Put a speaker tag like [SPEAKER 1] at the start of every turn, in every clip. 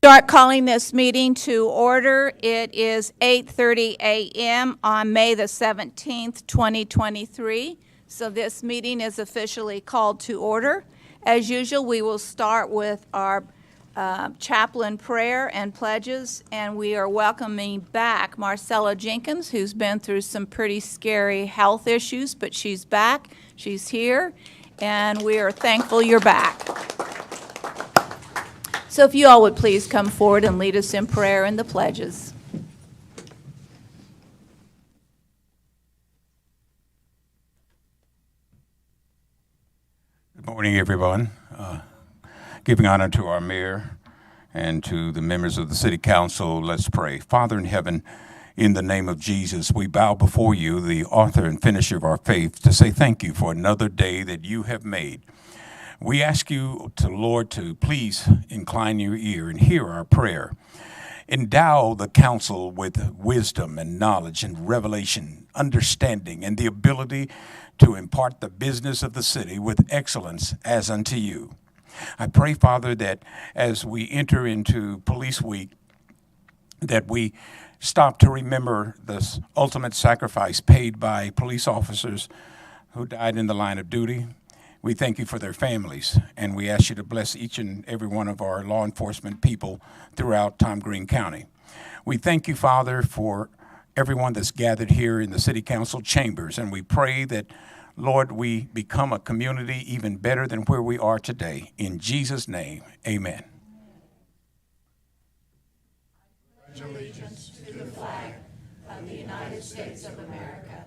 [SPEAKER 1] Start calling this meeting to order. It is 8:30 a.m. on May the 17th, 2023. So this meeting is officially called to order. As usual, we will start with our chaplain prayer and pledges, and we are welcoming back Marcella Jenkins, who's been through some pretty scary health issues, but she's back, she's here, and we are thankful you're back. So if you all would please come forward and lead us in prayer and the pledges.
[SPEAKER 2] Good morning, everyone. Giving honor to our mayor and to the members of the city council, let's pray. Father in heaven, in the name of Jesus, we bow before you, the author and finisher of our faith, to say thank you for another day that you have made. We ask you, Lord, to please incline your ear and hear our prayer. Endow the council with wisdom and knowledge and revelation, understanding, and the ability to impart the business of the city with excellence as unto you. I pray, Father, that as we enter into Police Week, that we stop to remember this ultimate sacrifice paid by police officers who died in the line of duty. We thank you for their families, and we ask you to bless each and every one of our law enforcement people throughout Tom Green County. We thank you, Father, for everyone that's gathered here in the City Council chambers, and we pray that, Lord, we become a community even better than where we are today. In Jesus' name, amen.
[SPEAKER 1] I pledge allegiance to the flag of the United States of America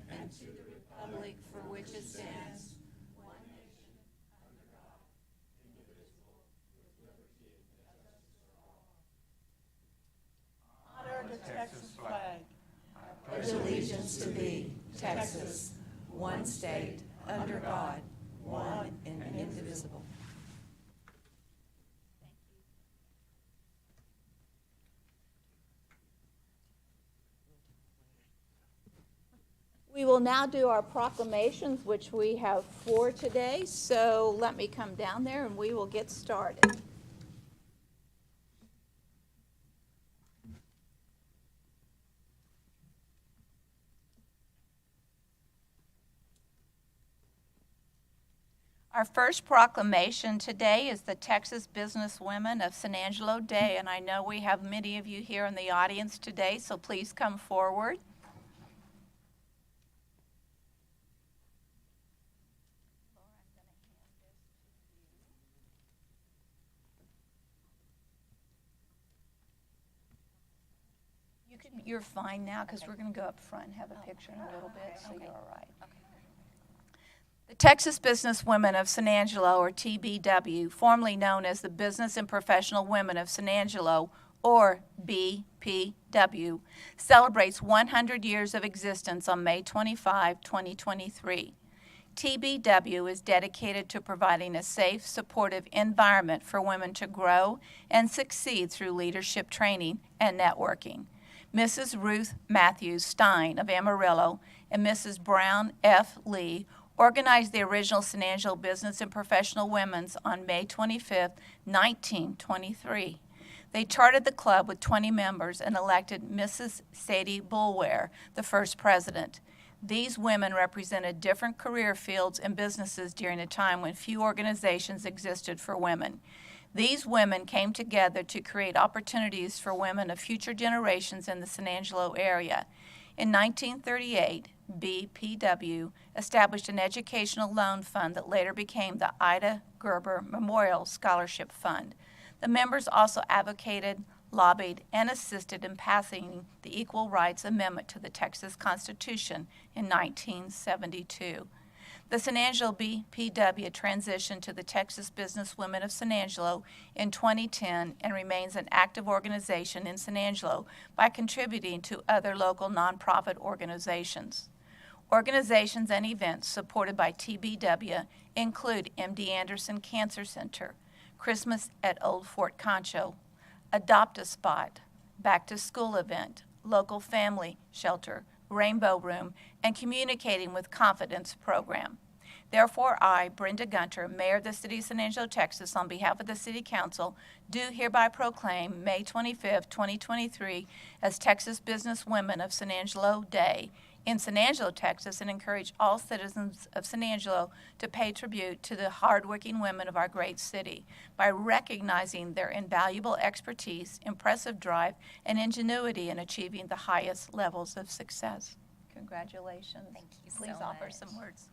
[SPEAKER 1] and to the republic for which it stands, one nation, under God, indivisible, with liberty and justice for all. Honor the Texas flag. I pledge allegiance to thee, Texas, one state, under God, one and indivisible. We will now do our proclamations, which we have 4 today. So let me come down there and we will get started. Our first proclamation today is the Texas Business Women of San Angelo Day, and I know we have many of you here in the audience today, so please come forward. You're fine now because we're going to go up front and have a picture in a little bit, so you're all right. The Texas Business Women of San Angelo, or TBW, formerly known as the Business and Professional Women of San Angelo, or BPW, celebrates 100 years of existence on May 25, 2023. TBW is dedicated to providing a safe, supportive environment for women to grow and succeed through leadership training and networking. Mrs. Ruth Matthews Stein of Amarillo and Mrs. Brown F. Lee organized the original San Angelo Business and Professional Women's on May 25, 1923. They chartered the club with 20 members and elected Mrs. Sadie Boulware, the first president. These women represented different career fields and businesses during a time when few organizations existed for women. These women came together to create opportunities for women of future generations in the San Angelo area. In 1938, BPW established an educational loan fund that later became the Ida Gerber Memorial Scholarship Fund. The members also advocated, lobbied, and assisted in passing the Equal Rights Amendment to the Texas Constitution in 1972. The San Angelo BPW transitioned to the Texas Business Women of San Angelo in 2010 and remains an active organization in San Angelo by contributing to other local nonprofit organizations. Organizations and events supported by TBW include MD Anderson Cancer Center, Christmas at Old Fort Concho, Adopt a Spot, Back to School event, Local Family Shelter, Rainbow Room, and Communicating with Confidence program. Therefore, I, Brenda Gunter, Mayor of the City of San Angelo, Texas, on behalf of the City Council, do hereby proclaim May 25, 2023 as Texas Business Women of San Angelo Day in San Angelo, Texas, and encourage all citizens of San Angelo to pay tribute to the hardworking women of our great city by recognizing their invaluable expertise, impressive drive, and ingenuity in achieving the highest levels of success. Congratulations.
[SPEAKER 3] Thank you so
[SPEAKER 1] Please offer
[SPEAKER 3] much.
[SPEAKER 1] some words.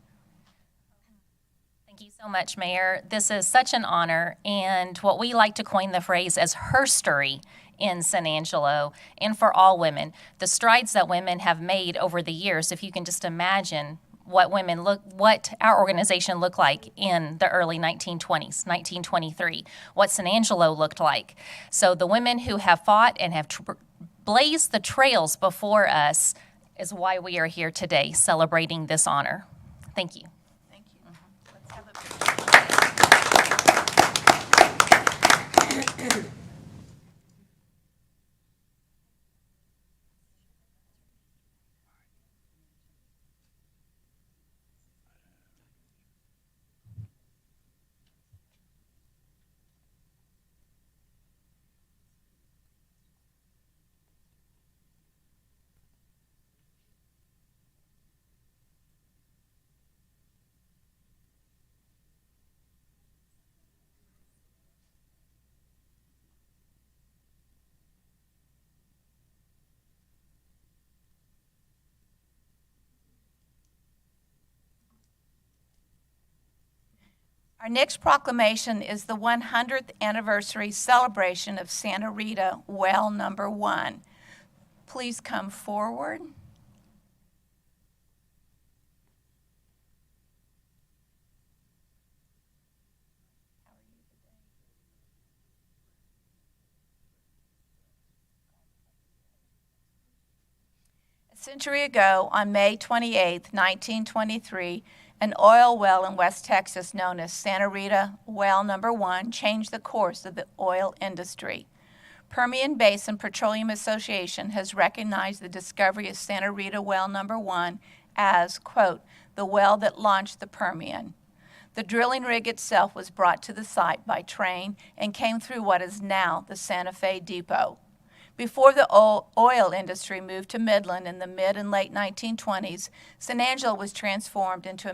[SPEAKER 3] Thank you so much, Mayor. This is such an honor, and what we like to coin the phrase as herstory in San Angelo, and for all women. The strides that women have made over the years, if you can just imagine what our organization looked like in the early 1920s, 1923, what San Angelo looked like. So the women who have fought and have blazed the trails before us is why we are here today celebrating this honor. Thank you.
[SPEAKER 1] Thank you. Let's have a picture. Our next proclamation is the 100th anniversary celebration of Santa Rita Well Number 1. Please come forward. A century ago, on May 28, 1923, an oil well in West Texas known as Santa Rita Well Number 1 changed the course of the oil industry. Permian Basin Petroleum Association has recognized the discovery of Santa Rita Well Number 1 as, quote, the well that launched the Permian. The drilling rig itself was brought to the site by train and came through what is now the Santa Fe Depot. Before the oil industry moved to Midland in the mid and late 1920s, San Angelo was transformed into a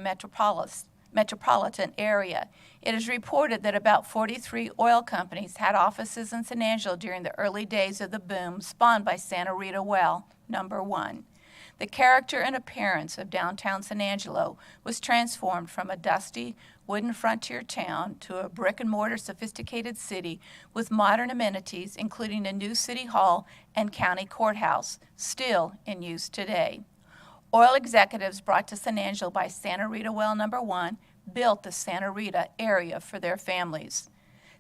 [SPEAKER 1] metropolitan area. It is reported that about 43 oil companies had offices in San Angelo during the early days of the boom spawned by Santa Rita Well Number 1. The character and appearance of downtown San Angelo was transformed from a dusty, wooden frontier town to a brick-and-mortar sophisticated city with modern amenities, including a new city hall and county courthouse, still in use today. Oil executives brought to San Angelo by Santa Rita Well Number 1 built the Santa Rita area for their families.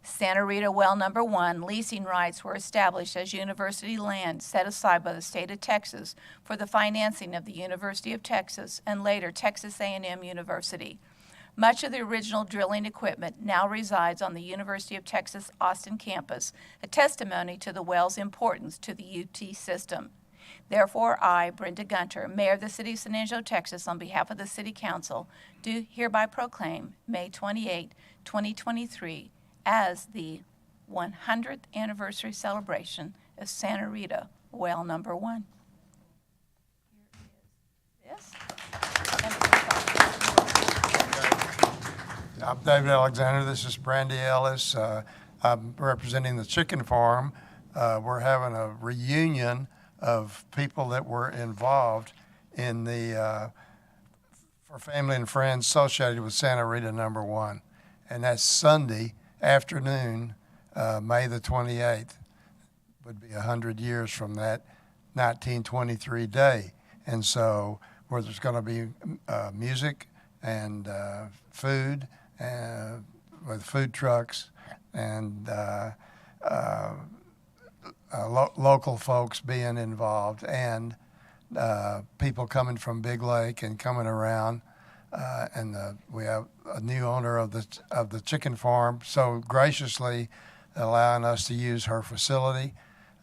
[SPEAKER 1] Santa Rita Well Number 1 leasing rights were established as university land set aside by the state of Texas for the financing of the University of Texas and later Texas A&M University. Much of the original drilling equipment now resides on the University of Texas Austin campus, a testimony to the well's importance to the UT system. Therefore, I, Brenda Gunter, Mayor of the City of San Angelo, Texas, on behalf of the City Council, do hereby proclaim May 28, 2023 as the 100th anniversary celebration of Santa Rita Well Number 1. Here is this.
[SPEAKER 4] I'm David Alexander. This is Brandy Ellis. I'm representing the chicken farm. We're having a reunion of people that were involved in the for family and friends associated with Santa Rita Number 1, and that's Sunday afternoon, May the 28th. Would be 100 years from that 1923 day, and so where there's going to be music and food. With food trucks and local folks being involved and people coming from Big Lake and coming around. We have a new owner of the chicken farm so graciously allowing us to use her facility,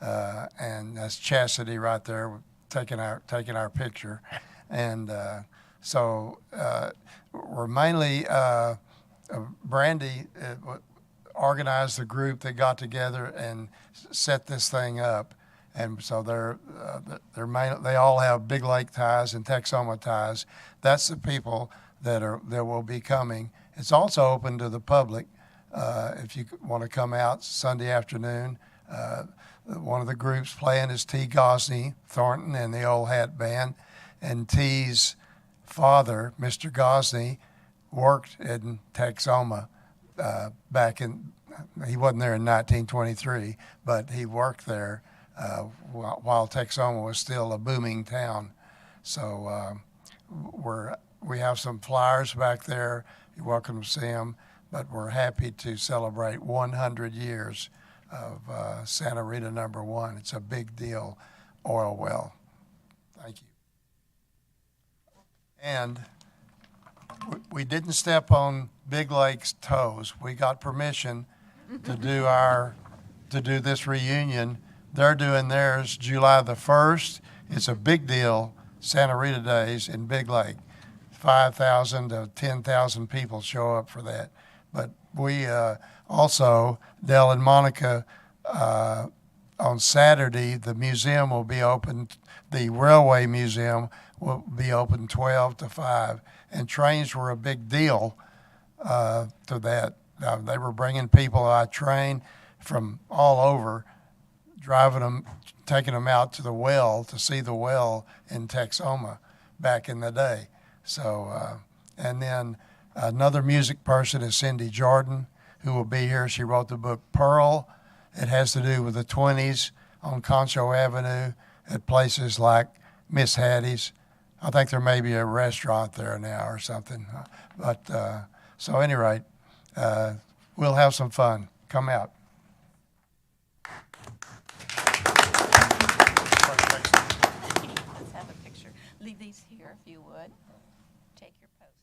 [SPEAKER 4] and that's Chastity right there taking our picture, and so were mainly Brandy organized the group that got together and set this thing up. And so they all have Big Lake ties and Texoma ties. That's the people that will be coming. It's also open to the public. If you want to come out Sunday afternoon, one of the groups playing is T. Gosney Thornton and the Old Hat Band. And T's father, Mr. Gosney, worked in Texoma he wasn't there in 1923, but he worked there while Texoma was still a booming town. So we have some flyers back there. You're welcome to see them, but we're happy to celebrate 100 years of Santa Rita number 1. It's a big deal oil well. Thank you. And we didn't step on Big Lake's toes. We got permission to do this reunion. They're doing theirs July the 1st. It's a big deal, Santa Rita Days in Big Lake. 5,000 to 10,000 people show up for that. But we also, Dell and Monica, on Saturday, the museum will be open. The Railway Museum will be open 12 to 5. And trains were a big deal to that. They were bringing people by train from all over, driving them, taking them out to the well to see the well in Texoma back in the day. So, and then another music person is Cindy Jordan, who will be here. She wrote the book Pearl. It has to do with the 20s on Concho Avenue at places like Miss Hattie's. I think there may be a restaurant there now or something. But so at any rate, we'll have some fun. Come out.
[SPEAKER 1] Let's have a picture. Leave these here if you would. Take your poster.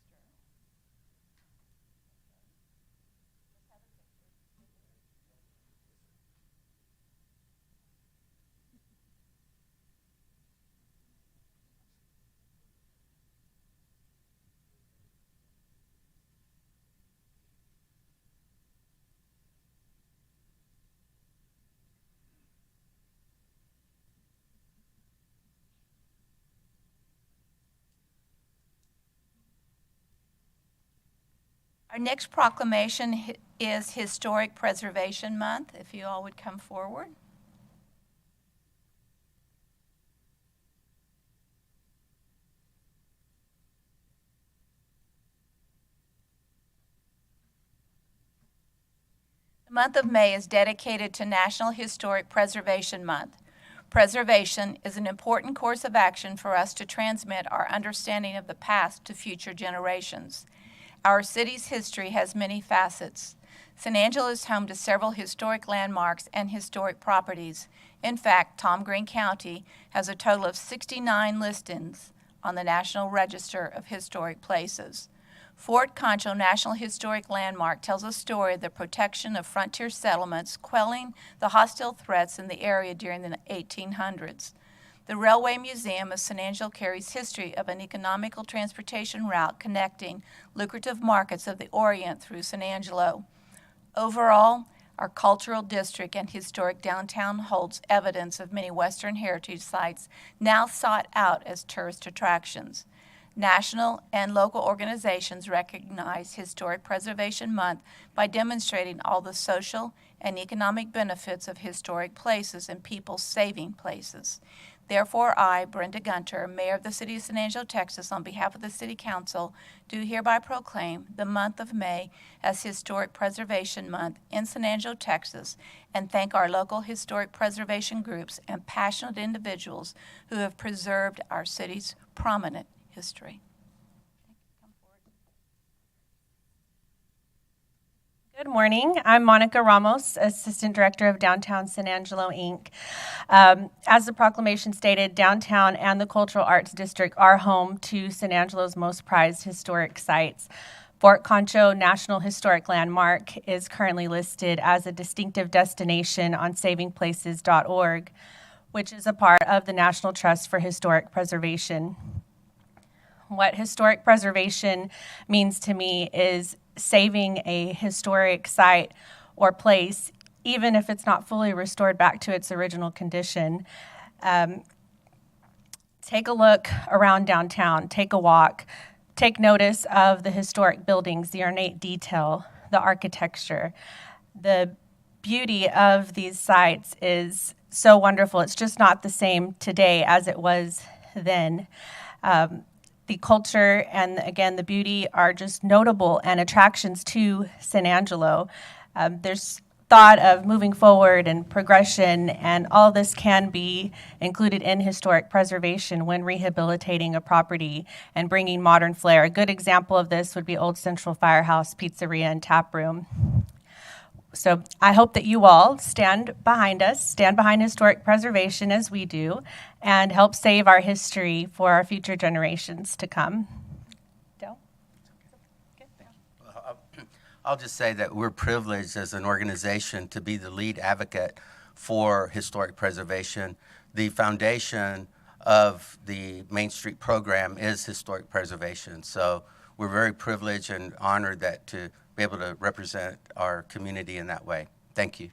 [SPEAKER 1] Our next proclamation is Historic Preservation Month. If you all would come forward. The month of May is dedicated to National Historic Preservation Month. Preservation is an important course of action for us to transmit our understanding of the past to future generations. Our city's history has many facets. San Angelo is home to several historic landmarks and historic properties. In fact, Tom Green County has a total of 69 listings on the National Register of Historic Places. Fort Concho National Historic Landmark tells a story of the protection of frontier settlements, quelling the hostile threats in the area during the 1800s. The Railway Museum of San Angelo carries history of an economical transportation route connecting lucrative markets of the Orient through San Angelo. Overall, our cultural district and historic downtown holds evidence of many Western heritage sites now sought out as tourist attractions. National and local organizations recognize Historic Preservation Month by demonstrating all the social and economic benefits of historic places and people saving places. Therefore, I, Brenda Gunter, Mayor of the City of San Angelo, Texas, on behalf of the City Council, do hereby proclaim the month of May as Historic Preservation Month in San Angelo, Texas, and thank our local historic preservation groups and passionate individuals who have preserved our city's prominent history.
[SPEAKER 5] Good morning. I'm Monica Ramos, Assistant Director of Downtown San Angelo, Inc. As the proclamation stated, downtown and the Cultural Arts District are home to San Angelo's most prized historic sites. Fort Concho National Historic Landmark is currently listed as a distinctive destination on savingplaces.org, which is a part of the National Trust for Historic Preservation. What historic preservation means to me is saving a historic site or place, even if it's not fully restored back to its original condition. Take a look around downtown, take a walk, take notice of the historic buildings, the ornate detail, the architecture. The beauty of these sites is so wonderful. It's just not the same today as it was then. The culture and, again, the beauty are just notable and attractions to San Angelo. There's thought of moving forward and progression, and all this can be included in historic preservation when rehabilitating a property and bringing modern flair. A good example of this would be Old Central Firehouse Pizzeria and Tap Room. So I hope that you all stand behind us, stand behind historic preservation as we do, and help save our history for our future generations to come. Dale?
[SPEAKER 6] I'll just say that we're privileged as an organization to be the lead advocate for historic preservation. The foundation of the Main Street program is historic preservation. So we're very privileged and honored that to be able to represent our community in that way. Thank you.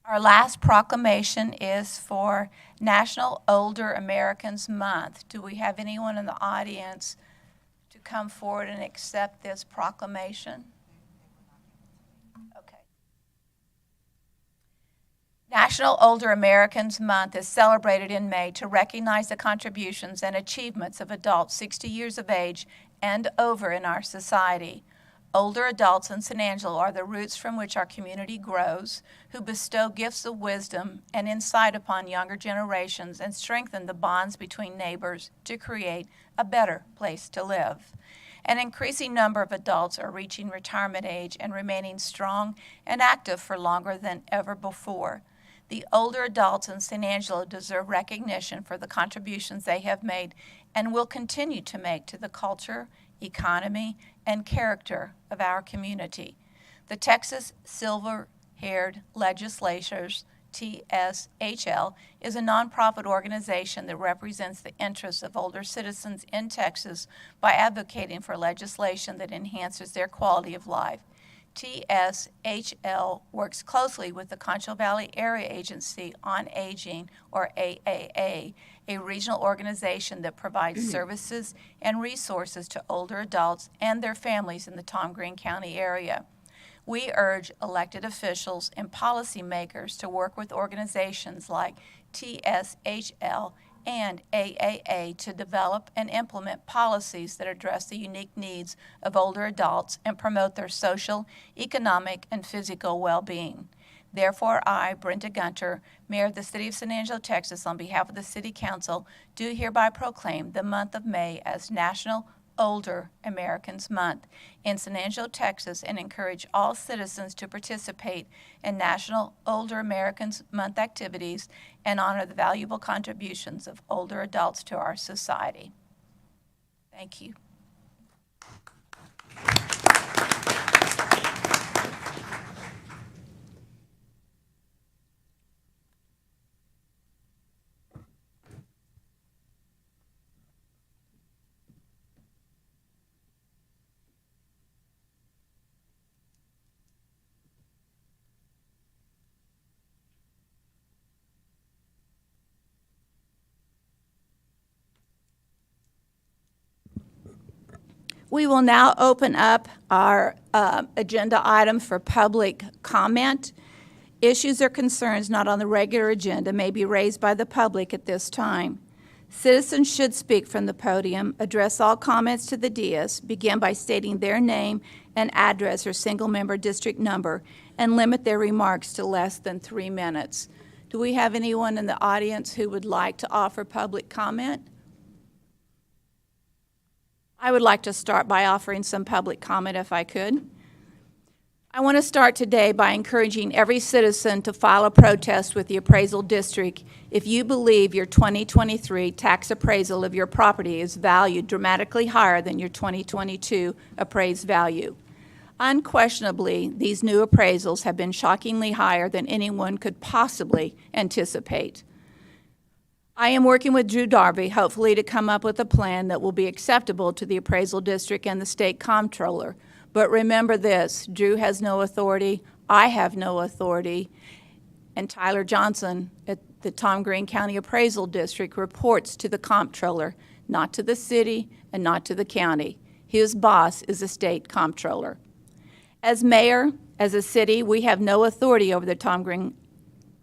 [SPEAKER 1] Our last proclamation is for National Older Americans Month. Do we have anyone in the audience to come forward and accept this proclamation? Okay. National Older Americans Month is celebrated in May to recognize the contributions and achievements of adults 60 years of age and over in our society. Older adults in San Angelo are the roots from which our community grows, who bestow gifts of wisdom and insight upon younger generations and strengthen the bonds between neighbors to create a better place to live. An increasing number of adults are reaching retirement age and remaining strong and active for longer than ever before. The older adults in San Angelo deserve recognition for the contributions they have made and will continue to make to the culture, economy, and character of our community. The Texas Silver-Haired Legislators, TSHL, is a nonprofit organization that represents the interests of older citizens in Texas by advocating for legislation that enhances their quality of life. TSHL works closely with the Concho Valley Area Agency on Aging, or AAA, a regional organization that provides services and resources to older adults and their families in the Tom Green County area. We urge elected officials and policymakers to work with organizations like TSHL and AAA to develop and implement policies that address the unique needs of older adults and promote their social, economic, and physical well-being. Therefore, I, Brenda Gunter, Mayor of the City of San Angelo, Texas, on behalf of the City Council, do hereby proclaim the month of May as National Older Americans Month in San Angelo, Texas, and encourage all citizens to participate in National Older Americans Month activities and honor the valuable contributions of older adults to our society. Thank you. We will now open up our agenda item for public comment. Issues or concerns not on the regular agenda may be raised by the public at this time. Citizens should speak from the podium, address all comments to the dais, begin by stating their name and address or single-member district number, and limit their remarks to less than 3 minutes. Do we have anyone in the audience who would like to offer public comment? I would like to start by offering some public comment if I could. I want to start today by encouraging every citizen to file a protest with the appraisal district if you believe your 2023 tax appraisal of your property is valued dramatically higher than your 2022 appraised value. Unquestionably, these new appraisals have been shockingly higher than anyone could possibly anticipate. I am working with Drew Darby, hopefully to come up with a plan that will be acceptable to the appraisal district and the state comptroller. But remember this, Drew has no authority, I have no authority, and Tyler Johnson at the Tom Green County Appraisal District reports to the comptroller, not to the city and not to the county. His boss is the state comptroller. As mayor, as a city, we have no authority over the Tom Green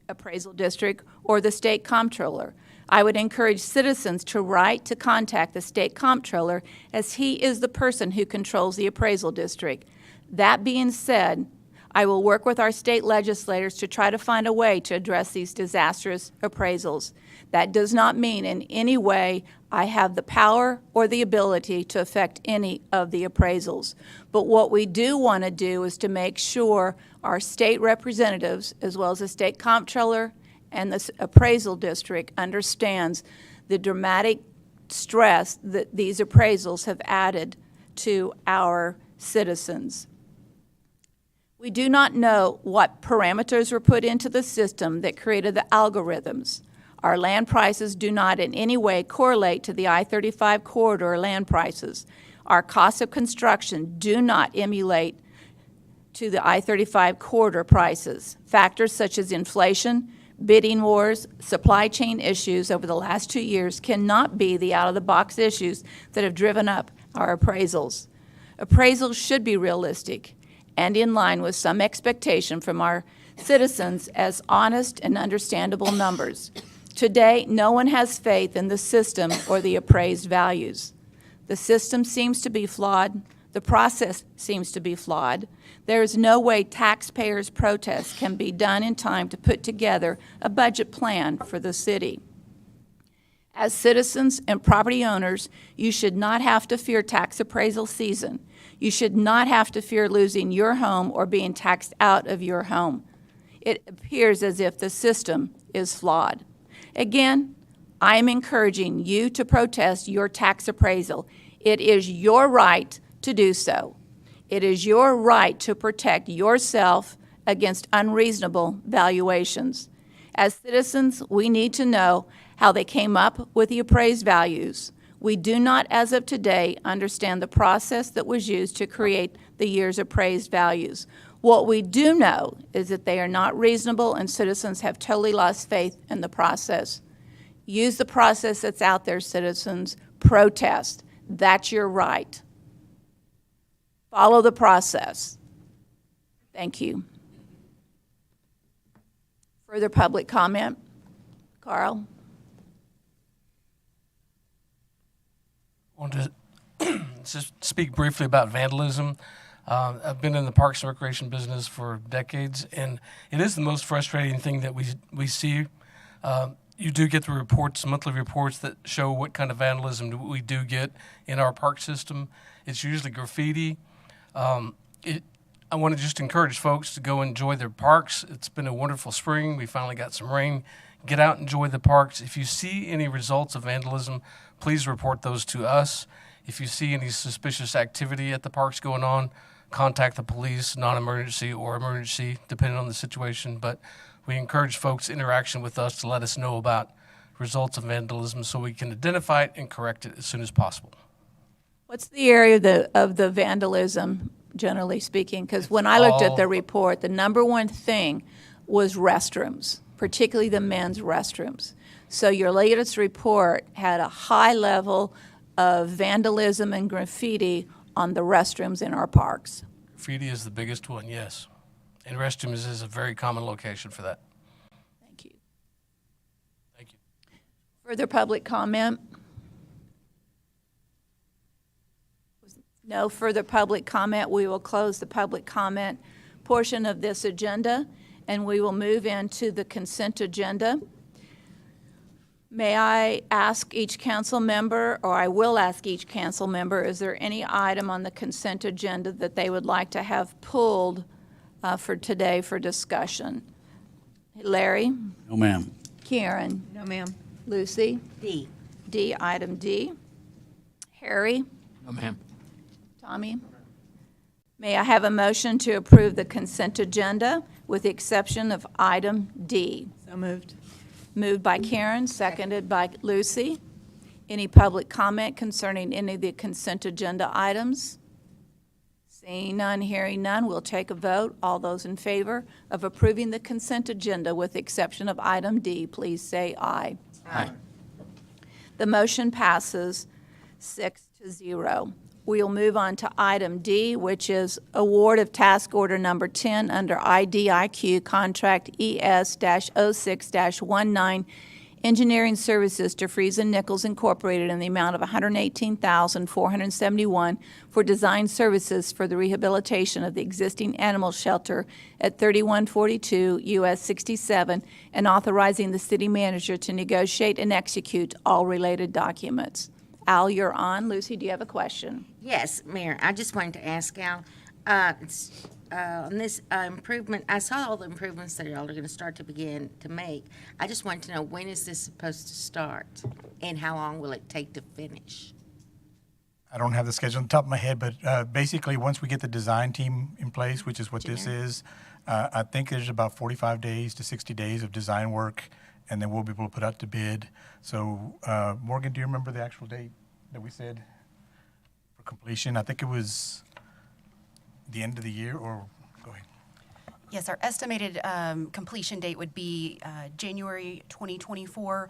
[SPEAKER 1] Appraisal District or the state comptroller. I would encourage citizens to write to contact the state comptroller, as he is the person who controls the appraisal district. That being said, I will work with our state legislators to try to find a way to address these disastrous appraisals. That does not mean in any way I have the power or the ability to affect any of the appraisals. But what we do want to do is to make sure our state representatives, as well as the state comptroller and the appraisal district, understands the dramatic stress that these appraisals have added to our citizens. We do not know what parameters were put into the system that created the algorithms. Our land prices do not in any way correlate to the I-35 corridor land prices. Our costs of construction do not emulate to the I-35 corridor prices. Factors such as inflation, bidding wars, supply chain issues over the last 2 years cannot be the out-of-the-box issues that have driven up our appraisals. Appraisals should be realistic and in line with some expectation from our citizens as honest and understandable numbers. Today, no one has faith in the system or the appraised values. The system seems to be flawed. The process seems to be flawed. There is no way taxpayers' protests can be done in time to put together a budget plan for the city. As citizens and property owners, you should not have to fear tax appraisal season. You should not have to fear losing your home or being taxed out of your home. It appears as if the system is flawed. Again, I am encouraging you to protest your tax appraisal. It is your right to do so. It is your right to protect yourself against unreasonable valuations. As citizens, we need to know how they came up with the appraised values. We do not, as of today, understand the process that was used to create the year's appraised values. What we do know is that they are not reasonable, and citizens have totally lost faith in the process. Use the process that's out there, citizens. Protest. That's your right. Follow the process. Thank you. Further public comment? Carl?
[SPEAKER 7] I want to just speak briefly about vandalism. I've been in the Parks and Recreation business for decades, and it is the most frustrating thing that we see. You do get the reports, monthly reports, that show what kind of vandalism we do get in our park system. It's usually graffiti. I want to just encourage folks to go enjoy their parks. It's been a wonderful spring. We finally got some rain. Get out and enjoy the parks. If you see any results of vandalism, please report those to us. If you see any suspicious activity at the parks going on, contact the police, non-emergency or emergency, depending on the situation. But we encourage folks' interaction with us to let us know about results of vandalism so we can identify it and correct it as soon as possible.
[SPEAKER 1] What's the area of the vandalism, generally speaking? Because when I looked at the report, the number one thing was restrooms, particularly the men's restrooms. So your latest report had a high level of vandalism and graffiti on the restrooms in our parks.
[SPEAKER 7] Graffiti is the biggest one, yes. And restrooms is a very common location for that.
[SPEAKER 1] Thank you.
[SPEAKER 7] Thank you.
[SPEAKER 1] Further public comment? No further public comment. We will close the public comment portion of this agenda, and we will move into the consent agenda. May I ask each council member, or I will ask each council member, is there any item on the consent agenda that they would like to have pulled for today for discussion. Larry?
[SPEAKER 8] No, ma'am.
[SPEAKER 1] Karen?
[SPEAKER 9] No, ma'am.
[SPEAKER 1] Lucy?
[SPEAKER 9] D.
[SPEAKER 1] D, item D. Harry?
[SPEAKER 8] No, ma'am.
[SPEAKER 1] Tommy? May I have a motion to approve the consent agenda with the exception of item D?
[SPEAKER 9] So moved.
[SPEAKER 1] Moved by Karen, seconded by Lucy. Any public comment concerning any of the consent agenda items? Seeing none, hearing none, we'll take a vote. All those in favor of approving the consent agenda with the exception of item D, please say aye.
[SPEAKER 8] Aye.
[SPEAKER 1] The motion passes 6-0. We'll move on to item D, which is award of task order number 10 under IDIQ contract ES-06-19 engineering services to Friesen Nichols Incorporated in the amount of $118,471 for design services for the rehabilitation of the existing animal shelter at 3142 US 67 and authorizing the city manager to negotiate and execute all related documents. Al, you're on. Lucy, do you have a question?
[SPEAKER 10] Yes, Mayor, I just wanted to ask Al, on this improvement, I saw all the improvements that y'all are going to start to begin to make. I just wanted to know, when is this supposed to start? And how long will it take to finish?
[SPEAKER 11] I don't have the schedule on the top of my head, but basically, once we get the design team in place, which is what this is, I think there's about 45 days to 60 days of design work, and then we'll be able to put out to bid. So, Morgan, do you remember the actual date that we said for completion? I think it was the end of the year, or go ahead.
[SPEAKER 12] Yes, our estimated completion date would be January 2024.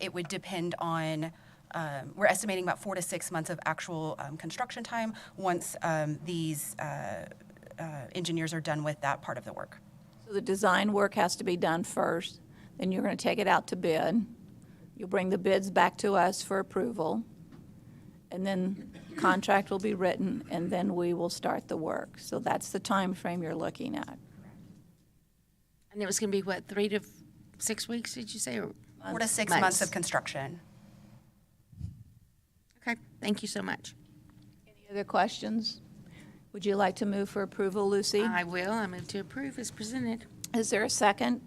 [SPEAKER 12] It would depend on, we're estimating about 4 to 6 months of actual construction time once these engineers are done with that part of the work.
[SPEAKER 1] So the design work has to be done first, then you're going to take it out to bid. You'll bring the bids back to us for approval, and then contract will be written, and then we will start the work. So that's the time frame you're looking at.
[SPEAKER 10] And it was going to be, what, 3 to 6 weeks, did you say? Or
[SPEAKER 12] 4 to 6 months of construction.
[SPEAKER 10] Okay, thank you so much.
[SPEAKER 1] Any other questions? Would you like to move for approval, Lucy?
[SPEAKER 10] I will. I move to approve as presented.
[SPEAKER 1] Is there a second?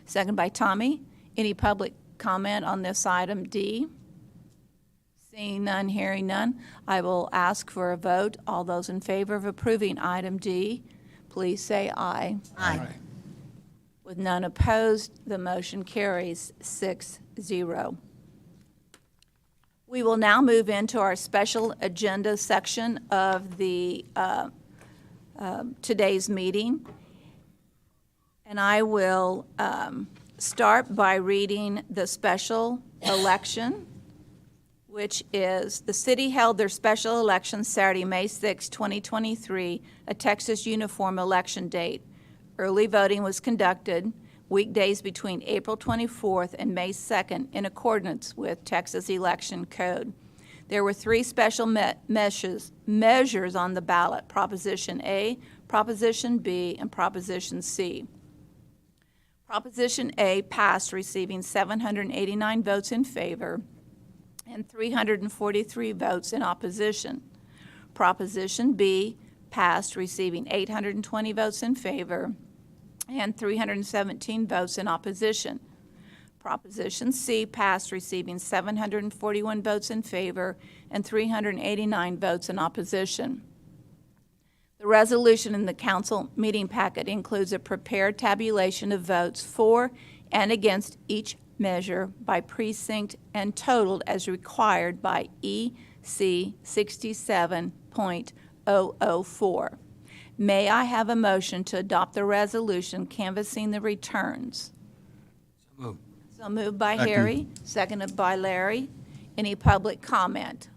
[SPEAKER 1] Second by Tommy. Any public comment on this item D? Seeing none, hearing none, I will ask for a vote. All those in favor of approving item D, please say aye.
[SPEAKER 10] Aye.
[SPEAKER 1] With none opposed, the motion carries 6-0. We will now move into our special agenda section of the today's meeting. And I will start by reading the special election, which is, the city held their special election Saturday, May 6, 2023, a Texas uniform election date. Early voting was conducted weekdays between April 24th and May 2nd in accordance with Texas Election Code. There were 3 special measures on the ballot: Proposition A, Proposition B, and Proposition C. Proposition A passed, receiving 789 votes in favor and 343 votes in opposition. Proposition B passed, receiving 820 votes in favor and 317 votes in opposition. Proposition C passed, receiving 741 votes in favor and 389 votes in opposition. The resolution in the council meeting packet includes a prepared tabulation of votes for and against each measure by precinct and totaled as required by EC 67.004. May I have a motion to adopt the resolution canvassing the returns?
[SPEAKER 8] So moved.
[SPEAKER 1] So moved by
[SPEAKER 8] Second.
[SPEAKER 1] Harry, seconded by Larry. Any public comment?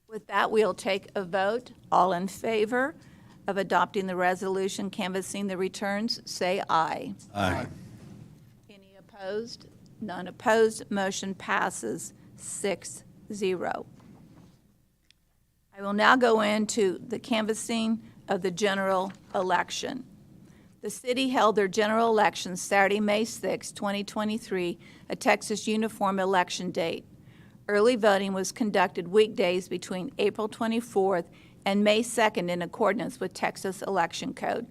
[SPEAKER 1] With that, we'll take a vote. All in favor of adopting the resolution canvassing the returns, say aye.
[SPEAKER 8] Aye.
[SPEAKER 1] Any opposed? None opposed. Motion passes 6-0. I will now go into the canvassing of the general election. The city held their general election Saturday, May 6, 2023, a Texas uniform election date. Early voting was conducted weekdays between April 24th and May 2nd in accordance with Texas Election Code.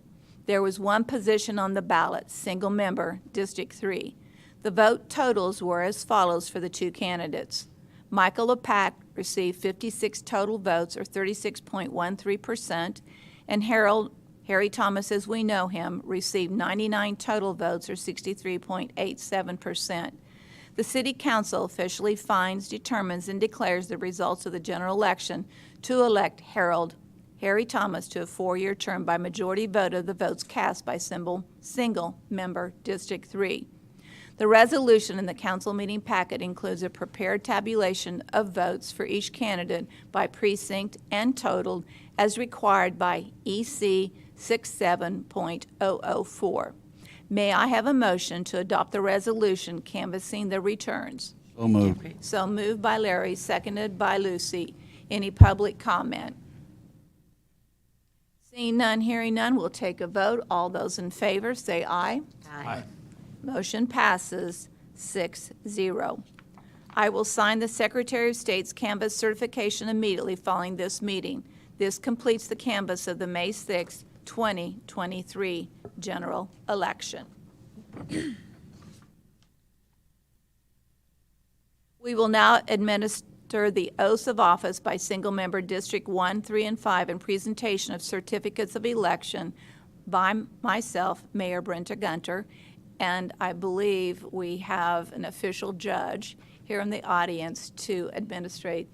[SPEAKER 1] There was one position on the ballot, single member, District 3. The vote totals were as follows for the two candidates. Michael LePac received 56 total votes, or 36.13%, and Harry Thomas, as we know him, received 99 total votes, or 63.87%. The City Council officially finds, determines, and declares the results of the general election to elect Harry Thomas to a 4-year term by majority vote of the votes cast by single-member District 3. The resolution in the council meeting packet includes a prepared tabulation of votes for each candidate by precinct and totaled as required by EC 67.004. May I have a motion to adopt the resolution canvassing the returns?
[SPEAKER 8] So moved.
[SPEAKER 1] So moved by Larry, seconded by Lucy. Any public comment? Seeing none, hearing none, we'll take a vote. All those in favor say aye.
[SPEAKER 10] Aye.
[SPEAKER 1] Motion passes 6-0. I will sign the Secretary of State's canvass certification immediately following this meeting. This completes the canvass of the May 6, 2023 general election. We will now administer the oaths of office by single-member District 1, 3, and 5 and presentation of certificates of election by myself, Mayor Brenta Gunter, and I believe we have an official judge here in the audience to administrate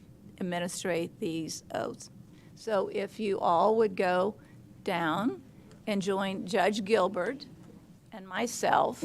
[SPEAKER 1] these oaths. So if you all would go down and join Judge Gilbert and myself.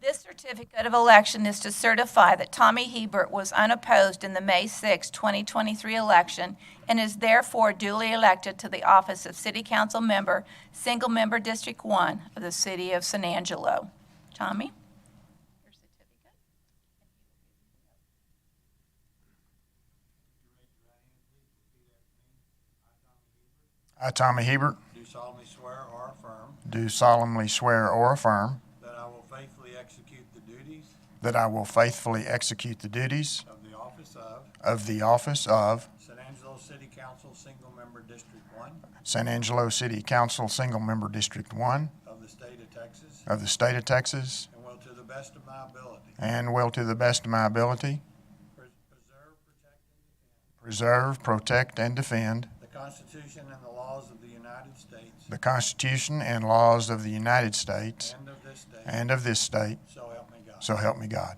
[SPEAKER 1] This certificate of election is to certify that Tommy Hebert was unopposed in the May 6, 2023 election and is therefore duly elected to the office of City Council Member, Single Member District 1 of the City of San Angelo. Tommy? Your certificate.
[SPEAKER 4] I, Tommy Hebert,
[SPEAKER 9] Do solemnly swear or affirm
[SPEAKER 4] do solemnly swear or affirm
[SPEAKER 9] that I will faithfully execute the duties
[SPEAKER 4] that I will faithfully execute the duties
[SPEAKER 9] of the office of
[SPEAKER 4] San
[SPEAKER 9] Angelo City Council Single Member District 1
[SPEAKER 4] San Angelo City Council, Single Member District 1
[SPEAKER 9] of the state of Texas,
[SPEAKER 4] of the state of Texas,
[SPEAKER 9] and will to the best of my ability
[SPEAKER 4] and will to the best of my ability
[SPEAKER 9] preserve, protect, and defend
[SPEAKER 4] preserve, protect, and defend
[SPEAKER 9] the Constitution and the laws of the United States
[SPEAKER 4] the Constitution and laws of the United States
[SPEAKER 9] and of this state,
[SPEAKER 4] and of this state,
[SPEAKER 9] so help me God.
[SPEAKER 4] so help me God.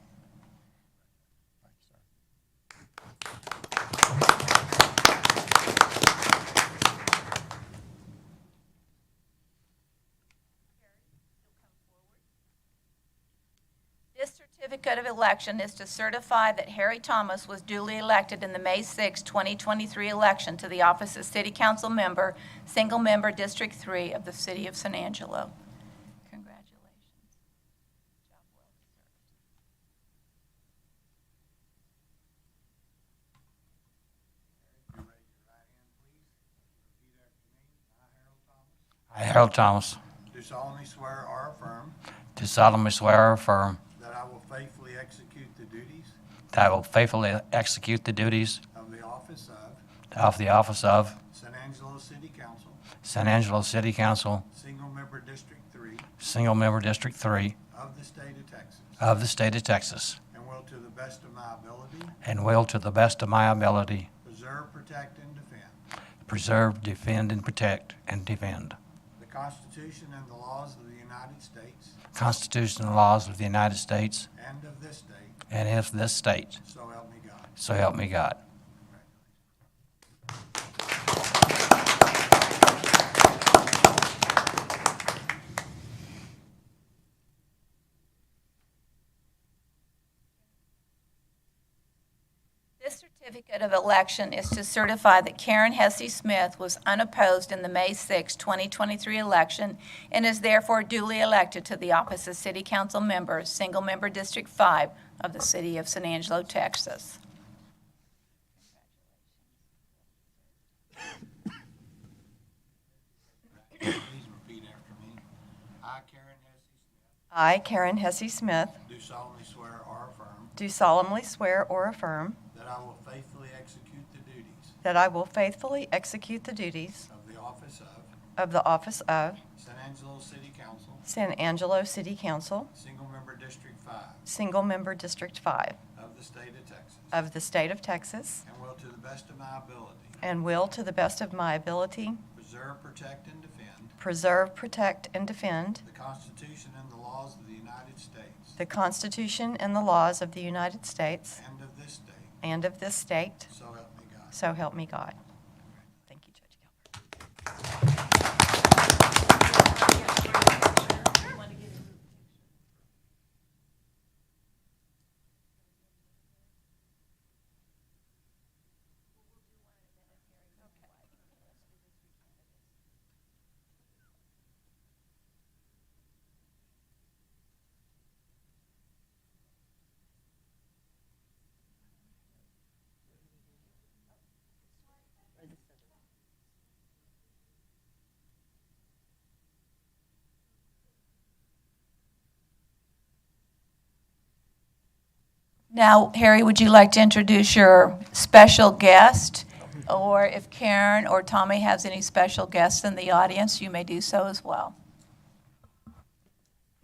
[SPEAKER 1] This certificate of election is to certify that Harry Thomas was duly elected in the May 6, 2023 election to the office of City Council Member, Single Member District 3 of the City of San Angelo. Congratulations. Job well deserved.
[SPEAKER 8] I, Harold Thomas,
[SPEAKER 9] Do solemnly swear or affirm
[SPEAKER 8] do solemnly swear or affirm
[SPEAKER 9] that I will faithfully execute the duties
[SPEAKER 8] that I will faithfully execute the duties
[SPEAKER 9] of the office
[SPEAKER 8] of
[SPEAKER 9] San Angelo City Council,
[SPEAKER 8] San Angelo City Council,
[SPEAKER 9] Single Member District 3
[SPEAKER 8] Single Member District 3
[SPEAKER 9] of the state of Texas,
[SPEAKER 8] of the state of Texas,
[SPEAKER 9] and will to the best of my ability
[SPEAKER 8] and will to the best of my ability
[SPEAKER 9] preserve, protect, and defend
[SPEAKER 8] preserve, defend, and protect and defend
[SPEAKER 9] the Constitution and the laws of the United States
[SPEAKER 8] the Constitution and laws of the United States
[SPEAKER 9] and of this state,
[SPEAKER 8] and of this state.
[SPEAKER 9] so help me God.
[SPEAKER 8] So help me God.
[SPEAKER 1] This certificate Certificate of election is to certify that Karen Hesse Smith was unopposed in the May 6, 2023 election and is therefore duly elected to the office of City Council Member, Single Member District 5 of the City of San Angelo, Texas.
[SPEAKER 9] Please repeat after me. I, Karen Hesse Smith,
[SPEAKER 12] I, Karen Hesse Smith,
[SPEAKER 9] do solemnly swear or affirm
[SPEAKER 12] do solemnly swear or affirm
[SPEAKER 9] that I will faithfully execute the duties
[SPEAKER 12] that I will faithfully execute the duties
[SPEAKER 9] of the office of
[SPEAKER 12] of
[SPEAKER 9] San Angelo City Council,
[SPEAKER 12] San Angelo City Council,
[SPEAKER 9] Single Member District 5
[SPEAKER 12] Single Member District 5
[SPEAKER 9] of the state of Texas,
[SPEAKER 12] of the state of Texas,
[SPEAKER 9] and will to the best of my ability
[SPEAKER 12] and will, to the best of my ability,
[SPEAKER 9] preserve, protect, and defend
[SPEAKER 12] preserve, protect, and defend
[SPEAKER 9] the Constitution and the laws of the United States
[SPEAKER 12] the Constitution and the laws of the United States
[SPEAKER 9] and of this state,
[SPEAKER 12] and of this state,
[SPEAKER 9] so help me God.
[SPEAKER 12] so help me God. Thank you, Judge Gilbert.
[SPEAKER 1] Now, Harry, would you like to introduce your special guest? Or if Karen or Tommy has any special guests in the audience, you may do so as well.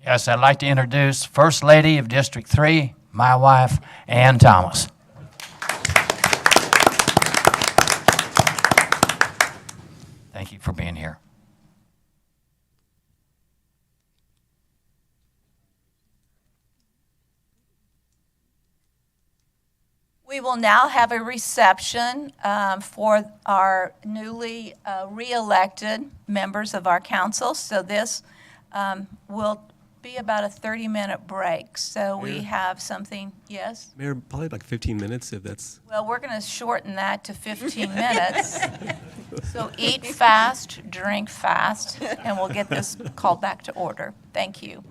[SPEAKER 8] Yes, I'd like to introduce First Lady of District 3, my wife, Ann Thomas. Thank you for being here.
[SPEAKER 1] We will now have a reception for our newly re-elected members of our council. So this will be about a 30-minute break. So we
[SPEAKER 13] Mayor?
[SPEAKER 1] have something, yes?
[SPEAKER 13] Mayor, probably like 15 minutes if that's.
[SPEAKER 1] Well, we're going to shorten that to 15 minutes. So eat fast, drink fast, and we'll get this called back to order. Thank you.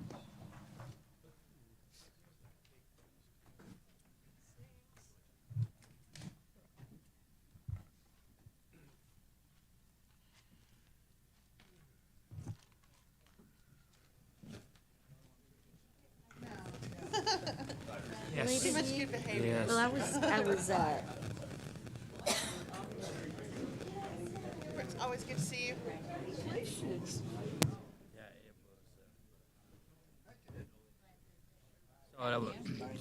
[SPEAKER 8] Yes. Yes.
[SPEAKER 10] Well, I was,
[SPEAKER 14] It's always good to see you.
[SPEAKER 15] So I was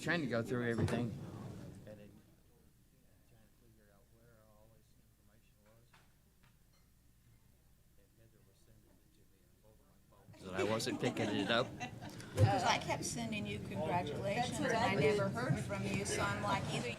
[SPEAKER 15] trying to go through everything. I wasn't picking it up.
[SPEAKER 1] Because I kept sending you congratulations, and I never heard from you, so I'm like, either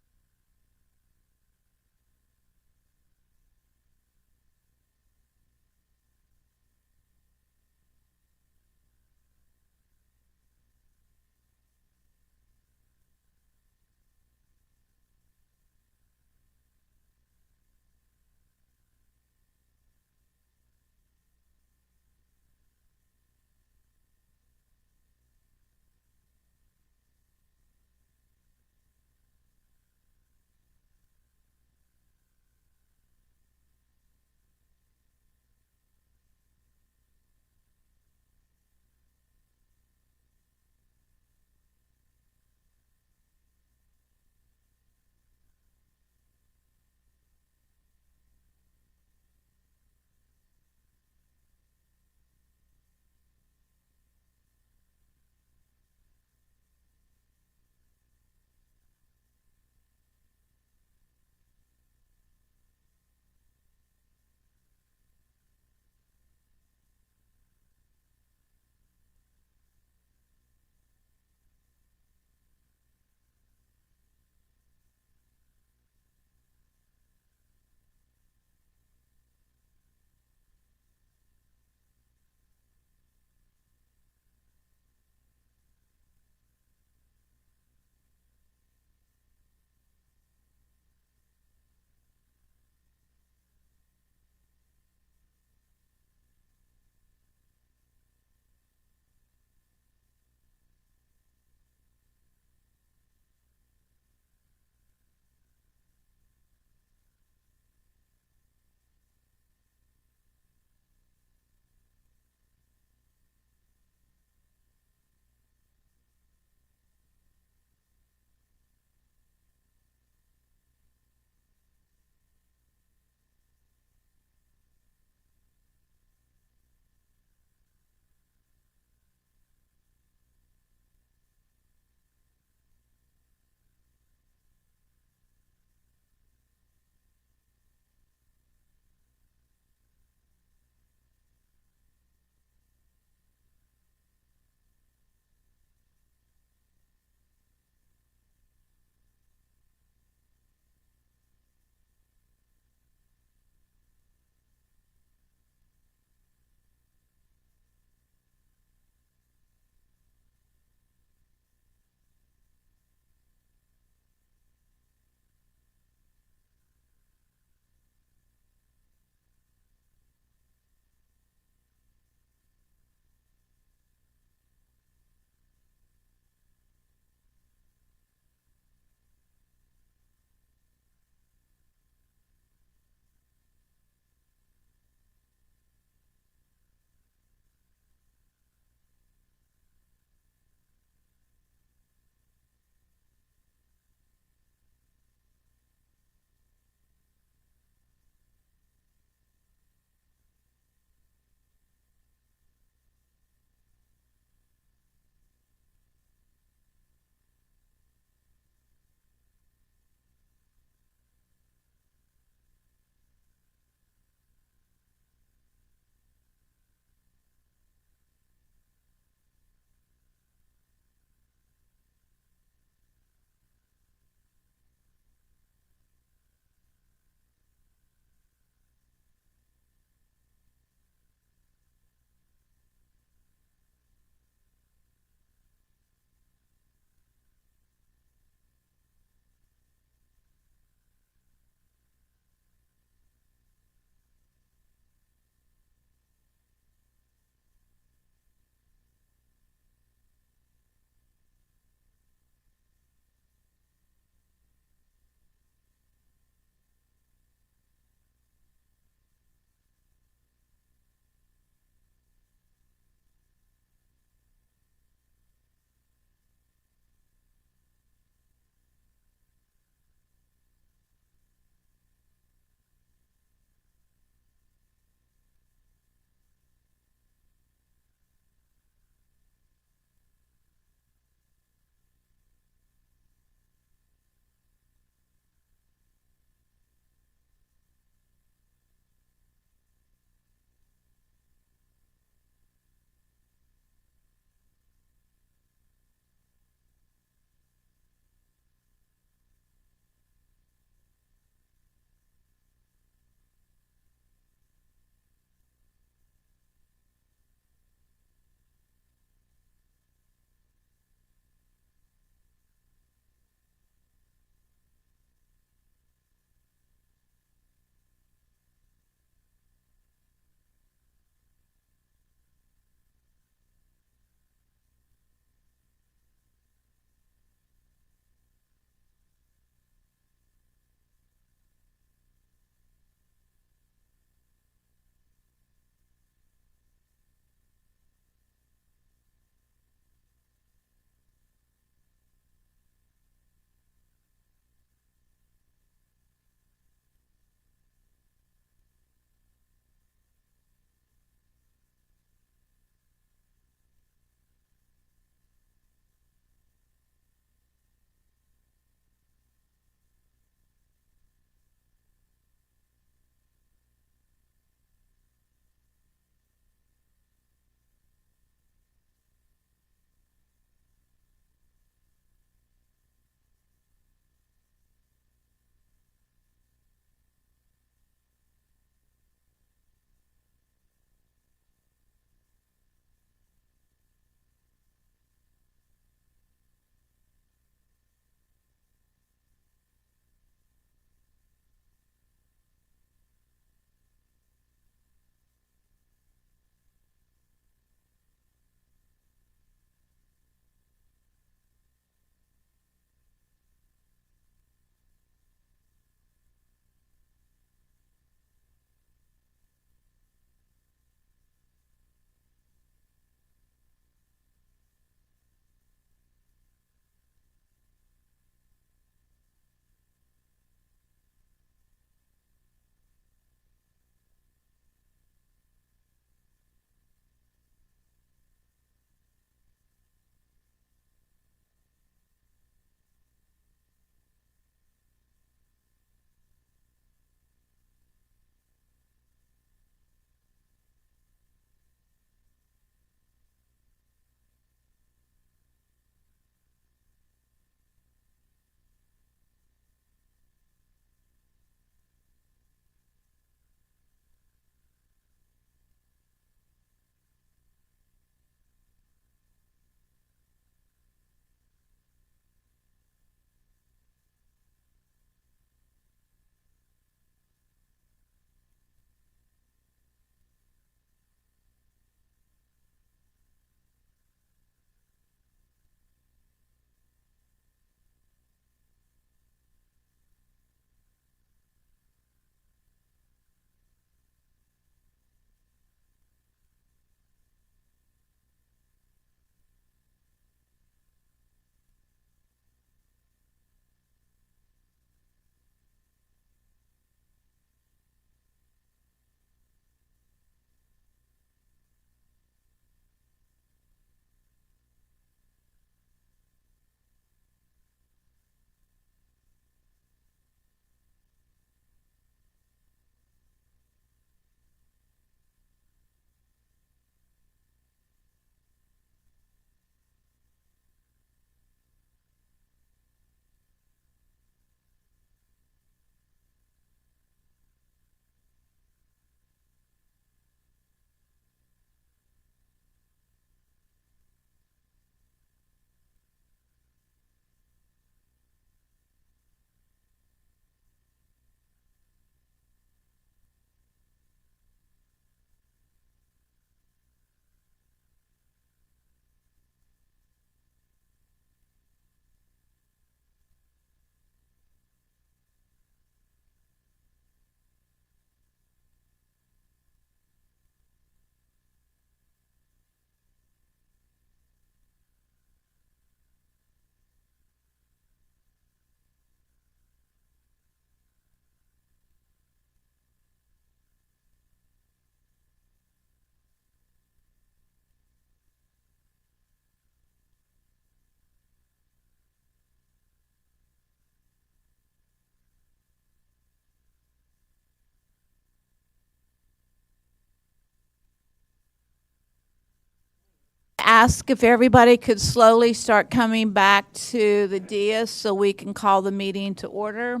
[SPEAKER 1] ask if everybody could slowly start coming back to the dais so we can call the meeting to order.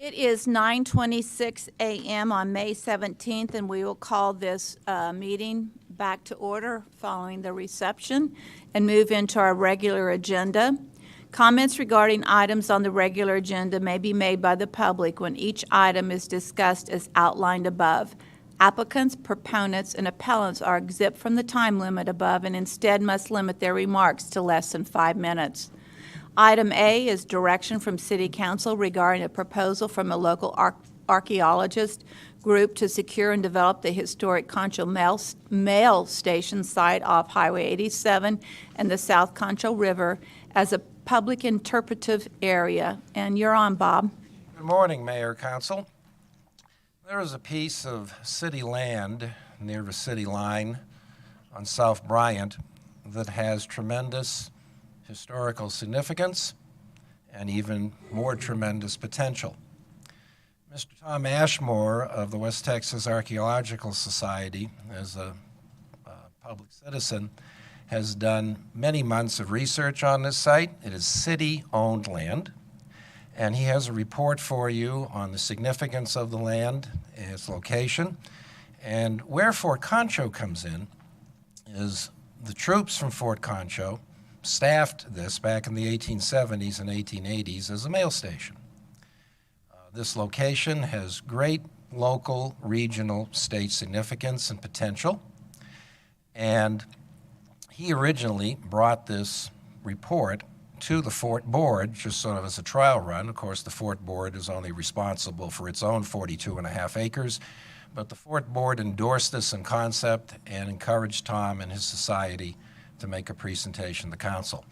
[SPEAKER 1] It is 9:26 a.m. on May 17th, and we will call this meeting back to order following the reception and move into our regular agenda. Comments regarding items on the regular agenda may be made by the public when each item is discussed as outlined above. Applicants, proponents, and appellants are exempt from the time limit above and instead must limit their remarks to less than 5 minutes. Item A is direction from City Council regarding a proposal from a local archaeologist group to secure and develop the historic Concho Mail Station site off Highway 87 and the South Concho River as a public interpretive area. And you're on, Bob.
[SPEAKER 9] Good morning, Mayor, Council. There is a piece of city land near the city line on South Bryant that has tremendous historical significance and even more tremendous potential. Mr. Tom Ashmore of the West Texas Archaeological Society, as a public citizen, has done many months of research on this site. It is city-owned land, and he has a report for you on the significance of the land, its location, and where Fort Concho comes in is the troops from Fort Concho staffed this back in the 1870s and 1880s as a mail station. This location has great local, regional, state significance and potential, and he originally brought this report to the Fort Board just sort of as a trial run. Of course, the Fort Board is only responsible for its own 42.5 acres, but the Fort Board endorsed this in concept and encouraged Tom and his society to make a presentation to council.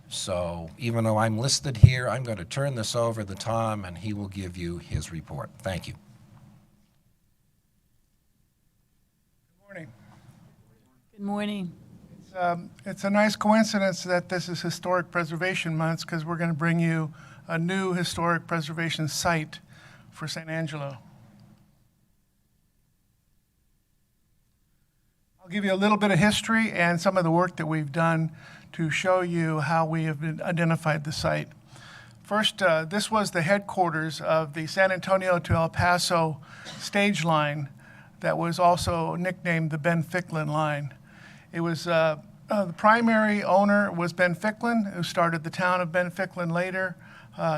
[SPEAKER 9] So even though I'm listed here, I'm going to turn this over to Tom and he will give you his report. Thank you.
[SPEAKER 14] Good morning.
[SPEAKER 1] Good morning.
[SPEAKER 14] It's a nice coincidence that this is Historic Preservation Month because we're going to bring you a new historic preservation site for San Angelo. I'll give you a little bit of history and some of the work that we've done to show you how we have identified the site. First, this was the headquarters of the San Antonio to El Paso stage line that was also nicknamed the Ben Ficklin line. It was the primary owner was Ben Ficklin, who started the town of Ben Ficklin later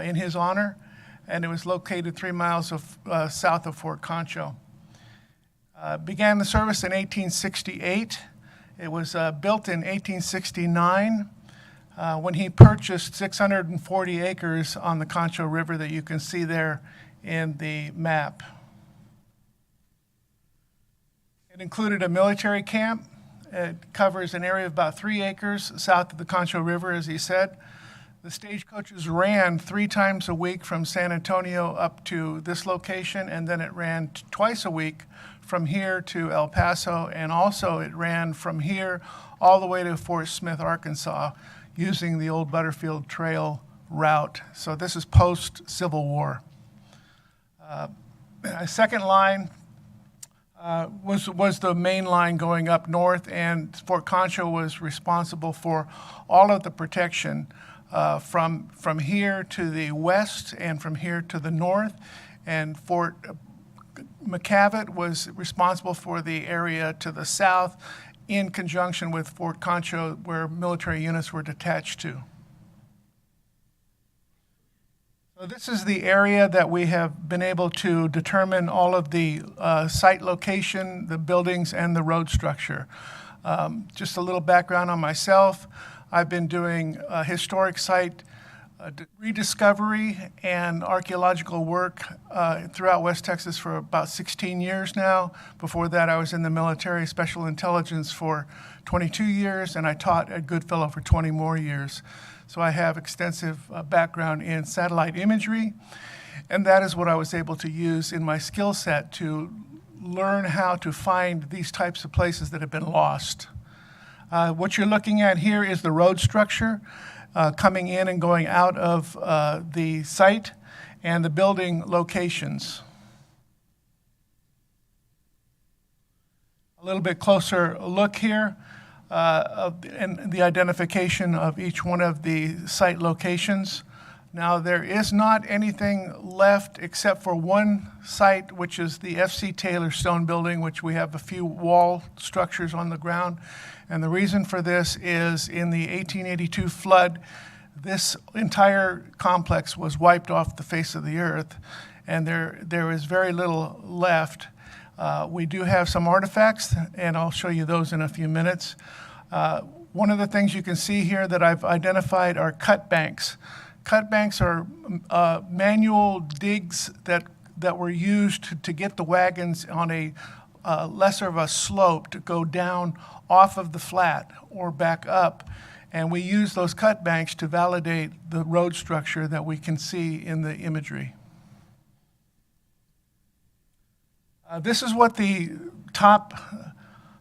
[SPEAKER 14] in his honor, and it was located 3 miles south of Fort Concho. Began the service in 1868. It was built in 1869 when he purchased 640 acres on the Concho River that you can see there in the map. It included a military camp. It covers an area of about 3 acres south of the Concho River, as he said. The stagecoaches ran 3 times a week from San Antonio up to this location, and then it ran twice a week from here to El Paso, and also it ran from here all the way to Fort Smith, Arkansas, using the old Butterfield Trail route. So this is post-Civil War. A second line was the main line going up north, and Fort Concho was responsible for all of the protection from here to the west and from here to the north. And Fort McCavitt was responsible for the area to the south in conjunction with Fort Concho, where military units were detached to. So this is the area that we have been able to determine all of the site location, the buildings, and the road structure. Just a little background on myself. I've been doing historic site rediscovery and archaeological work throughout West Texas for about 16 years now. Before that, I was in the military special intelligence for 22 years, and I taught at Goodfellow for 20 more years. So I have extensive background in satellite imagery, and that is what I was able to use in my skill set to learn how to find these types of places that have been lost. What you're looking at here is the road structure coming in and going out of the site, and the building locations. A little bit closer look here. And the identification of each one of the site locations. Now, there is not anything left except for one site, which is the F.C. Taylor Stone Building, which we have a few wall structures on the ground. And the reason for this is in the 1882 flood, this entire complex was wiped off the face of the earth, and there is very little left. We do have some artifacts, and I'll show you those in a few minutes. One of the things you can see here that I've identified are cut banks. Cut banks are manual digs that were used to get the wagons on a lesser of a slope to go down off of the flat or back up. And we use those cut banks to validate the road structure that we can see in the imagery. This is what the top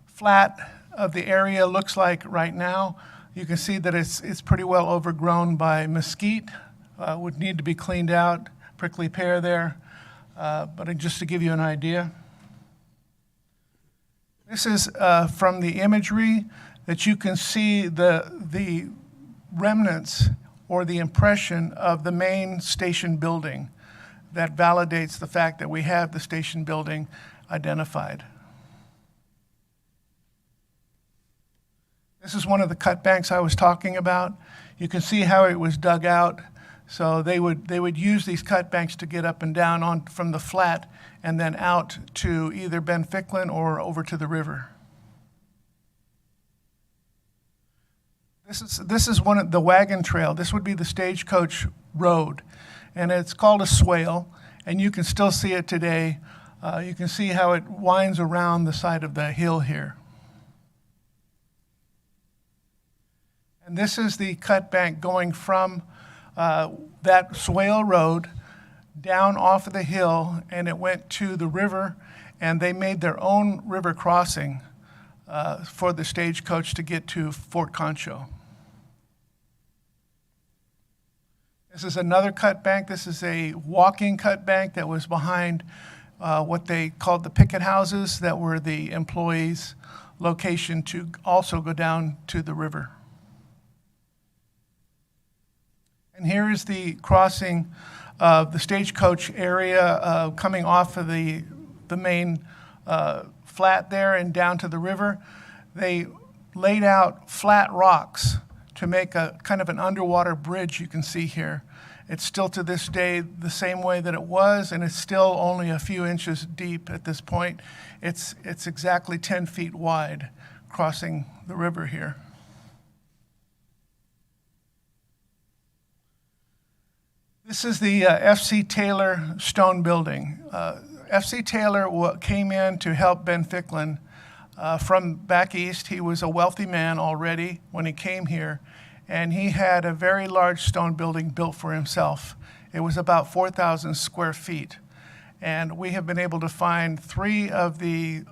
[SPEAKER 14] flat of the area looks like right now. You can see that it's pretty well overgrown by mesquite. Would need to be cleaned out, prickly pear there, but just to give you an idea. This is from the imagery that you can see the remnants or the impression of the main station building that validates the fact that we have the station building identified. This is one of the cut banks I was talking about. You can see how it was dug out. So they would use these cut banks to get up and down from the flat and then out to either Ben Ficklin or over to the river. This is one of the wagon trail. This would be the stagecoach road, and it's called a swale, and you can still see it today. You can see how it winds around the side of the hill here. And this is the cut bank going from that swale road down off of the hill, and it went to the river, and they made their own river crossing for the stagecoach to get to Fort Concho. This is another cut bank. This is a walking cut bank that was behind what they called the picket houses that were the employees' location to also go down to the river. And here is the crossing of the stagecoach area coming off of the main flat there and down to the river. They laid out flat rocks to make a kind of an underwater bridge you can see here. It's still to this day the same way that it was, and it's still only a few inches deep at this point. It's exactly 10 feet wide crossing the river here. This is the F.C. Taylor Stone Building. F.C. Taylor came in to help Ben Ficklin from back east. He was a wealthy man already when he came here, and he had a very large stone building built for himself. It was about 4,000 square feet. And we have been able to find 3 of the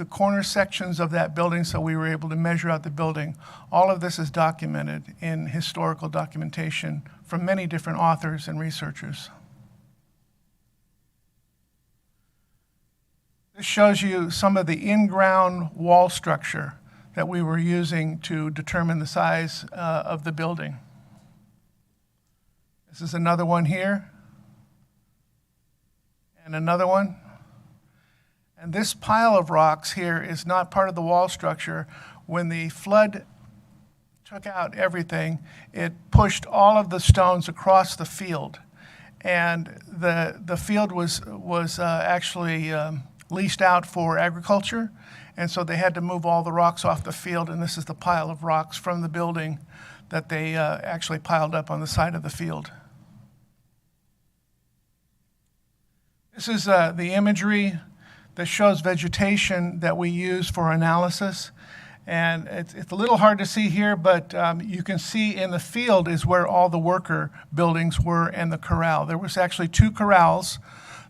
[SPEAKER 14] corner sections of that building, so we were able to measure out the building. All of this is documented in historical documentation from many different authors and researchers. This shows you some of the in-ground wall structure that we were using to determine the size of the building. This is another one here, and another one. And this pile of rocks here is not part of the wall structure. When the flood took out everything, it pushed all of the stones across the field. And the field was actually leased out for agriculture, and so they had to move all the rocks off the field, and this is the pile of rocks from the building that they actually piled up on the side of the field. This is the imagery that shows vegetation that we use for analysis. And it's a little hard to see here, but you can see in the field is where all the worker buildings were and the corral. There was actually two corrals.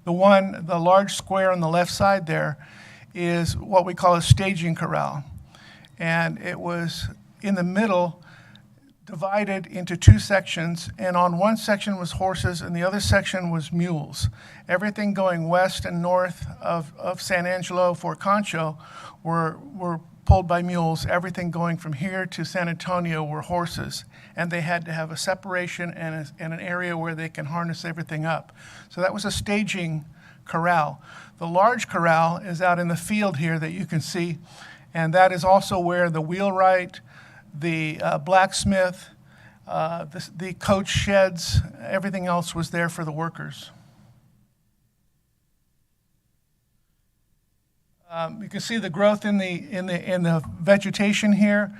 [SPEAKER 14] The large square on the left side there is what we call a staging corral. And it was in the middle, divided into two sections, and on one section was horses and the other section was mules. Everything going west and north of San Angelo, Fort Concho, were pulled by mules. Everything going from here to San Antonio were horses, and they had to have a separation and an area where they can harness everything up. So that was a staging corral. The large corral is out in the field here that you can see, and that is also where the wheelwright, the blacksmith, the coach sheds, everything else was there for the workers. You can see the growth in the vegetation here.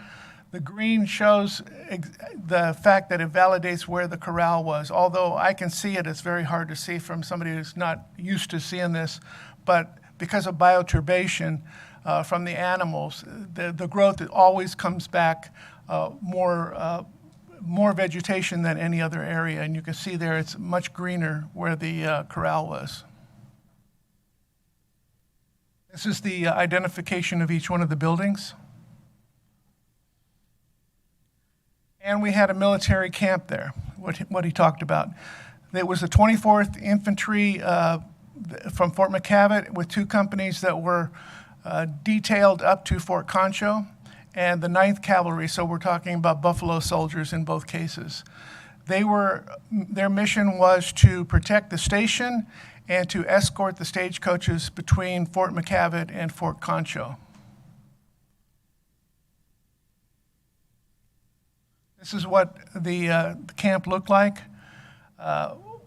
[SPEAKER 14] The green shows the fact that it validates where the corral was. Although I can see it, it's very hard to see from somebody who's not used to seeing this. But because of bioturbation from the animals, the growth always comes back more vegetation than any other area. And you can see there it's much greener where the corral was. This is the identification of each one of the buildings. And we had a military camp there, what he talked about. It was the 24th Infantry from Fort McCavitt with two companies that were detailed up to Fort Concho, and the 9th Cavalry, so we're talking about Buffalo soldiers in both cases. Their mission was to protect the station and to escort the stagecoaches between Fort McCavitt and Fort Concho. This is what the camp looked like.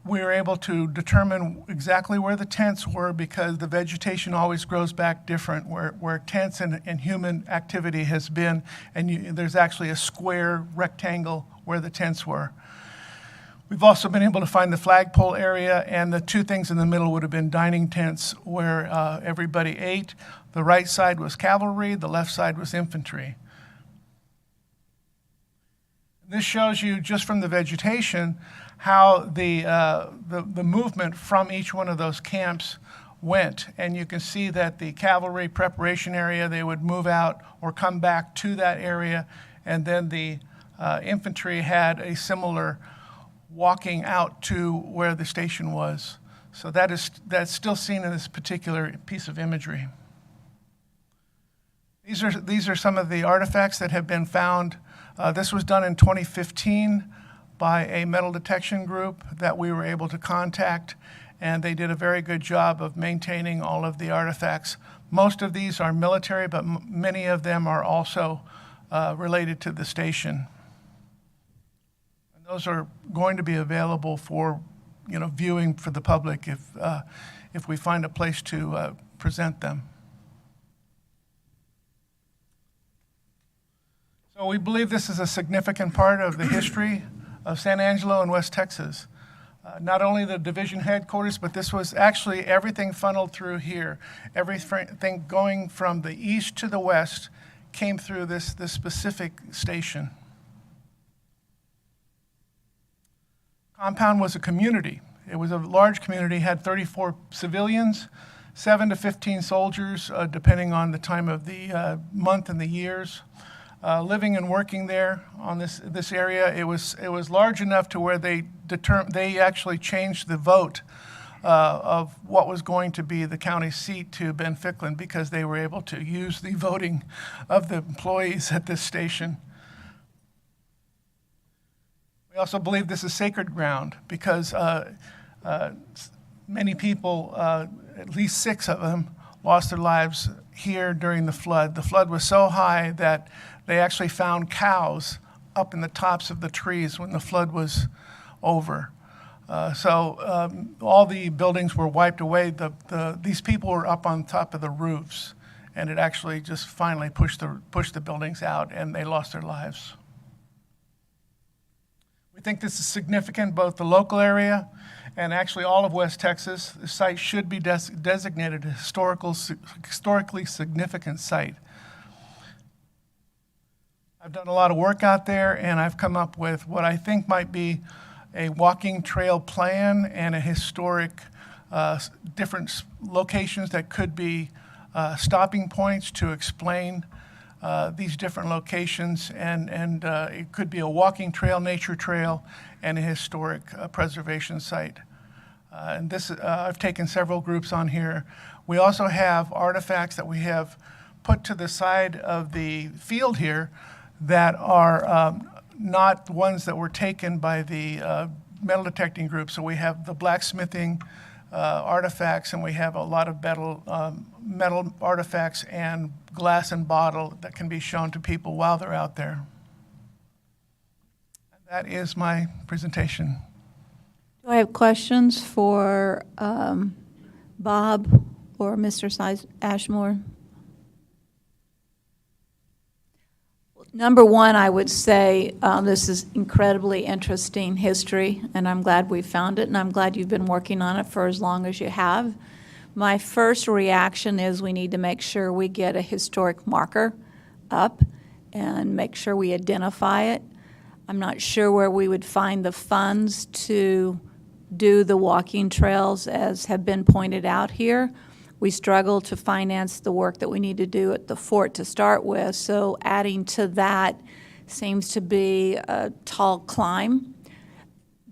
[SPEAKER 14] We were able to determine exactly where the tents were because the vegetation always grows back different where tents and human activity has been, and there's actually a square rectangle where the tents were. We've also been able to find the flagpole area, and the two things in the middle would have been dining tents where everybody ate. The right side was cavalry, the left side was infantry. This shows you just from the vegetation how the movement from each one of those camps went. And you can see that the cavalry preparation area, they would move out or come back to that area, and then the infantry had a similar walking out to where the station was. So that's still seen in this particular piece of imagery. These are some of the artifacts that have been found. This was done in 2015 by a metal detection group that we were able to contact, and they did a very good job of maintaining all of the artifacts. Most of these are military, but many of them are also related to the station. And those are going to be available for viewing for the public if we find a place to present them. So we believe this is a significant part of the history of San Angelo and West Texas. Not only the division headquarters, but this was actually everything funneled through here. Everything going from the east to the west came through this specific station. Compound was a community. It was a large community, had 34 civilians, 7 to 15 soldiers, depending on the time of the month and the years. Living and working there on this area, it was large enough to where they actually changed the vote of what was going to be the county seat to Ben Ficklin because they were able to use the voting of the employees at this station. We also believe this is sacred ground because many people, at least 6 of them, lost their lives here during the flood. The flood was so high that they actually found cows up in the tops of the trees when the flood was over. All the buildings were wiped away. These people were up on top of the roofs, and it actually just finally pushed the buildings out, and they lost their lives. We think this is significant, both the local area and actually all of West Texas. The site should be designated a historically significant site. I've done a lot of work out there, and I've come up with what I think might be a walking trail plan and a historic different locations that could be stopping points to explain these different locations, and it could be a walking trail, nature trail, and a historic preservation site. And this, I've taken several groups on here. We also have artifacts that we have put to the side of the field here that are not ones that were taken by the metal detecting group. So we have the blacksmithing artifacts, and we have a lot of metal artifacts and glass and bottle that can be shown to people while they're out there. That is my presentation.
[SPEAKER 16] Do I have questions for Bob or Mr. Ashmore? Number one, I would say this is incredibly interesting history, and I'm glad we found it, and I'm glad you've been working on it for as long as you have. My first reaction is we need to make sure we get a historic marker up and make sure we identify it. I'm not sure where we would find the funds to do the walking trails as have been pointed out here. We struggle to finance the work that we need to do at the fort to start with, so adding to that seems to be a tall climb.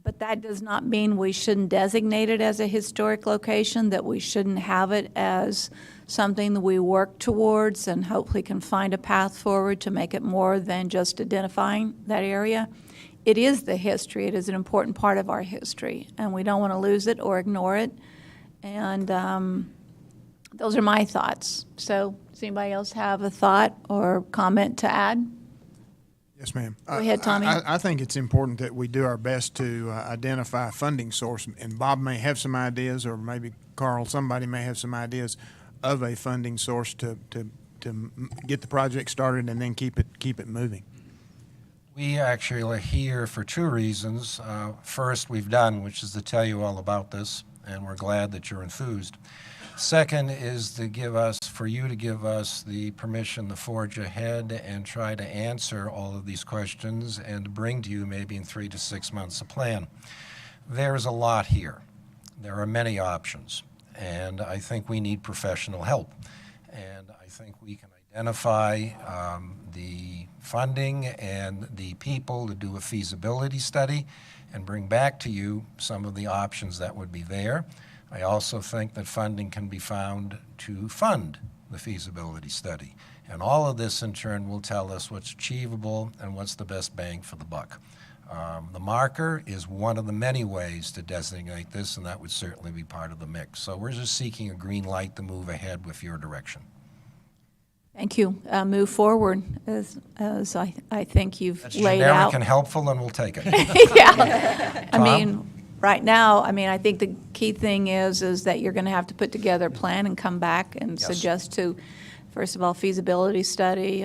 [SPEAKER 16] But that does not mean we shouldn't designate it as a historic location, that we shouldn't have it as something that we work towards and hopefully can find a path forward to make it more than just identifying that area. It is the history. It is an important part of our history, and we don't want to lose it or ignore it. And those are my thoughts. So does anybody else have a thought or comment to add?
[SPEAKER 17] Yes, ma'am.
[SPEAKER 16] Go ahead, Tommy.
[SPEAKER 17] I think it's important that we do our best to identify a funding source, and Bob may have some ideas, or maybe Carl, somebody may have some ideas of a funding source to get the project started and then keep it moving.
[SPEAKER 9] We actually are here for 2 reasons. First, we've done, which is to tell you all about this, and we're glad that you're enthused. Second is for you to give us the permission to forge ahead and try to answer all of these questions and bring to you maybe in 3 to 6 months a plan. There's a lot here. There are many options, and I think we need professional help. And I think we can identify the funding and the people to do a feasibility study and bring back to you some of the options that would be there. I also think that funding can be found to fund the feasibility study. And all of this, in turn, will tell us what's achievable and what's the best bang for the buck. The marker is one of the many ways to designate this, and that would certainly be part of the mix. So we're just seeking a green light to move ahead with your direction.
[SPEAKER 16] Thank you. Move forward, as I think you've
[SPEAKER 9] That's
[SPEAKER 16] laid
[SPEAKER 9] generic
[SPEAKER 16] out.
[SPEAKER 9] and helpful, and we'll take it.
[SPEAKER 16] Yeah. I
[SPEAKER 9] Tom?
[SPEAKER 16] mean, right now, I think the key thing is that you're going to have to put together a plan and come back and
[SPEAKER 9] Yes.
[SPEAKER 16] suggest to, first of all, feasibility study,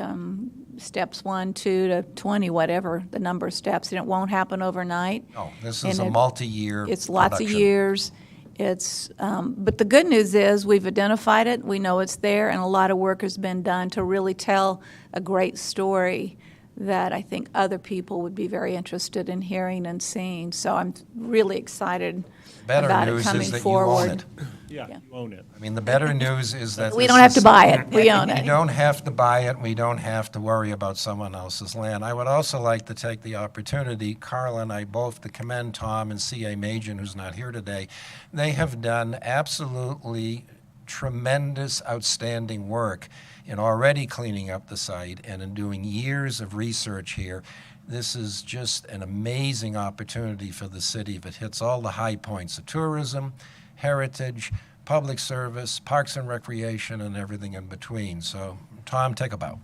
[SPEAKER 16] steps 1, 2 to 20, whatever the number of steps, and it won't happen overnight.
[SPEAKER 9] No, this
[SPEAKER 16] And
[SPEAKER 9] is a multi-year
[SPEAKER 16] It's lots of
[SPEAKER 9] production.
[SPEAKER 16] years. But the good news is we've identified it, we know it's there, and a lot of work has been done to really tell a great story that I think other people would be very interested in hearing and seeing. So I'm really excited
[SPEAKER 9] Better
[SPEAKER 16] about it
[SPEAKER 9] news
[SPEAKER 16] coming
[SPEAKER 9] is that
[SPEAKER 16] forward.
[SPEAKER 9] you own it.
[SPEAKER 14] Yeah,
[SPEAKER 16] Yeah.
[SPEAKER 14] you own it.
[SPEAKER 9] I mean, the better news is that
[SPEAKER 16] We
[SPEAKER 9] this
[SPEAKER 16] don't have to
[SPEAKER 9] is-
[SPEAKER 16] buy it. We own
[SPEAKER 9] We
[SPEAKER 16] it.
[SPEAKER 9] don't have to buy it. We don't have to worry about someone else's land. I would also like to take the opportunity, Carl and I both, to commend Tom and C.A. Majin, who's not here today. They have done absolutely tremendous, outstanding work in already cleaning up the site and in doing years of research here. This is just an amazing opportunity for the city if it hits all the high points of tourism, heritage, public service, parks and recreation, and everything in between. So, Tom, take a bow.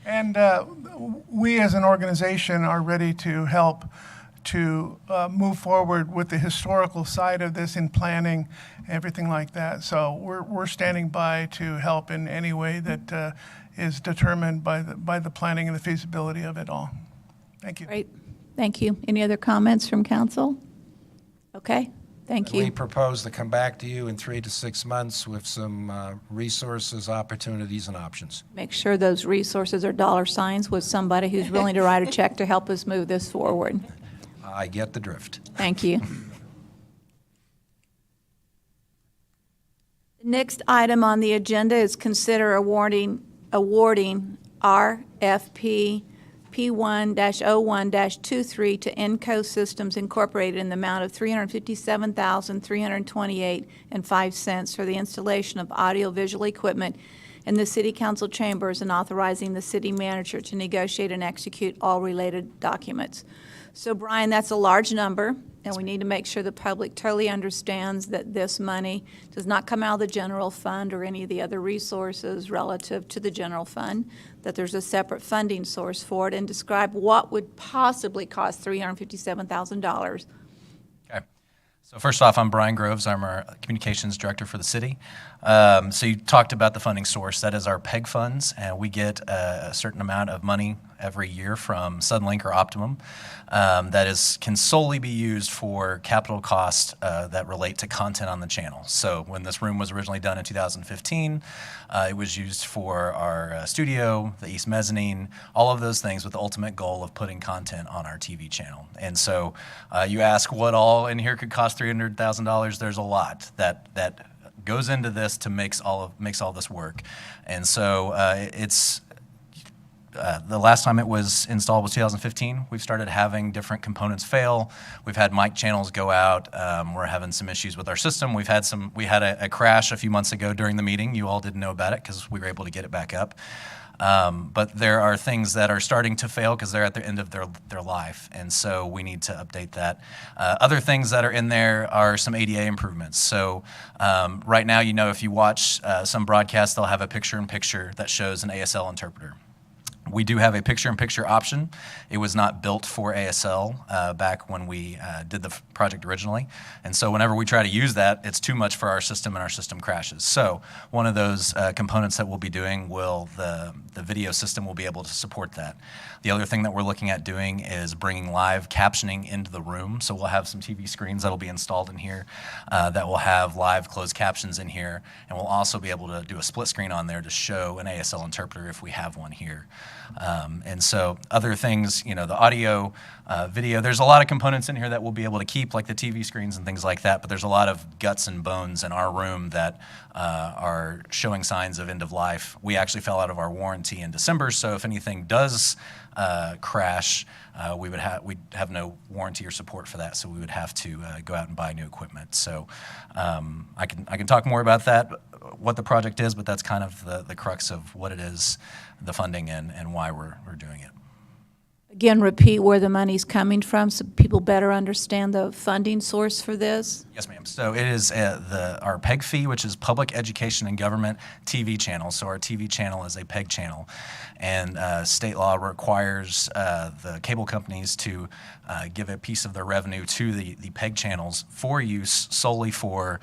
[SPEAKER 14] And we as an organization are ready to help to move forward with the historical side of this in planning, everything like that. So we're standing by to help in any way that is determined by the planning and the feasibility of it all. Thank you.
[SPEAKER 16] Great. Thank you. Any other comments from council? Okay. Thank
[SPEAKER 9] We
[SPEAKER 16] you.
[SPEAKER 9] propose to come back to you in 3 to 6 months with some resources, opportunities, and options.
[SPEAKER 16] Make sure those resources are dollar signs with somebody who's willing to write a check to help us move this forward.
[SPEAKER 9] I get the drift.
[SPEAKER 16] Thank you. The next item on the agenda is consider awarding RFP P1-01-23 to Enco Systems Incorporated in the amount of $357,328.05 for the installation of audiovisual equipment in the city council chambers and authorizing the city manager to negotiate and execute all related documents. So Brian, that's a large number, and we need to make sure the public totally understands that this money does not come out of the general fund or any of the other resources relative to the general fund, that there's a separate funding source for it, and describe what would possibly cost $357,000.
[SPEAKER 18] Okay. So first off, I'm Brian Groves. I'm our communications director for the city. So you talked about the funding source. That is our PEG funds, and we get a certain amount of money every year from Suddenlink or Optimum that can solely be used for capital costs that relate to content on the channel. So when this room was originally done in 2015, it was used for our studio, the East Mezzanine, all of those things with the ultimate goal of putting content on our TV channel. And so you ask what all in here could cost $300,000. There's a lot that goes into this to makes all this work. And so it's the last time it was installed was 2015. We've started having different components fail. We've had mic channels go out. We're having some issues with our system. We had a crash a few months ago during the meeting. You all didn't know about it because we were able to get it back up. But there are things that are starting to fail because they're at the end of their life, and so we need to update that. Other things that are in there are some ADA improvements. So right now, if you watch some broadcasts, they'll have a picture-in-picture that shows an ASL interpreter. We do have a picture-in-picture option. It was not built for ASL back when we did the project originally. And so whenever we try to use that, it's too much for our system and our system crashes. So one of those components that we'll be doing the video system will be able to support that. The other thing that we're looking at doing is bringing live captioning into the room. So we'll have some TV screens that'll be installed in here that will have live closed captions in here. And we'll also be able to do a split screen on there to show an ASL interpreter if we have one here. And so other things, the audio, video, there's a lot of components in here that we'll be able to keep, like the TV screens and things like that, but there's a lot of guts and bones in our room that are showing signs of end of life. We actually fell out of our warranty in December, so if anything does crash, we'd have no warranty or support for that, so we would have to go out and buy new equipment. So I can talk more about that, what the project is, but that's kind of the crux of what it is, the funding and why we're doing it.
[SPEAKER 16] Again, repeat where the money's coming from so people better understand the funding source for this.
[SPEAKER 18] Yes, ma'am. So it is our PEG fee, which is Public Education and Government TV channel. So our TV channel is a PEG channel. And state law requires the cable companies to give a piece of their revenue to the PEG channels for use solely for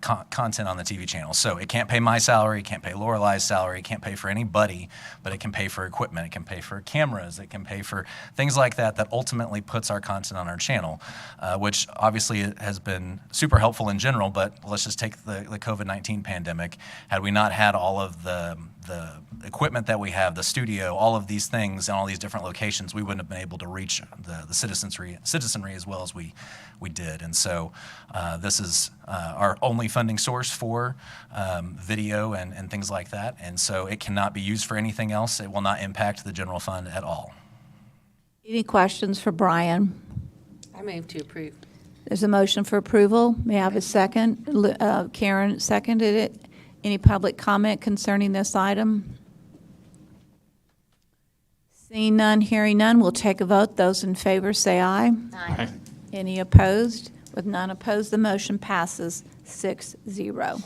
[SPEAKER 18] content on the TV channel. So it can't pay my salary, it can't pay Lorelai's salary, it can't pay for anybody, but it can pay for equipment, it can pay for cameras, it can pay for things like that ultimately puts our content on our channel, which obviously has been super helpful in general, but let's just take the COVID-19 pandemic. Had we not had all of the the equipment that we have, the studio, all of these things and all these different locations, we wouldn't have been able to reach the citizenry as well as we did. And so this is our only funding source for video and things like that. And so it cannot be used for anything else. It will not impact the general fund at all.
[SPEAKER 16] Any questions for Brian?
[SPEAKER 10] I move to approve.
[SPEAKER 16] There's a motion for approval. May I have a second? Karen seconded it. Any public comment concerning this item? Seeing none, hearing none, we'll take a vote. Those in favor say aye.
[SPEAKER 10] Aye.
[SPEAKER 16] Any opposed? With none opposed, the motion passes 6-0.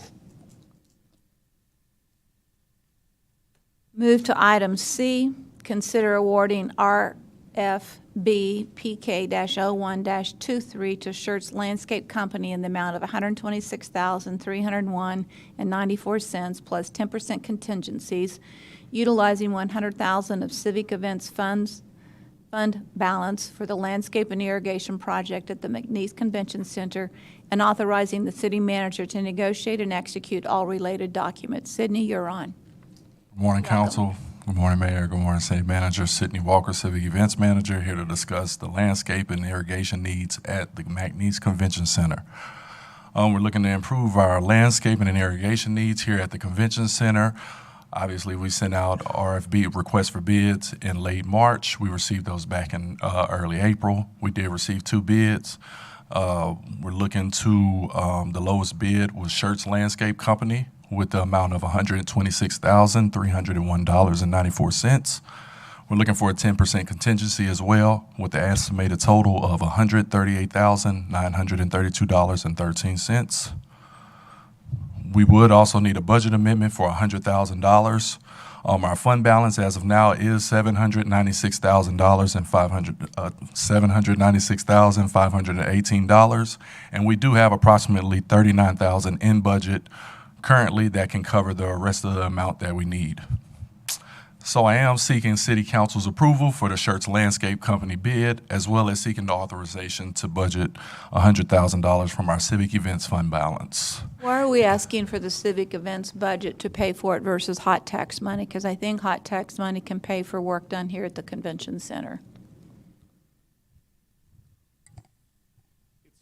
[SPEAKER 16] Move to item C, consider awarding RFB PK-01-23 to Schertz Landscape Company in the amount of $126,301.94 plus 10% contingencies, utilizing $100,000 of civic events fund balance for the landscape and irrigation project at the McNeese Convention Center, and authorizing the city manager to negotiate and execute all related documents. Sydney, you're on.
[SPEAKER 19] Good morning, Council. Good morning, Mayor. Good morning, City Manager. Sydney Walker, Civic Events Manager, here to discuss the landscape and irrigation needs at the McNeese Convention Center. We're looking to improve our landscaping and irrigation needs here at the Convention Center. Obviously, we sent out RFB requests for bids in late March. We received those back in early April. We did receive 2 bids. We're looking to, the lowest bid was Schertz Landscape Company with the amount of $126,301.94. We're looking for a 10% contingency as well, with the estimated total of $138,932.13. We would also need a budget amendment for $100,000. Our fund balance as of now is $796,518, and we do have approximately $39,000 in budget currently that can cover the rest of the amount that we need. So I am seeking City Council's approval for the Schertz Landscape Company bid, as well as seeking the authorization to budget $100,000 from our Civic Events Fund balance.
[SPEAKER 16] Why are we asking for the civic events budget to pay for it versus hot tax money? Because I think hot tax money can pay for work done here at the Convention Center.
[SPEAKER 20] It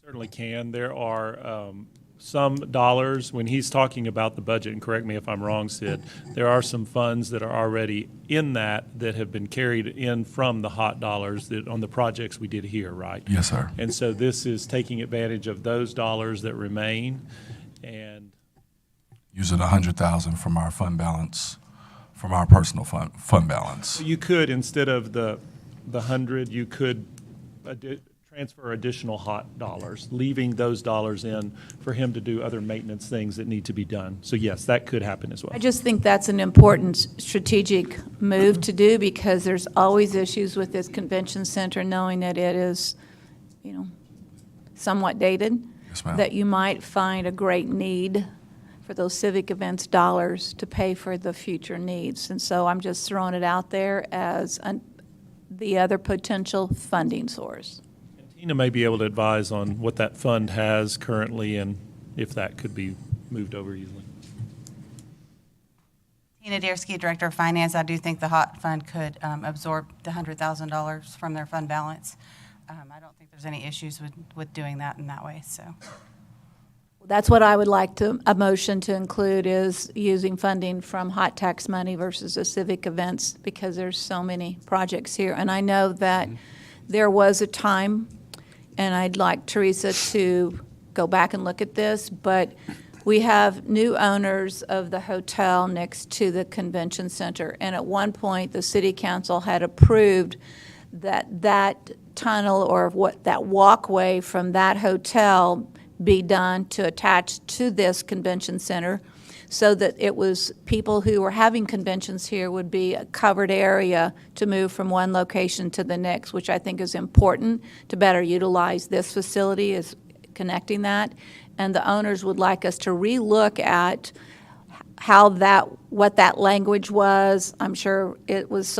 [SPEAKER 20] certainly can. There are some dollars, when he's talking about the budget, and correct me if I'm wrong, Sid, there are some funds that are already in that have been carried in from the hot dollars that on the projects we did here, right?
[SPEAKER 19] Yes, sir.
[SPEAKER 20] And so this is taking advantage of those dollars that remain and
[SPEAKER 19] using $100,000 from our fund balance, from our personal fund balance.
[SPEAKER 20] So you could, instead of the 100, you could transfer additional hot dollars, leaving those dollars in for him to do other maintenance things that need to be done. So yes, that could happen as well.
[SPEAKER 16] I just think that's an important strategic move to do, because there's always issues with this convention center, knowing that it is, somewhat dated.
[SPEAKER 19] Yes, ma'am.
[SPEAKER 16] That you might find a great need for those civic events dollars to pay for the future needs. And so I'm just throwing it out there as the other potential funding source.
[SPEAKER 20] Tina may be able to advise on what that fund has currently and if that could be moved over easily.
[SPEAKER 12] Tina Deersky, Director of Finance. I do think the HOT Fund could absorb the $100,000 from their fund balance. I don't think there's any issues with doing that in that way. So
[SPEAKER 16] That's what I would like a motion to include, is using funding from hot tax money versus the civic events, because there's so many projects here. And I know that there was a time, and I'd like Teresa to go back and look at this, but we have new owners of the hotel next to the convention center. And at one point, the city council had approved that tunnel, or that walkway from that hotel, be done to attach to this convention center, so that it was people who were having conventions here would be a covered area to move from one location to the next, which I think is important to better utilize this facility, is connecting that. And the owners would like us to relook at what that language was. I'm sure it was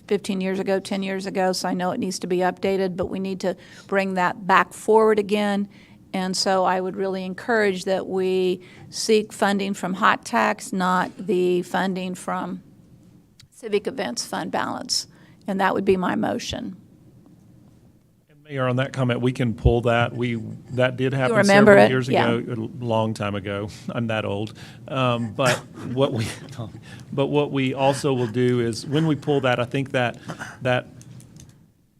[SPEAKER 16] 15 years ago, 10 years ago, so I know it needs to be updated, but we need to bring that back forward again And so I would really encourage that we seek funding from hot tax, not the funding from civic events fund balance. And that would be my motion.
[SPEAKER 20] Mayor, on that comment, we can pull that. That did happen
[SPEAKER 16] remember
[SPEAKER 20] several
[SPEAKER 16] it?
[SPEAKER 20] years
[SPEAKER 16] Yeah.
[SPEAKER 20] ago, a long time ago. I'm that old. But what we also will do is, when we pull that, I think that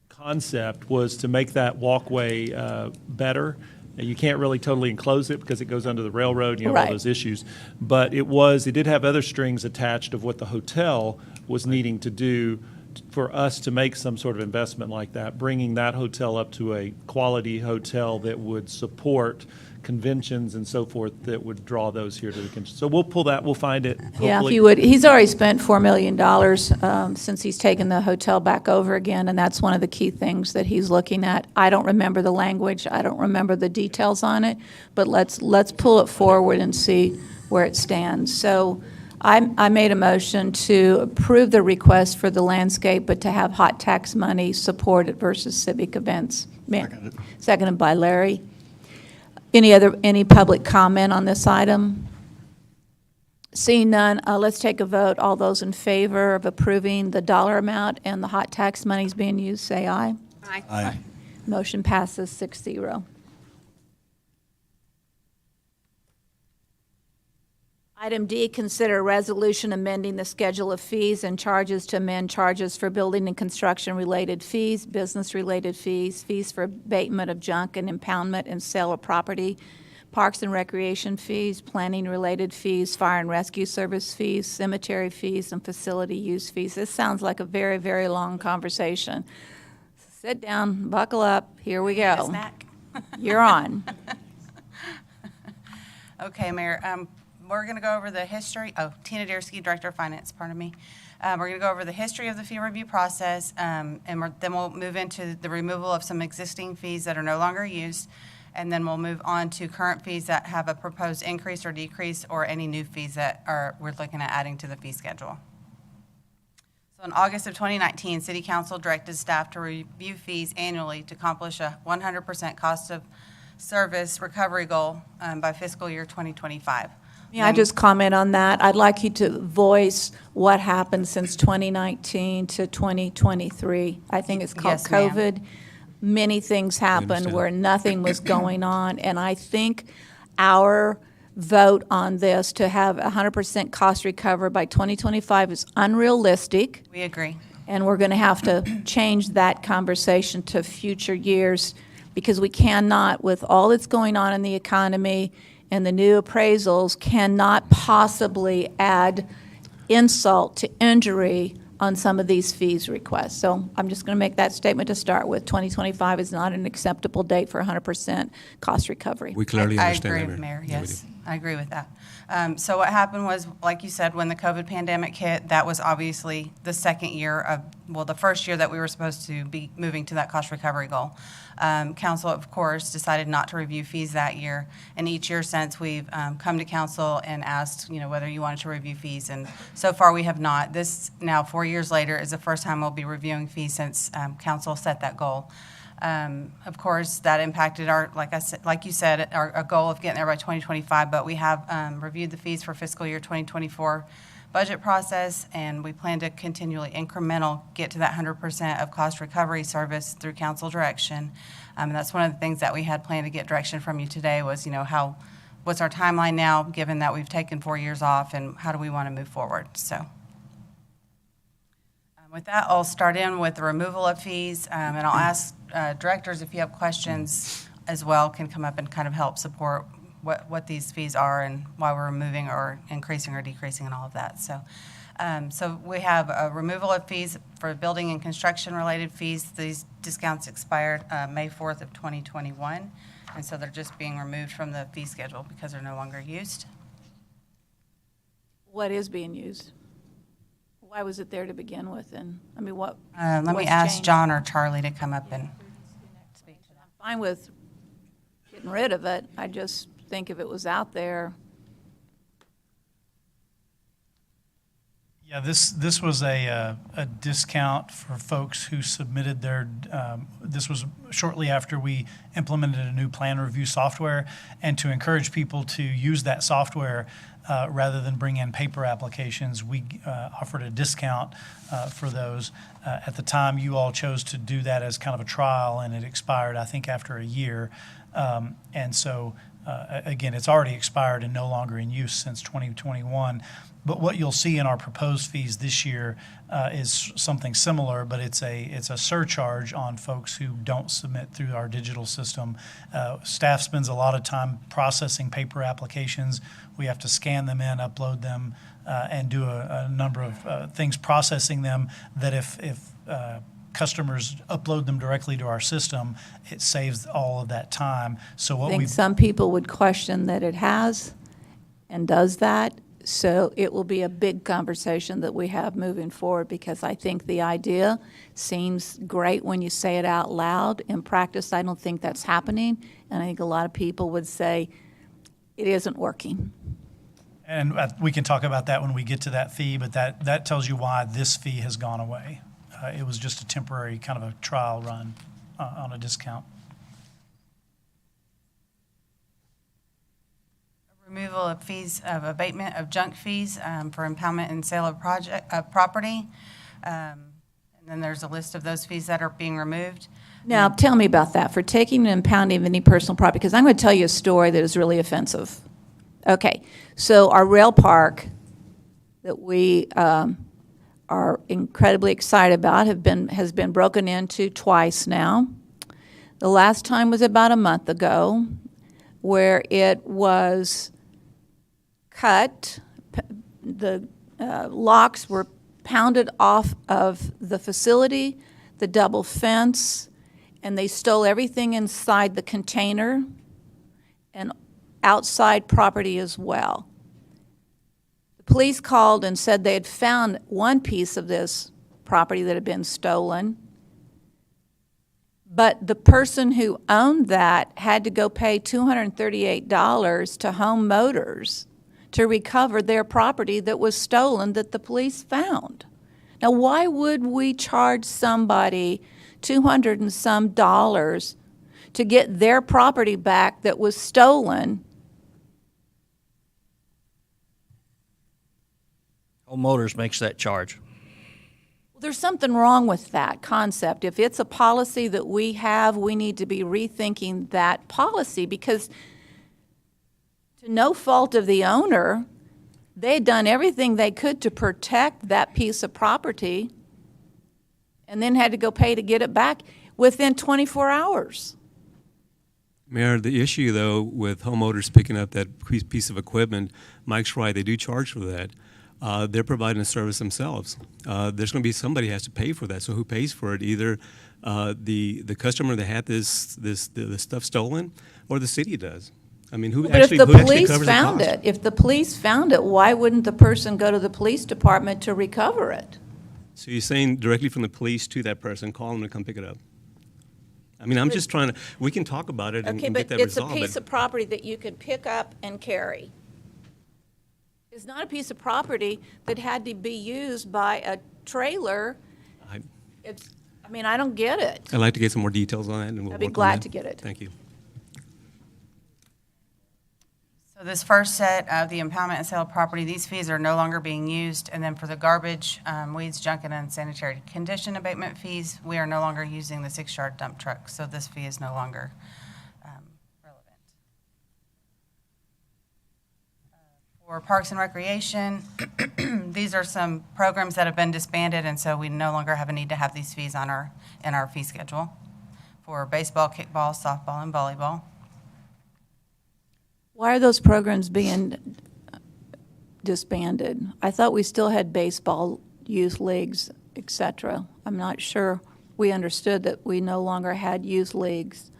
[SPEAKER 20] concept was to make that walkway better. You can't really totally enclose it because it goes under the railroad, you have all
[SPEAKER 16] Right.
[SPEAKER 20] those issues. But it did have other strings attached of what the hotel was needing to do for us to make some sort of investment like that, bringing that hotel up to a quality hotel that would support conventions and so forth, that would draw those here to the convention. So we'll pull that, we'll find it.
[SPEAKER 16] Yeah, if
[SPEAKER 20] hopefully.
[SPEAKER 16] you would, he's already spent $4 million since he's taken the hotel back over again, and that's one of the key things that he's looking at. I don't remember the language, I don't remember the details on it, but let's pull it forward and see where it stands. So I made a motion to approve the request for the landscape, but to have hot tax money supported versus civic events. Seconded by Larry. Any public comment on this item? Seeing none, let's take a vote. All those in favor of approving the dollar amount and the hot tax monies being used, say aye.
[SPEAKER 10] Aye.
[SPEAKER 8] Aye.
[SPEAKER 16] Motion passes 6-0. Item D, consider a resolution amending the schedule of fees and charges to amend charges for building and construction-related fees, business-related fees, fees for abatement of junk and impoundment and sale of property, parks and recreation fees, planning-related fees, fire and rescue service fees, cemetery fees, and facility use fees. This sounds like a very, very long conversation. Sit down, buckle up, here we go.
[SPEAKER 12] Snack.
[SPEAKER 16] You're on.
[SPEAKER 12] Okay, Mayor, we're going to go over the history. Oh, Tina Deersky, Director of Finance, pardon me. We're going to go over the history of the fee review process, and then we'll move into the removal of some existing fees that are no longer used, and then we'll move on to current fees that have a proposed increase or decrease, or any new fees that we're looking at adding to the fee schedule. So in August of 2019, City Council directed staff to review fees annually to accomplish a 100% cost of service recovery goal by fiscal year 2025.
[SPEAKER 16] May I just comment on that? I'd like you to voice what happened since 2019 to 2023. I think it's called
[SPEAKER 12] Yes, ma'am.
[SPEAKER 16] COVID. Many things happened
[SPEAKER 13] understand.
[SPEAKER 16] where nothing was going on, and I think our vote on this to have 100% cost recovery by 2025 is unrealistic,
[SPEAKER 12] We agree.
[SPEAKER 16] and we're going to have to change that conversation to future years, because we cannot, with all that's going on in the economy and the new appraisals, cannot possibly add insult to injury on some of these fees requests. So I'm just going to make that statement to start with. 2025 is not an acceptable date for 100% cost recovery.
[SPEAKER 13] We clearly
[SPEAKER 12] I
[SPEAKER 13] understand
[SPEAKER 12] agree,
[SPEAKER 13] that,
[SPEAKER 12] Mayor,
[SPEAKER 13] Yeah, we
[SPEAKER 12] yes.
[SPEAKER 13] do.
[SPEAKER 12] I agree with that. So what happened was, like you said, when the COVID pandemic hit, that was obviously the second year of, well, the first year that we were supposed to be moving to that cost recovery goal. Council, of course, decided not to review fees that year, and each year since, we've come to council and asked, whether you wanted to review fees, and so far we have not. This, now 4 years later, is the first time we'll be reviewing fees since council set that goal. Of course, that impacted our, like you said, our goal of getting there by 2025, but we have reviewed the fees for fiscal year 2024 budget process, and we plan to continually get to that 100% of cost recovery service through council direction. And that's one of the things that we had planned to get direction from you today was, what's our timeline now, given that we've taken 4 years off, and how do we want to move forward? So. With that, I'll start in with the removal of fees, and I'll ask directors, if you have questions as well, can come up and kind of help support what these fees are and why we're removing or increasing or decreasing and all of that. So, so we have a removal of fees for building and construction-related fees. These discounts expired May 4th of 2021, and so they're just being removed from the fee schedule because they're no longer used.
[SPEAKER 16] What is being used? Why was it there to begin with? And, I mean, what?
[SPEAKER 12] Let me
[SPEAKER 16] what's
[SPEAKER 12] ask
[SPEAKER 16] changed?
[SPEAKER 12] John or Charlie to come up and speak to that.
[SPEAKER 16] I'm fine with getting rid of it. I just think if it was out there,
[SPEAKER 21] Yeah, this was a discount for folks who submitted their, this was shortly after we implemented a new plan review software, and to encourage people to use that software rather than bring in paper applications, we offered a discount for those. At the time, you all chose to do that as kind of a trial, and it expired, I think, after a year. And so, again, it's already expired and no longer in use since 2021. But what you'll see in our proposed fees this year is something similar, but it's a surcharge on folks who don't submit through our digital system. Staff spends a lot of time processing paper applications. We have to scan them in, upload them, and do a number of things processing them that if customers upload them directly to our system, it saves all of that time. So
[SPEAKER 16] I
[SPEAKER 21] what
[SPEAKER 16] think
[SPEAKER 21] we
[SPEAKER 16] some people would question that it has and does that. So it will be a big conversation that we have moving forward, because I think the idea seems great when you say it out loud. In practice, I don't think that's happening, and I think a lot of people would say it isn't working.
[SPEAKER 21] And we can talk about that when we get to that fee, but that tells you why this fee has gone away. It was just a temporary kind of a trial run on a discount.
[SPEAKER 22] Removal of fees of abatement of junk fees for impoundment and sale of property. And then there's a list of those fees that are being removed.
[SPEAKER 16] Now, tell me about that, for taking and impounding of any personal property, because I'm going to tell you a story that is really offensive. Okay, so our rail park that we are incredibly excited about has been broken into twice now. The last time was about a month ago, where it was cut, the locks were pounded off of the facility, the double fence, and they stole everything inside the container and outside property as well. The police called and said they had found one piece of this property that had been stolen, but the person who owned that had to go pay $238 to Home Motors to recover their property that was stolen that the police found. Now, why would we charge somebody $200 and some to get their property back that was stolen?
[SPEAKER 15] Home Motors makes that charge.
[SPEAKER 16] Well, there's something wrong with that concept. If it's a policy that we have, we need to be rethinking that policy, because to no fault of the owner, they had done everything they could to protect that piece of property and then had to go pay to get it back within 24 hours.
[SPEAKER 13] Mayor, the issue, though, with Home Motors picking up that piece of equipment, Mike's right, they do charge for that. They're providing a service themselves. There's going to be somebody has to pay for that. So who pays for it? Either the customer that had the stuff stolen, or the city does. I mean, who
[SPEAKER 16] But
[SPEAKER 13] actually
[SPEAKER 16] if the
[SPEAKER 13] who actually
[SPEAKER 16] police
[SPEAKER 13] covers the
[SPEAKER 16] found
[SPEAKER 13] cost?
[SPEAKER 16] it, if the police found it, why wouldn't the person go to the police department to recover it?
[SPEAKER 13] So you're saying directly from the police to that person, call them to come pick it up? I mean, I'm just trying to. We can talk about it and,
[SPEAKER 16] Okay,
[SPEAKER 13] and
[SPEAKER 16] but
[SPEAKER 13] get that
[SPEAKER 16] it's a
[SPEAKER 13] resolved.
[SPEAKER 16] piece of property that you could pick up and carry. It's not a piece of property that had to be used by a trailer. I mean, I don't get it.
[SPEAKER 13] I'd like to get some more details on that, and we'll
[SPEAKER 16] I'd be
[SPEAKER 13] work on
[SPEAKER 16] glad
[SPEAKER 13] that.
[SPEAKER 16] to get it.
[SPEAKER 13] Thank you.
[SPEAKER 22] So this first set of the impoundment and sale of property, these fees are no longer being used. And then for the garbage, weeds, junk, and unsanitary condition abatement fees, we are no longer using the 6-yard dump truck. So this fee is no longer relevant. For Parks and Recreation, these are some programs that have been disbanded, and so we no longer have a need to have these fees in our fee schedule. For baseball, kickball, softball, and volleyball.
[SPEAKER 16] Why are those programs being disbanded? I thought we still had baseball, youth leagues, et cetera. I'm not sure we understood that we no longer had youth leagues.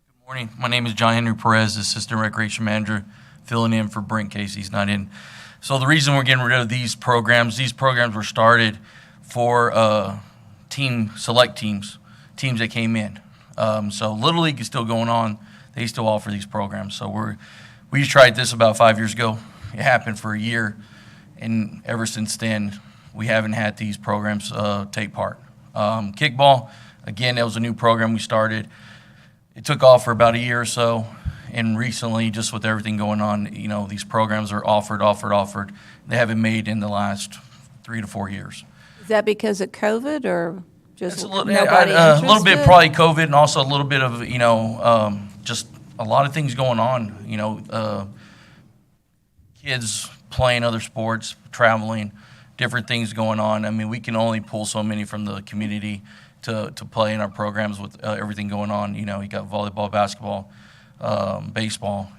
[SPEAKER 23] Good morning. My name is John Henry Perez, Assistant Recreation Manager, filling in for Brent Casey's not in. So the reason we're getting rid of these programs were started for select teams that came in. So Little League is still going on. They still offer these programs. So we tried this about 5 years ago, it happened for a year, and ever since then, we haven't had these programs take part. Kickball, again, that was a new program we started. It took off for about a year or so, and recently, just with everything going on, you know, these programs are offered. They haven't made in the last 3 to 4 years.
[SPEAKER 16] Is that because of COVID or just
[SPEAKER 23] It's a little,
[SPEAKER 16] nobody
[SPEAKER 23] a little bit
[SPEAKER 16] interested?
[SPEAKER 23] probably COVID, and also a little bit of, you know, just a lot of things going on. You know, kids playing other sports, traveling, different things going on. I mean, we can only pull so many from the community to play in our programs with everything going on. You know, you got volleyball, basketball, baseball.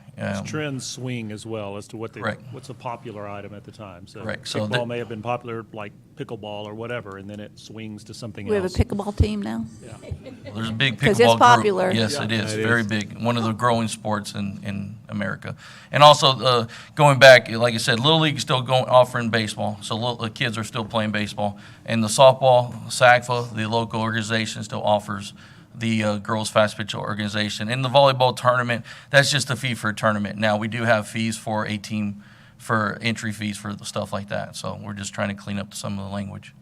[SPEAKER 20] Trends swing as well as to
[SPEAKER 23] Correct.
[SPEAKER 20] what's a popular item at the time. So
[SPEAKER 23] Correct. So
[SPEAKER 20] kickball may have been popular, like pickleball or whatever, and then it swings to something
[SPEAKER 16] We have a
[SPEAKER 20] else.
[SPEAKER 16] pickleball team now?
[SPEAKER 20] Yeah.
[SPEAKER 23] Well, there's a big
[SPEAKER 16] 'Cause
[SPEAKER 23] pickleball
[SPEAKER 16] it's popular.
[SPEAKER 23] group. Yes,
[SPEAKER 16] Yeah.
[SPEAKER 23] it is.
[SPEAKER 20] It
[SPEAKER 23] Very
[SPEAKER 20] is.
[SPEAKER 23] big. One of the growing sports in America. And also, going back, like I said, Little League is still offering baseball. So the kids are still playing baseball. And the softball, SACFA, the local organization, still offers the girls fast pitch organization. And the volleyball tournament, that's just a fee for a tournament. Now, we do have fees for a team, for entry fees for the stuff like that. So we're just trying to clean up some of the language.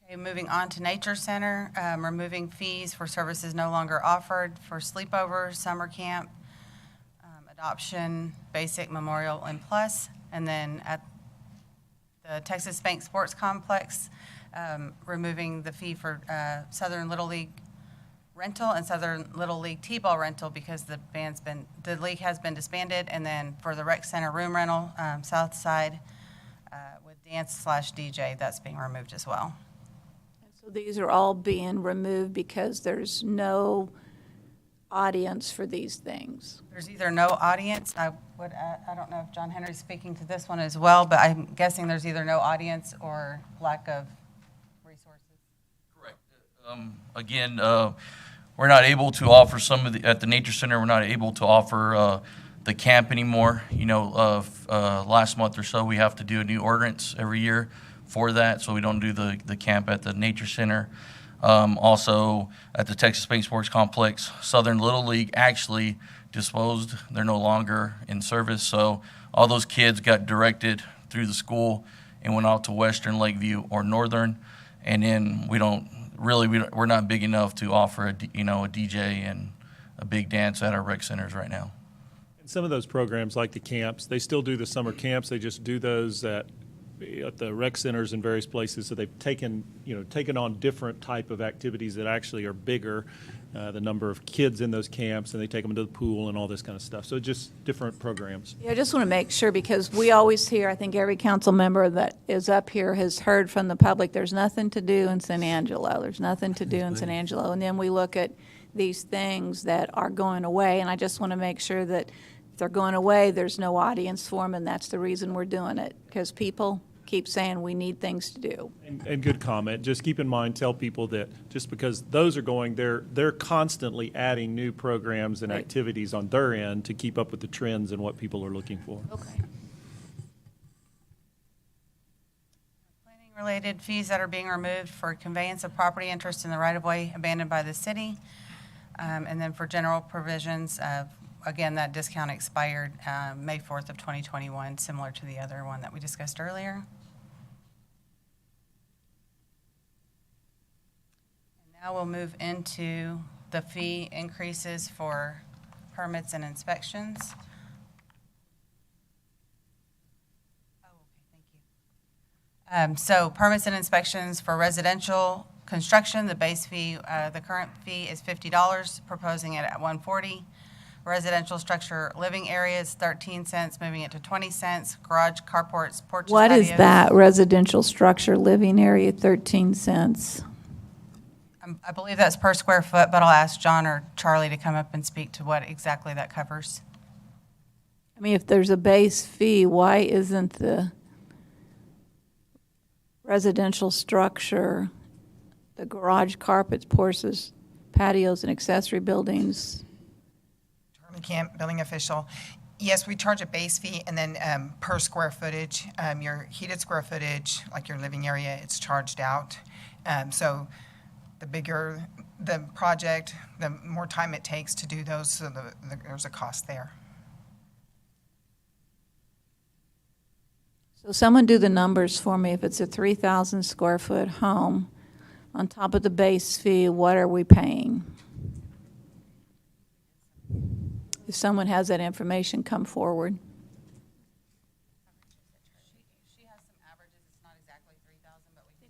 [SPEAKER 22] Okay, moving on to Nature Center, removing fees for services no longer offered for sleepover, summer camp, adoption, basic, memorial, and plus. And then at the Texas Bank Sports Complex, removing the fee for Southern Little League rental and Southern Little League T-ball rental because the league has been disbanded. And then for the rec center room rental, south side with dance/DJ, that's being removed as well.
[SPEAKER 16] So these are all being removed because there's no audience for these things.
[SPEAKER 22] There's either no audience, I don't know if John Henry's speaking to this one as well, but I'm guessing there's either no audience or lack of resources.
[SPEAKER 23] Correct. Again, we're not able to offer at the Nature Center, we're not able to offer the camp anymore. You know, last month or so, we have to do a new ordinance every year for that, so we don't do the camp at the Nature Center. Also, at the Texas Bank Sports Complex, Southern Little League actually disposed. They're no longer in service, so all those kids got directed through the school and went out to Western, Lakeview, or Northern, and then we're not big enough to offer a DJ and a big dance at our rec centers right now.
[SPEAKER 20] And some of those programs, like the camps, they still do the summer camps. They just do those at the rec centers in various places. So they've taken on different type of activities that actually are bigger, the number of kids in those camps, and they take them to the pool and all this kind of stuff. So just different programs.
[SPEAKER 16] Yeah, I just want to make sure, because we always hear, I think every council member that is up here has heard from the public, there's nothing to do in San Angelo. There's nothing to do in San Angelo. And then we look at these things that are going away, and I just want to make sure that if they're going away, there's no audience for them, and that's the reason we're doing it, because people keep saying we need things to do.
[SPEAKER 20] And good comment. Just keep in mind, tell people that just because those are going, they're constantly adding new programs and activities on their end to keep up with the trends and what people are looking for.
[SPEAKER 16] Okay.
[SPEAKER 22] Related fees that are being removed for conveyance of property interest in the right-of-way abandoned by the city. And then for general provisions, again, that discount expired May 4th of 2021, similar to the other one that we discussed earlier. And now we'll move into the fee increases for permits and inspections. So permits and inspections for residential construction, the base fee, the current fee is $50, proposing it at $140. Residential structure living area is 13 cents, moving it to 20 cents. Garage, carports, porches,
[SPEAKER 16] What is
[SPEAKER 22] patios.
[SPEAKER 16] that, residential structure, living area, 13 cents?
[SPEAKER 22] I believe that's per square foot, but I'll ask John or Charlie to come up and speak to what exactly that covers.
[SPEAKER 16] I mean, if there's a base fee, why isn't the residential structure, the garage, carpets, porches, patios, and accessory buildings?
[SPEAKER 2] Charlie Camp, building official. Yes, we charge a base fee, and then per square footage, your heated square footage, like your living area, it's charged out. So the bigger the project, the more time it takes to do those, so there's a cost there.
[SPEAKER 16] So someone do the numbers for me. If it's a 3,000 square foot home, on top of the base fee, what are we paying? If someone has that information, come forward.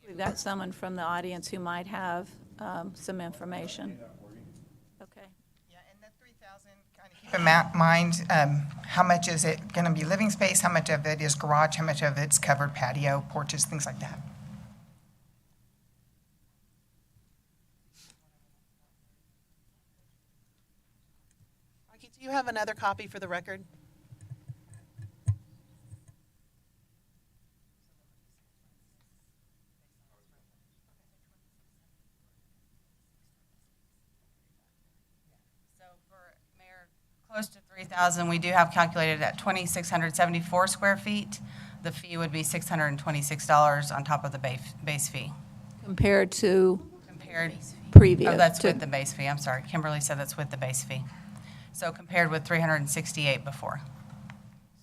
[SPEAKER 16] We've got someone from the audience who might have some information. Okay.
[SPEAKER 2] Yeah, and that 3,000, kind of keep in mind, how much is it going to be living space, how much of it is garage, how much of it's covered patio, porches, things like that.
[SPEAKER 3] Rocky, do you have another copy for the record?
[SPEAKER 22] Close to 3,000, we do have calculated at 2,674 square feet. The fee would be $626 on top of the base fee.
[SPEAKER 16] Compared to
[SPEAKER 22] Previous. Oh, that's
[SPEAKER 16] to-
[SPEAKER 22] with the base fee, I'm sorry. Kimberly said that's with the base fee. So compared with 368 before.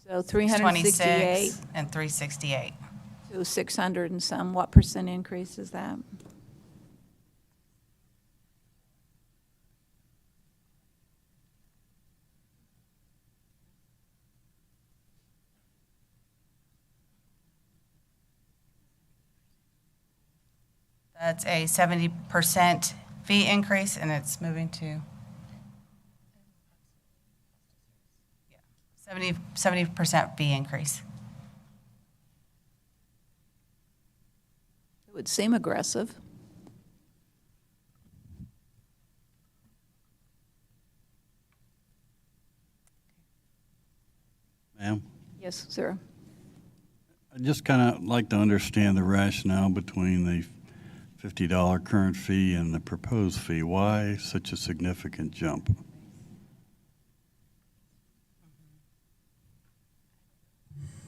[SPEAKER 16] So 368
[SPEAKER 22] 626 and 368.
[SPEAKER 16] to 600 and some, what percent increase is that?
[SPEAKER 22] That's a 70% fee increase, and it's moving to 70% fee increase.
[SPEAKER 16] It would seem aggressive.
[SPEAKER 5] Ma'am,
[SPEAKER 16] Yes, sir.
[SPEAKER 5] I'd just kind of like to understand the rationale between the $50 current fee and the proposed fee. Why such a significant jump?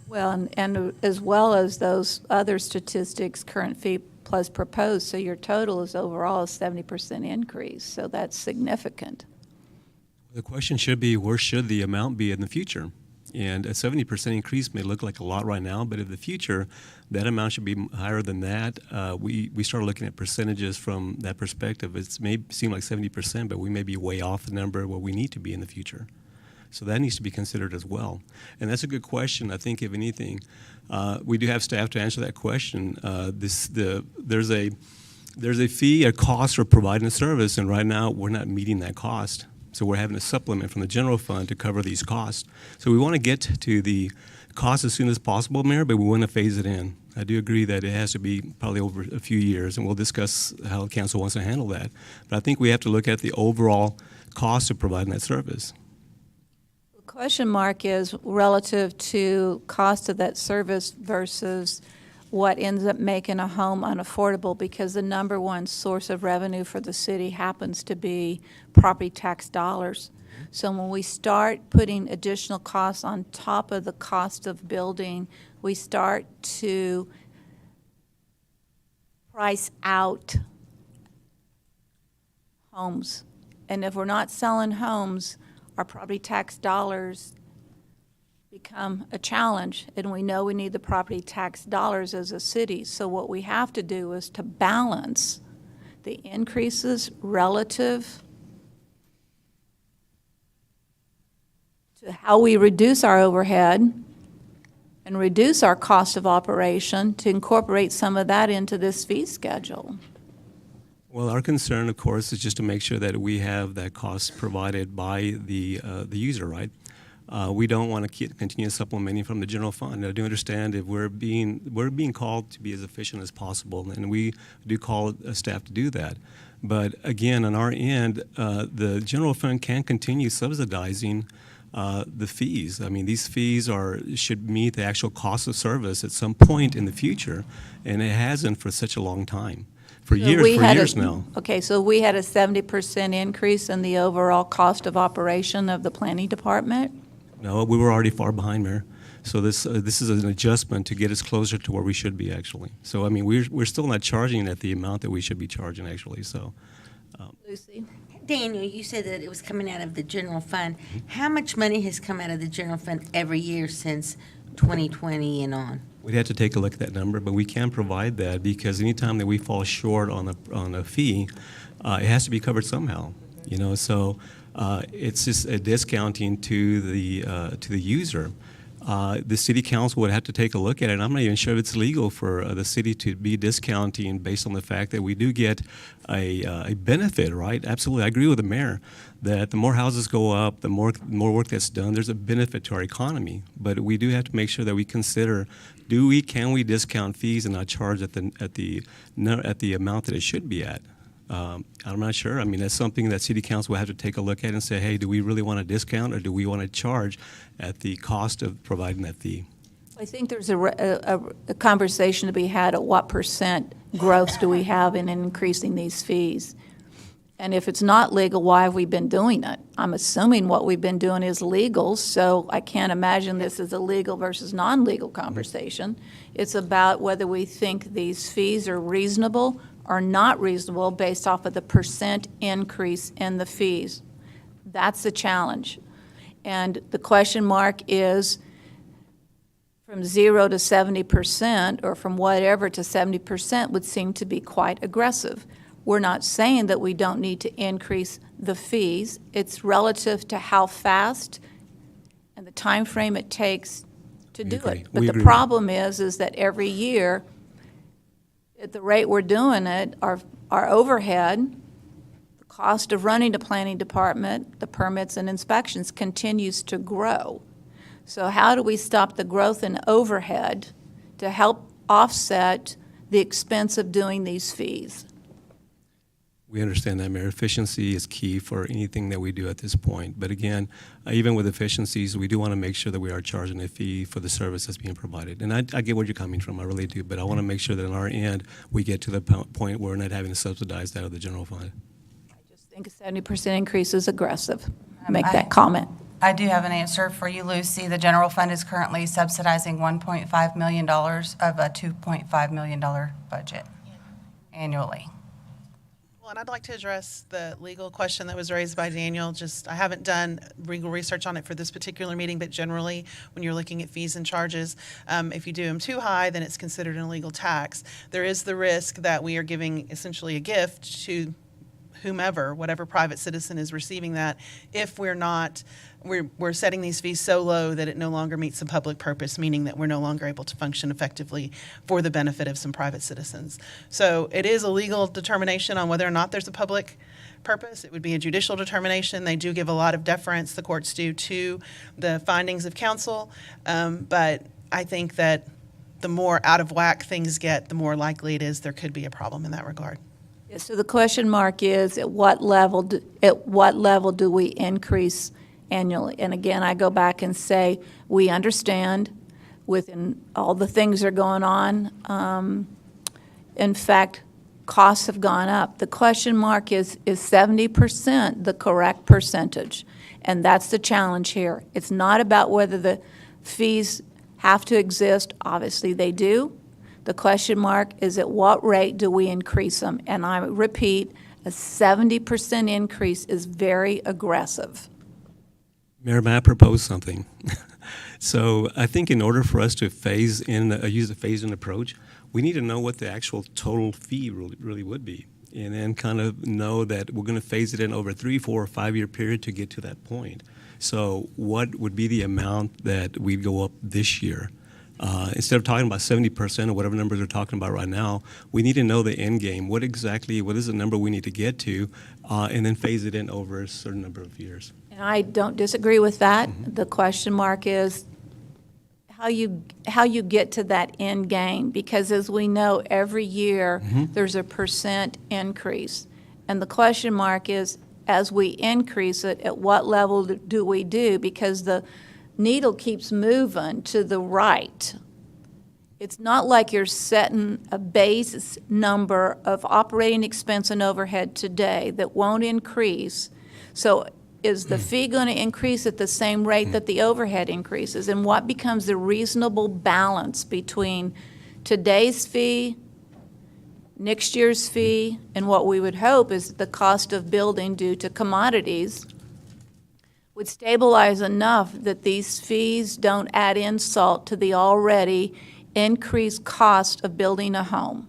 [SPEAKER 16] Well, and as well as those other statistics, current fee plus proposed, so your total is overall a 70% increase, so that's significant.
[SPEAKER 13] The question should be, where should the amount be in the future? And a 70% increase may look like a lot right now, but in the future, that amount should be higher than that. We start looking at percentages from that perspective. It may seem like 70%, but we may be way off the number where we need to be in the future. So that needs to be considered as well. And that's a good question. I think, if anything, we do have staff to answer that question. There's a fee, a cost for providing a service, and right now we're not meeting that cost. So we're having a supplement from the general fund to cover these costs. So we want to get to the cost as soon as possible, Mayor, but we want to phase it in. I do agree that it has to be probably over a few years, and we'll discuss how council wants to handle that. But I think we have to look at the overall cost of providing that service.
[SPEAKER 16] The question mark is relative to cost of that service versus what ends up making a home unaffordable, because the number one source of revenue for the city happens to be property tax dollars. So when we start putting additional costs on top of the cost of building, we start to price out homes. And if we're not selling homes, our property tax dollars become a challenge, and we know we need the property tax dollars as a city. So what we have to do is to balance the increases relative to how we reduce our overhead and reduce our cost of operation to incorporate some of that into this fee schedule.
[SPEAKER 13] Well, our concern, of course, is just to make sure that we have that cost provided by the user, right? We don't want to continue supplementing from the general fund. I do understand if we're being called to be as efficient as possible, and we do call staff to do that. But again, on our end, the general fund can continue subsidizing the fees. I mean, these fees should meet the actual cost of service at some point in the future, and it hasn't for such a long time. For years now.
[SPEAKER 16] Okay, so we had a 70% increase in the overall cost of operation of the planning department?
[SPEAKER 13] No, we were already far behind, Mayor. So this is an adjustment to get us closer to where we should be, actually. So, I mean, we're still not charging at the amount that we should be charging, actually. So
[SPEAKER 16] Lucy?
[SPEAKER 10] Daniel, you said that it was coming out of the general fund. How much money has come out of the general fund every year since 2020 and on?
[SPEAKER 13] We'd have to take a look at that number, but we can provide that because anytime that we fall short on a fee, it has to be covered somehow. You know, so it's just a discounting to the user. The city council would have to take a look at it. I'm not even sure if it's legal for the city to be discounting based on the fact that we do get a benefit, right? Absolutely, I agree with the mayor that the more houses go up, the more work that's done, there's a benefit to our economy. But we do have to make sure that we consider: can we discount fees and not charge at the amount that it should be at? I'm not sure. I mean, that's something that city council will have to take a look at and say, hey, do we really want to discount or do we want to charge at the cost of providing that fee?
[SPEAKER 16] I think there's a conversation to be had at what percent growth do we have in increasing these fees? And if it's not legal, why have we been doing it? I'm assuming what we've been doing is legal, so I can't imagine this is a legal versus non-legal conversation. It's about whether we think these fees are reasonable or not reasonable based off of the percent increase in the fees. That's the challenge. And the question mark is from 0 to 70% or from whatever to 70% would seem to be quite aggressive. We're not saying that we don't need to increase the fees. It's relative to how fast and the time frame it takes to do it. But the problem is that every year, at the rate we're doing it, our overhead, the cost of running the planning department, the permits and inspections continues to grow. So how do we stop the growth in overhead to help offset the expense of doing these fees?
[SPEAKER 13] We understand that, Mayor. Efficiency is key for anything that we do at this point. But again, even with efficiencies, we do want to make sure that we are charging a fee for the service that's being provided. And I get where you're coming from, I really do. But I want to make sure that on our end, we get to the point where we're not having to subsidize that out of the general fund.
[SPEAKER 16] I just think a 70% increase is aggressive. Make that comment.
[SPEAKER 22] I do have an answer for you, Lucy. The general fund is currently subsidizing $1.5 million of a $2.5 million budget annually.
[SPEAKER 3] Well, and I'd like to address the legal question that was raised by Daniel. I haven't done legal research on it for this particular meeting, but generally, when you're looking at fees and charges, if you do them too high, then it's considered an illegal tax. There is the risk that we are giving essentially a gift to whomever, whatever private citizen is receiving that, if we're setting these fees so low that it no longer meets the public purpose, meaning that we're no longer able to function effectively for the benefit of some private citizens. So it is a legal determination on whether or not there's a public purpose. It would be a judicial determination. They do give a lot of deference, the courts do, to the findings of counsel. But I think that the more out of whack things get, the more likely it is there could be a problem in that regard.
[SPEAKER 16] So the question mark is, at what level do we increase annually? And again, I go back and say, we understand within all the things that are going on. In fact, costs have gone up. The question mark is 70% the correct percentage? And that's the challenge here. It's not about whether the fees have to exist. Obviously, they do. The question mark is, at what rate do we increase them? And I repeat, a 70% increase is very aggressive.
[SPEAKER 13] Mayor, may I propose something? So I think in order for us to use a phase-in approach, we need to know what the actual total fee really would be, and then kind of know that we're going to phase it in over a 3, 4, or 5 year period to get to that point. So what would be the amount that we'd go up this year? Instead of talking about 70% or whatever numbers we're talking about right now, we need to know the end game. What is the number we need to get to, and then phase it in over a certain number of years.
[SPEAKER 16] And I don't disagree with that. Mm-hmm. The question mark is how you get to that end game, because as we know, every year there's a percent increase. And the question mark is, as we increase it, at what level do we do? Because the needle keeps moving to the right. It's not like you're setting a base number of operating expense and overhead today that won't increase. So is the fee going to increase at the same rate that the overhead increases? And what becomes the reasonable balance between today's fee next year's fee, and what we would hope is that the cost of building due to commodities would stabilize enough that these fees don't add insult to the already increased cost of building a home.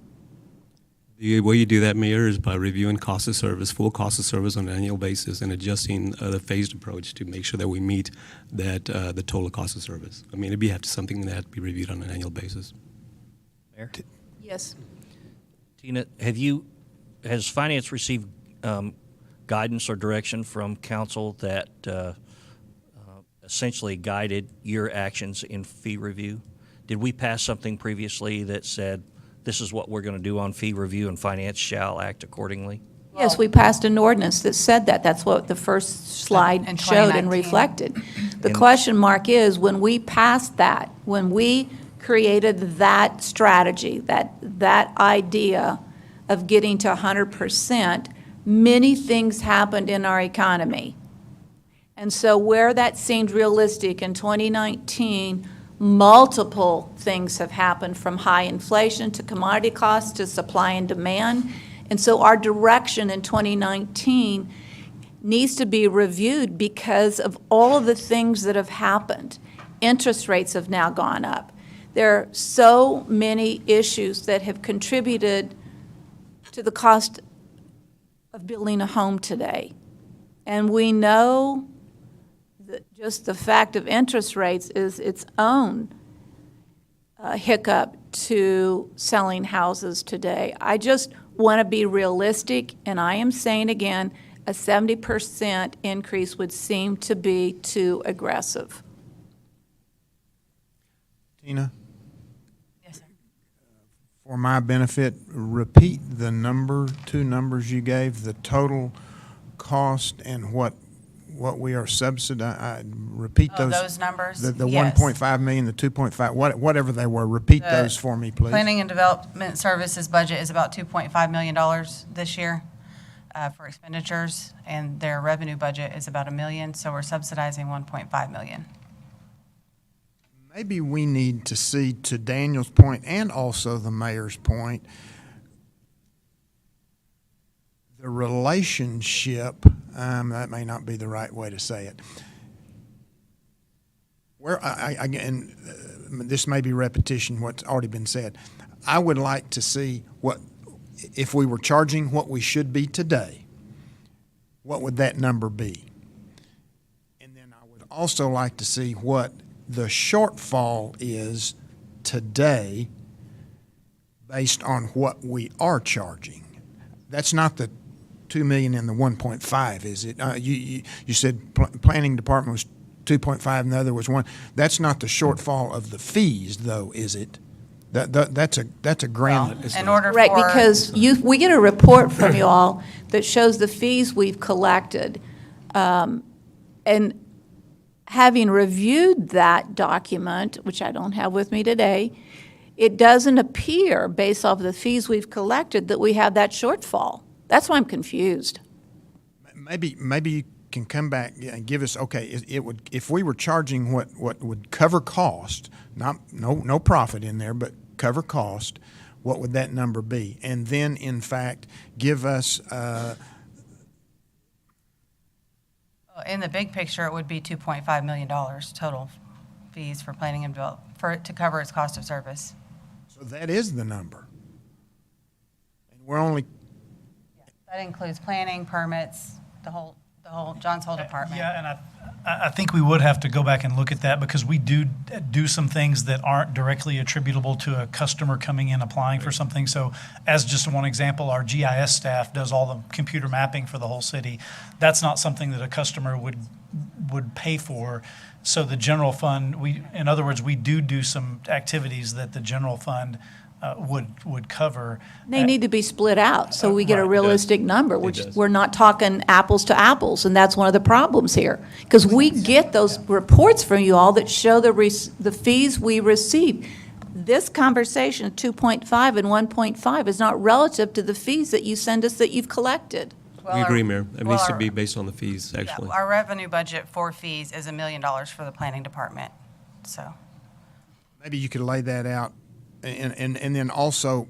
[SPEAKER 13] The way you do that, Mayor, is by reviewing cost of service, full cost of service on an annual basis, and adjusting the phased approach to make sure that we meet that the total cost of service. I mean, it'd have to something that had to be reviewed on an annual basis.
[SPEAKER 15] Mayor?
[SPEAKER 16] Yes.
[SPEAKER 15] Tina, has finance received guidance or direction from council that essentially guided your actions in fee review? Did we pass something previously that said, this is what we're going to do on fee review and finance shall act accordingly?
[SPEAKER 16] Yes, we passed an ordinance that said that. That's what the first slide
[SPEAKER 22] In
[SPEAKER 16] showed and
[SPEAKER 22] 2019.
[SPEAKER 16] reflected. The question mark is, when we passed that, when we created that strategy, that idea of getting to 100%, many things happened in our economy. And so where that seemed realistic in 2019, multiple things have happened, from high inflation to commodity costs to supply and demand. And so our direction in 2019 needs to be reviewed because of all of the things that have happened. Interest rates have now gone up. There are so many issues that have contributed to the cost of building a home today. And we know that just the fact of interest rates is its own hiccup to selling houses today. I just want to be realistic, and I am saying again, a 70% increase would seem to be too aggressive.
[SPEAKER 17] Tina?
[SPEAKER 22] Yes, sir.
[SPEAKER 17] For my benefit, repeat the two numbers you gave, the total cost and what we are subsidizing. Repeat
[SPEAKER 22] Oh,
[SPEAKER 17] those.
[SPEAKER 22] those numbers?
[SPEAKER 17] The
[SPEAKER 22] Yes.
[SPEAKER 17] 1.5 million, the 2.5, whatever they were. Repeat
[SPEAKER 22] The
[SPEAKER 17] those for me, please.
[SPEAKER 22] Planning and Development Services budget is about $2.5 million this year for expenditures, and their revenue budget is about $1 million, so we're subsidizing $1.5 million.
[SPEAKER 17] Maybe we need to see, to Daniel's point and also the mayor's point, the relationship, that may not be the right way to say it. Where again, this may be repetition, what's already been said. I would like to see what, if we were charging what we should be today, what would that number be? And then I would also like to see what the shortfall is today based on what we are charging. That's not the 2 million and the 1.5, is it? You said planning department was 2.5 and the other was 1. That's not the shortfall of the fees, though, is it? That's a grand.
[SPEAKER 22] In order
[SPEAKER 16] Right,
[SPEAKER 22] for.
[SPEAKER 16] because we get a report from you all that shows the fees we've collected. And having reviewed that document, which I don't have with me today, it doesn't appear, based off the fees we've collected, that we have that shortfall. That's why I'm confused.
[SPEAKER 17] Maybe you can come back and give us, okay, it would, if we were charging what would cover cost, no profit in there, but cover cost, what would that number be? And then, in fact, give us
[SPEAKER 22] In the big picture, it would be $2.5 million total fees for planning and development, for it to cover its cost of service.
[SPEAKER 17] so that is the number. And we're only,
[SPEAKER 22] That includes planning, permits, the whole John's whole department.
[SPEAKER 21] Yeah, and I think we would have to go back and look at that because we do some things that aren't directly attributable to a customer coming in applying for something. So as just one example, our GIS staff does all the computer mapping for the whole city. That's not something that a customer would pay for. So the general fund, in other words, we do some activities that the general fund would cover.
[SPEAKER 16] They need to be split out so we get a
[SPEAKER 21] Right.
[SPEAKER 16] realistic number, which
[SPEAKER 21] does.
[SPEAKER 16] we're not talking apples to apples, and that's one of the problems here. Because we get those reports from you all that show the fees we receive. This conversation, 2.5 and 1.5, is not relative to the fees that you send us that you've collected.
[SPEAKER 22] Well,
[SPEAKER 13] We
[SPEAKER 22] our-
[SPEAKER 13] agree, Mayor. It
[SPEAKER 22] well,
[SPEAKER 13] needs to
[SPEAKER 22] our-
[SPEAKER 13] be based on the fees, actually.
[SPEAKER 22] Yeah, our revenue budget for fees is $1 million for the planning department, so.
[SPEAKER 17] maybe you could lay that out and then also,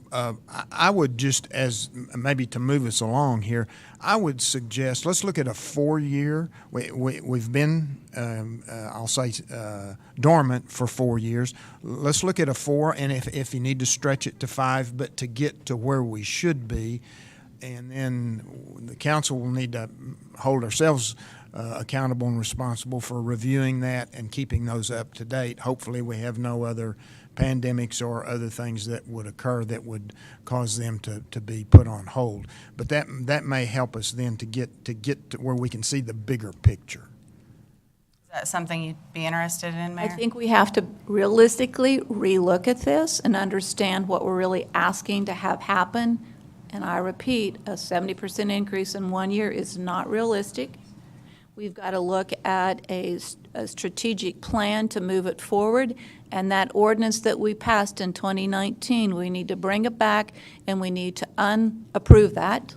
[SPEAKER 17] I would just, as maybe to move us along here, I would suggest, let's look at a 4-year. We've been, I'll say, dormant for 4 years. Let's look at a 4, and if you need to stretch it to 5, but to get to where we should be, and then the council will need to hold ourselves accountable and responsible for reviewing that and keeping those up to date. Hopefully we have no other pandemics or other things that would occur that would cause them to be put on hold. But that may help us then to get to where we can see the bigger picture.
[SPEAKER 22] Is that something you'd be interested in, Mayor?
[SPEAKER 16] I think we have to realistically relook at this and understand what we're really asking to have happen. And I repeat, a 70% increase in 1 year is not realistic. We've got to look at a strategic plan to move it forward. And that ordinance that we passed in 2019, we need to bring it back, and we need to unapprove that,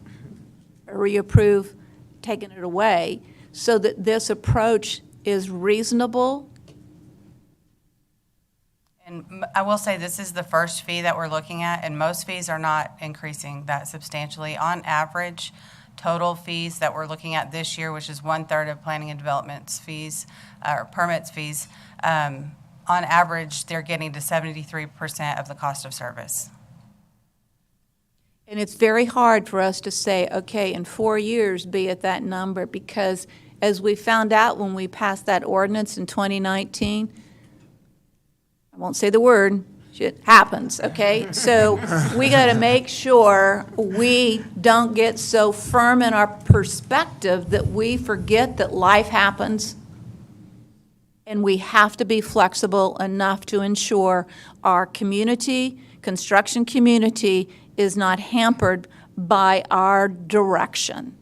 [SPEAKER 16] or reapprove taking it away, so that this approach is reasonable.
[SPEAKER 22] And I will say this is the first fee that we're looking at, and most fees are not increasing that substantially. On average, total fees that we're looking at this year, which is 1/3 of planning and development's fees, or permits fees, on average, they're getting to 73% of the cost of service.
[SPEAKER 16] And it's very hard for us to say, okay, in 4 years, be at that number, because as we found out when we passed that ordinance in 2019, I won't say the word, shit happens, okay? So we got to make sure we don't get so firm in our perspective that we forget that life happens, and we have to be flexible enough to ensure our community, construction community, is not hampered by our direction.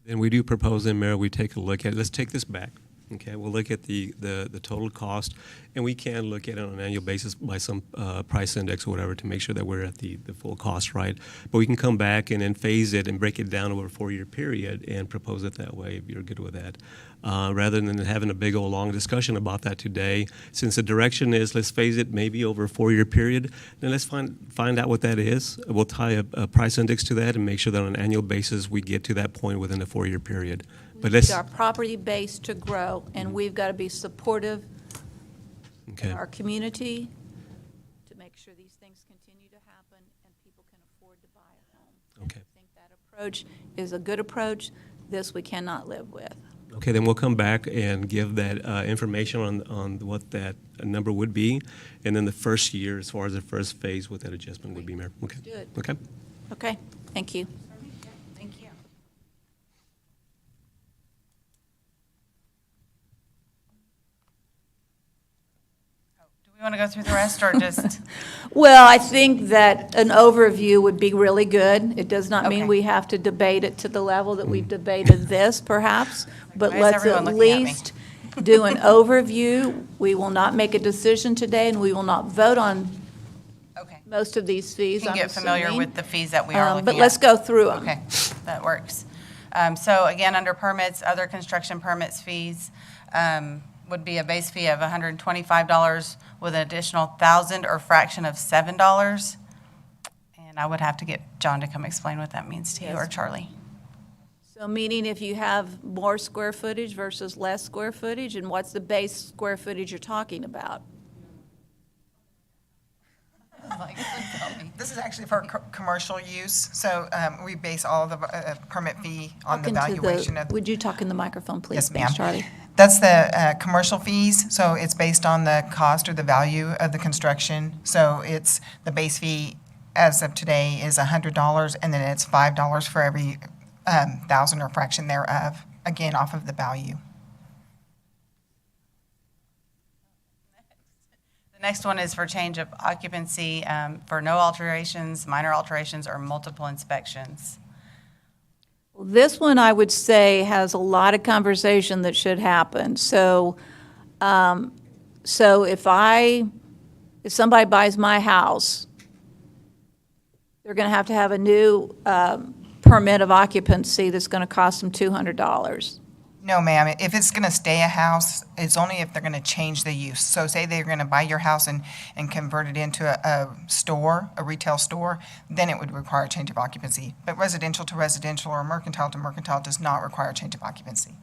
[SPEAKER 13] Then we do propose, then, Mayor, we take a look at it. Let's take this back. Okay, we'll look at the total cost, and we can look at it on an annual basis by some price index or whatever to make sure that we're at the full cost, right? But we can come back and then phase it and break it down over a 4-year period and propose it that way, if you're good with that. Rather than having a big old long discussion about that today, since the direction is let's phase it maybe over a 4-year period, then let's find out what that is. We'll tie a price index to that and make sure that on an annual basis we get to that point within a 4-year period. But
[SPEAKER 16] We need our property base to grow, and we've got to be supportive
[SPEAKER 13] Okay.
[SPEAKER 16] of our community to make sure these things continue to happen and people can afford to buy a home.
[SPEAKER 13] Okay.
[SPEAKER 16] I think that approach is a good approach. This we cannot live with.
[SPEAKER 13] Okay, then we'll come back and give that information on what that number would be, and then the first year, as far as the first phase, what that adjustment would be, Mayor. Okay.
[SPEAKER 16] Good.
[SPEAKER 13] Okay.
[SPEAKER 16] Okay, thank you.
[SPEAKER 22] Thank you. Do we want to go through the rest, or just?
[SPEAKER 16] Well, I think that an overview would be really good. It does not mean
[SPEAKER 22] Okay.
[SPEAKER 16] we have to debate it to the level that we've debated this, perhaps, but
[SPEAKER 22] Why is
[SPEAKER 16] let's
[SPEAKER 22] everyone
[SPEAKER 16] at
[SPEAKER 22] looking at me?
[SPEAKER 16] least do an overview. We will not make a decision today, and we will not vote on
[SPEAKER 22] Okay.
[SPEAKER 16] most of these fees,
[SPEAKER 22] You can
[SPEAKER 16] I'm
[SPEAKER 22] get familiar
[SPEAKER 16] assuming.
[SPEAKER 22] with the fees that we are looking at.
[SPEAKER 16] But let's go through them.
[SPEAKER 22] Okay, that works. So again, under permits, other construction permits fees would be a base fee of $125 with an additional $1,000 or fraction of $7. And I would have to get John to come explain what that means to you, or
[SPEAKER 16] Yes.
[SPEAKER 22] Charlie.
[SPEAKER 16] So meaning if you have more square footage versus less square footage, and what's the base square footage you're talking about?
[SPEAKER 2] This is actually for commercial use, so we base all of the permit fee on the
[SPEAKER 16] Talking to
[SPEAKER 2] valuation of.
[SPEAKER 16] Would you talk in the microphone, please?
[SPEAKER 2] Yes,
[SPEAKER 16] Thanks,
[SPEAKER 2] ma'am.
[SPEAKER 16] Charlie.
[SPEAKER 2] That's the commercial fees, so it's based on the cost or the value of the construction. So it's, the base fee as of today is $100, and then it's $5 for every 1,000 or fraction thereof, again, off of the value.
[SPEAKER 22] The next one is for change of occupancy for no alterations, minor alterations, or multiple inspections.
[SPEAKER 16] This one, I would say, has a lot of conversation that should happen. So, if somebody buys my house, they're going to have a new permit of occupancy that's going to cost them $200.
[SPEAKER 2] No, ma'am. If it's going to stay a house, it's only if they're going to change the use. So say they're going to buy your house and convert it into a store, a retail store, then it would require a change of occupancy. But residential to residential or mercantile to mercantile does not require a change of occupancy.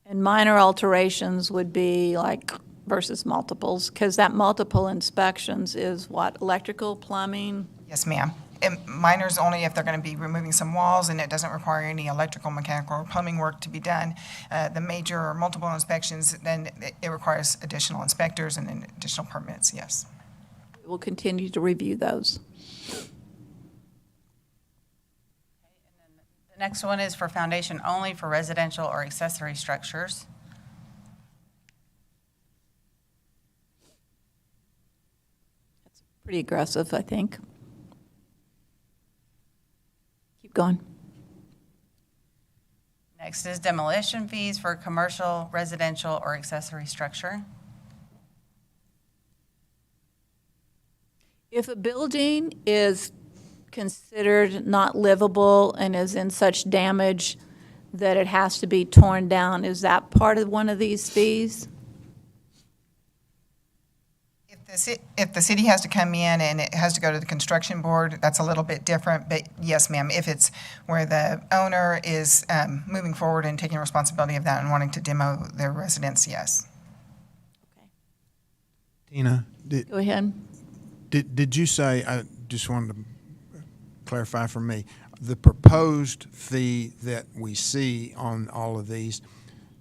[SPEAKER 16] And minor alterations would be like versus multiples, because that multiple inspections is what, electrical, plumbing?
[SPEAKER 2] Yes, ma'am. And minors only if they're going to be removing some walls and it doesn't require any electrical, mechanical, or plumbing work to be done. The major or multiple inspections, then it requires additional inspectors and then additional permits, yes.
[SPEAKER 16] We'll continue to review those.
[SPEAKER 22] The next one is for foundation only for residential or accessory structures.
[SPEAKER 16] Pretty aggressive, I think. Keep going.
[SPEAKER 22] Next is demolition fees for commercial, residential, or accessory structure.
[SPEAKER 16] If a building is considered not livable and is in such damage that it has to be torn down, is that part of one of these fees?
[SPEAKER 2] If the city has to come in and it has to go to the construction board, that's a little bit different. But yes, ma'am, if it's where the owner is moving forward and taking responsibility of that and wanting to demo their residence, yes.
[SPEAKER 17] Tina,
[SPEAKER 16] Go ahead.
[SPEAKER 17] did you say, I just wanted to clarify for me, the proposed fee that we see on all of these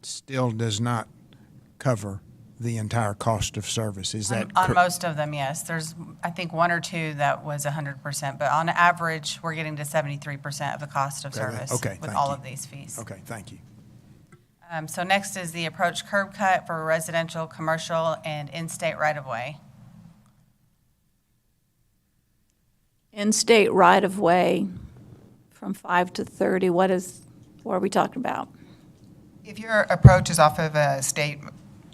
[SPEAKER 17] still does not cover the entire cost of service? Is that
[SPEAKER 22] On most of them, yes. There's, I think, one or two that was 100%, but on average, we're getting to 73% of the cost of service
[SPEAKER 17] Okay,
[SPEAKER 22] with
[SPEAKER 17] thank
[SPEAKER 22] all
[SPEAKER 17] you.
[SPEAKER 22] of these fees.
[SPEAKER 17] Okay, thank you.
[SPEAKER 22] So next is the approach curb cut for residential, commercial, and in-state right-of-way.
[SPEAKER 16] In-state right-of-way from 5 to 30, what are we talking about?
[SPEAKER 2] If your approach is off of a state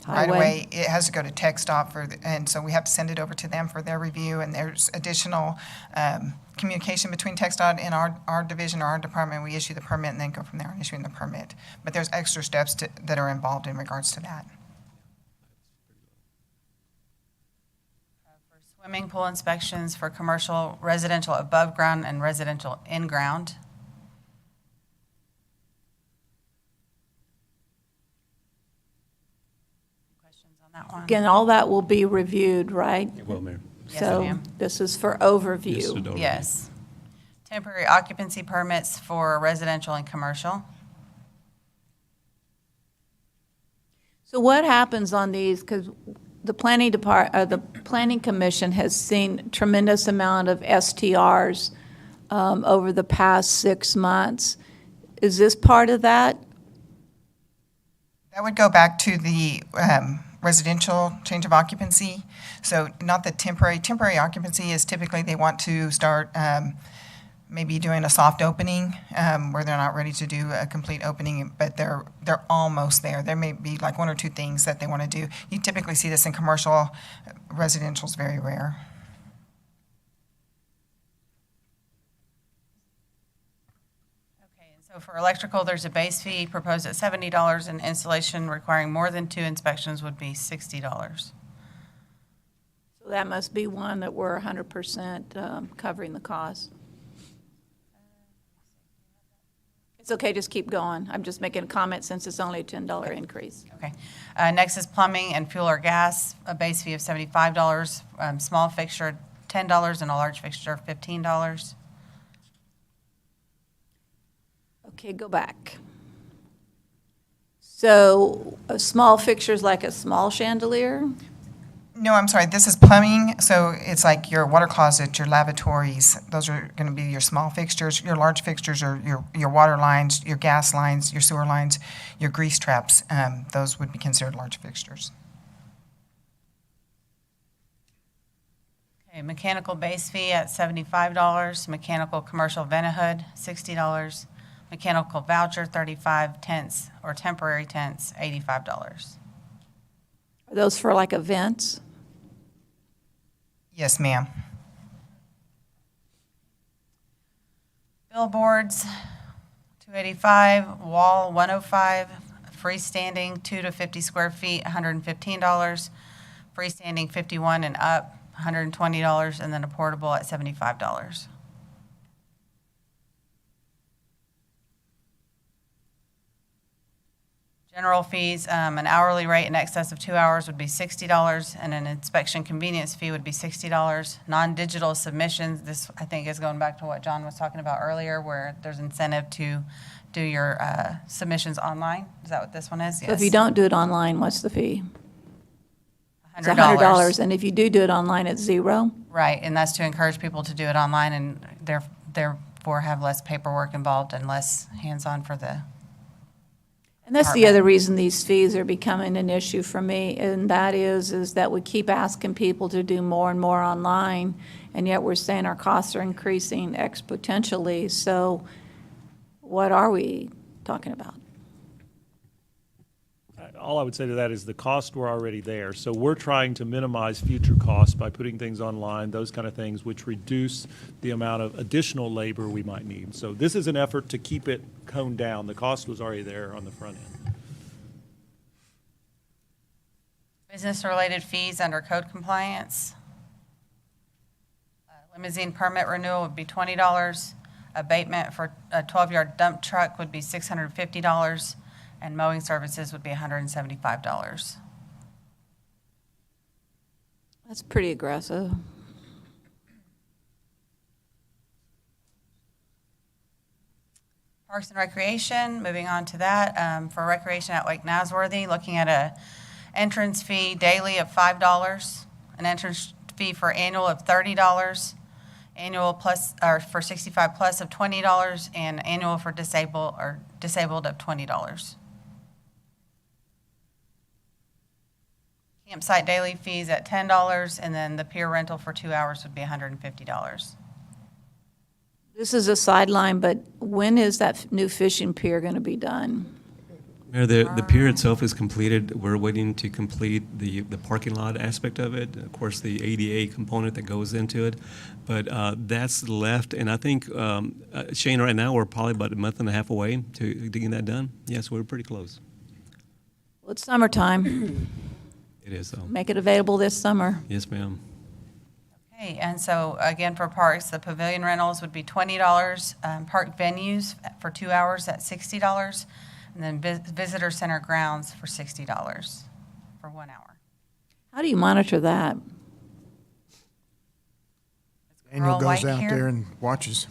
[SPEAKER 2] right
[SPEAKER 16] Highway.
[SPEAKER 2] away, it has to go to TxDOT and so we have to send it over to them for their review. And there's additional communication between TxDOT and our division or our department. We issue the permit and then go from there on issuing the permit. But there's extra steps that are involved in regards to that.
[SPEAKER 22] Swimming pool inspections for commercial, residential above ground, and residential in ground. Questions on that one?
[SPEAKER 16] Again, all that will be reviewed, right?
[SPEAKER 13] It will, Mayor.
[SPEAKER 22] Yes,
[SPEAKER 16] So
[SPEAKER 22] ma'am.
[SPEAKER 16] this is for overview.
[SPEAKER 13] Yes, it will.
[SPEAKER 22] Yes. Temporary occupancy permits for residential and commercial.
[SPEAKER 16] So what happens on these, because the planning commission has seen tremendous amount of STRs over the past 6 months. Is this part of that?
[SPEAKER 2] That would go back to the residential change of occupancy. So not the temporary. Temporary occupancy is typically they want to start maybe doing a soft opening where they're not ready to do a complete opening, but they're almost there. There may be like one or two things that they want to do. You typically see this in commercial. Residential is very rare.
[SPEAKER 22] Okay, and so for electrical, there's a base fee proposed at $70, and installation requiring more than 2 inspections would be $60.
[SPEAKER 16] So that must be one that we're 100% covering the cost. It's okay, just keep going. I'm just making a comment since it's only a $10 increase.
[SPEAKER 22] Okay. Next is plumbing and fuel or gas, a base fee of $75, small fixture $10, and a large fixture $15.
[SPEAKER 16] Okay, go back. So a small fixture is like a small chandelier?
[SPEAKER 2] No, I'm sorry. This is plumbing. So it's like your water closet, your lavatories. Those are going to be your small fixtures. Your large fixtures are your water lines, your gas lines, your sewer lines, your grease traps. Those would be considered large fixtures.
[SPEAKER 22] Okay, mechanical base fee at $75, mechanical commercial vent-a-hood $60, mechanical voucher 35, tents or temporary tents $85.
[SPEAKER 16] Are those for like events?
[SPEAKER 2] Yes, ma'am.
[SPEAKER 22] Billboards, 285, wall 105, freestanding 2 to 50 square feet, $115, freestanding 51 and up, $120, and then a portable at $75. General fees, an hourly rate in excess of 2 hours would be $60, and an inspection convenience fee would be $60. Non-digital submissions, this I think is going back to what John was talking about earlier, where there's incentive to do your submissions online. Is that what this one is?
[SPEAKER 16] So if
[SPEAKER 22] Yes.
[SPEAKER 16] you don't do it online, what's the fee? It's
[SPEAKER 22] $100.
[SPEAKER 16] $100, and if you do it online, it's $0?
[SPEAKER 22] Right, and that's to encourage people to do it online and therefore have less paperwork involved and less hands-on for the.
[SPEAKER 16] And that's the other reason these fees are becoming an issue for me, and that is that we keep asking people to do more and more online, and yet we're saying our costs are increasing exponentially. So what are we talking about?
[SPEAKER 20] All I would say to that is the costs were already there. So we're trying to minimize future costs by putting things online, those kind of things, which reduce the amount of additional labor we might need. So this is an effort to keep it honed down. The cost was already there on the front end.
[SPEAKER 22] Business-related fees under code compliance. Limousine permit renewal would be $20. Abatement for a 12-yard dump truck would be $650. And mowing services would be $175.
[SPEAKER 16] That's pretty aggressive.
[SPEAKER 22] Parks and Recreation, moving on to that. For recreation at Lake Nasworthy, looking at a entrance fee daily of $5, an entrance fee for annual of $30, annual plus, or for 65 plus of $20, and annual for disabled of $20. Campsite daily fees at $10, and then the pier rental for 2 hours would be $150.
[SPEAKER 16] This is a sideline, but when is that new fishing pier going to be done?
[SPEAKER 13] Mayor, the pier itself is completed. We're waiting to complete the parking lot aspect of it, of course, the ADA component that goes into it. But that's left, and I think, Shane, right now, we're probably about a month and a half away to getting that done. Yes, we're pretty close.
[SPEAKER 16] Well, it's summertime.
[SPEAKER 13] It is, though.
[SPEAKER 16] Make it available this summer.
[SPEAKER 13] Yes, ma'am.
[SPEAKER 22] Okay, and so again, for parks, the pavilion rentals would be $20, park venues for 2 hours at $60, and then visitor center grounds for $60 for 1 hour.
[SPEAKER 16] How do you monitor that?
[SPEAKER 17] Daniel
[SPEAKER 22] Girl
[SPEAKER 17] goes
[SPEAKER 22] White
[SPEAKER 17] out
[SPEAKER 22] here.
[SPEAKER 17] there and watches.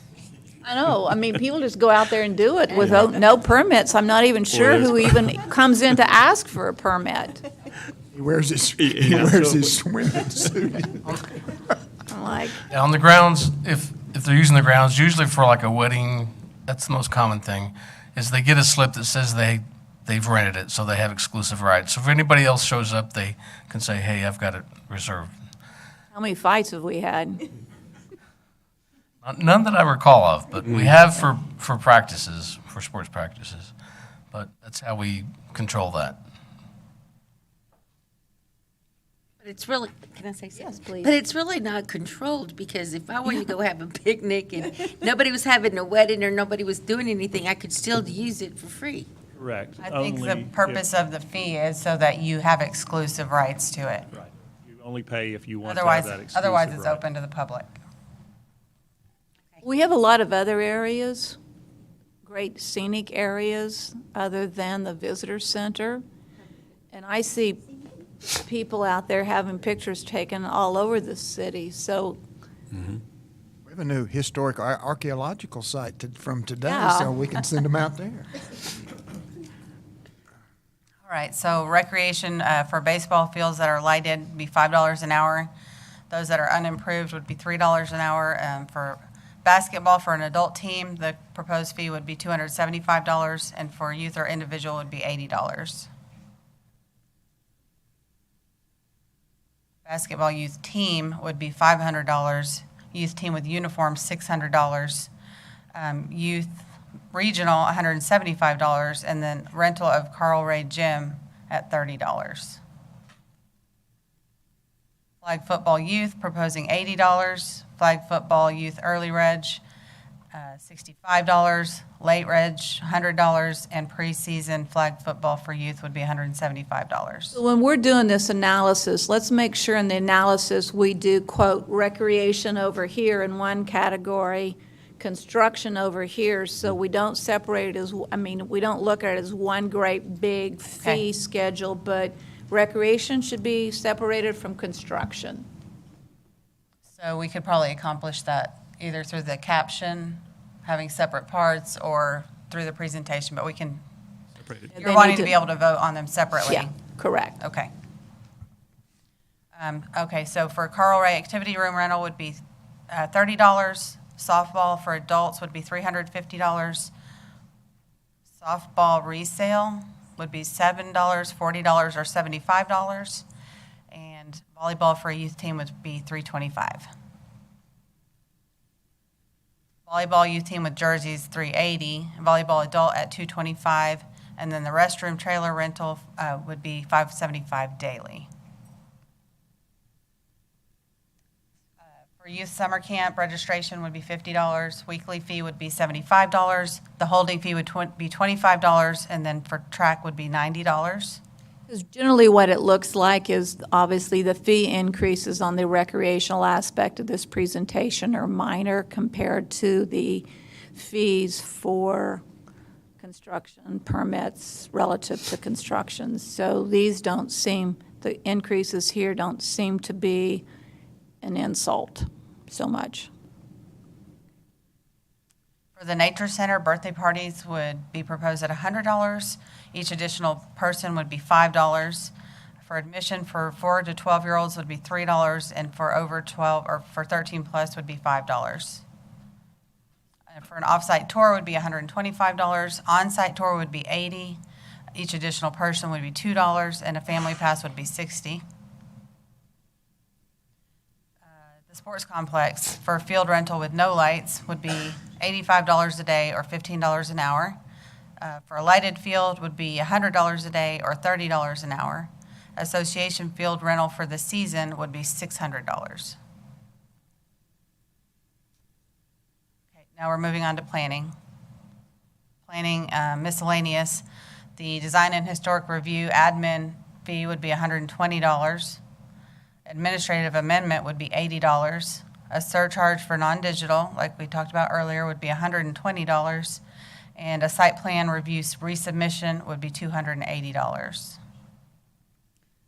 [SPEAKER 16] I know. I mean, people just go out there and do it with no permits. I'm not even sure who even comes in to ask for a permit.
[SPEAKER 17] He wears his swimming suit.
[SPEAKER 16] I'm like,
[SPEAKER 6] Yeah, on the grounds, if they're using the grounds, usually for like a wedding, that's the most common thing, is they get a slip that says they've rented it, so they have exclusive rights. So if anybody else shows up, they can say, hey, I've got it reserved.
[SPEAKER 16] how many fights have we had?
[SPEAKER 6] None that I recall of, but we have for practices, for sports practices. But that's how we control that.
[SPEAKER 10] But it's really, can I say something?
[SPEAKER 16] Yes, please.
[SPEAKER 10] But it's really not controlled, because if I wanted to go have a picnic and nobody was having a wedding or nobody was doing anything, I could still use it for free.
[SPEAKER 20] Correct.
[SPEAKER 22] I think the
[SPEAKER 20] Only
[SPEAKER 22] purpose of the fee is so that you have exclusive rights to it.
[SPEAKER 20] Right. You only pay if you want to have that exclusive
[SPEAKER 22] Otherwise, it's
[SPEAKER 20] right.
[SPEAKER 22] open to the public.
[SPEAKER 16] We have a lot of other areas, great scenic areas, other than the visitor center. And I see people out there having pictures taken all over the city. So
[SPEAKER 17] We have a new historic archaeological site from today,
[SPEAKER 16] Yeah.
[SPEAKER 17] so we can send them out there.
[SPEAKER 22] All right, so recreation for baseball fields that are lighted would be $5 an hour. Those that are unimproved would be $3 an hour. For basketball, for an adult team, the proposed fee would be $275, and for youth or individual would be $80. Basketball youth team would be $500. Youth team with uniform, $600. Youth regional, $175, and then rental of Carl Ray Gym at $30. Flag football youth proposing $80. Flag football youth early reg $65, late reg, $100, and preseason flag football for youth would be $175.
[SPEAKER 16] So when we're doing this analysis, let's make sure in the analysis we do, quote, recreation over here in one category, construction over here, so we don't separate it as, we don't look at it as one great big fee
[SPEAKER 22] Okay.
[SPEAKER 16] schedule, but recreation should be separated from construction.
[SPEAKER 22] So we could probably accomplish that either through the caption, having separate parts, or through the presentation, but we can,
[SPEAKER 16] They
[SPEAKER 22] you're wanting
[SPEAKER 16] need
[SPEAKER 22] to be able to vote on them separately?
[SPEAKER 16] Yeah, correct.
[SPEAKER 22] Okay. Okay, so for Carl Ray, activity room rental would be $30. Softball for adults would be $350. Softball resale would be $7, $40, or $75. And volleyball for a youth team would be $325. Volleyball youth team with jerseys, $380. Volleyball adult at $225. And then the restroom trailer rental would be $575 daily. For youth summer camp, registration would be $50. Weekly fee would be $75. The holding fee would be $25, and then for track would be $90.
[SPEAKER 16] Because generally what it looks like is obviously the fee increases on the recreational aspect of this presentation are minor compared to the fees for construction permits relative to construction. So these don't seem, the increases here don't seem to be an insult so much.
[SPEAKER 22] For the Nature Center, birthday parties would be proposed at $100. Each additional person would be $5. For admission for 4 to 12-year-olds would be $3, and for over 12 or for 13 plus would be $5. And for an off-site tour would be $125. On-site tour would be $80. Each additional person would be $2, and a family pass would be $60. The sports complex for field rental with no lights would be $85 a day or $15 an hour. For a lighted field would be $100 a day or $30 an hour. Association field rental for the season would be $600. Okay, now we're moving on to planning. Planning miscellaneous. The design and historic review admin fee would be $120. Administrative amendment would be $80. A surcharge for non-digital, like we talked about earlier, would be $120. And a site plan review resubmission would be $280.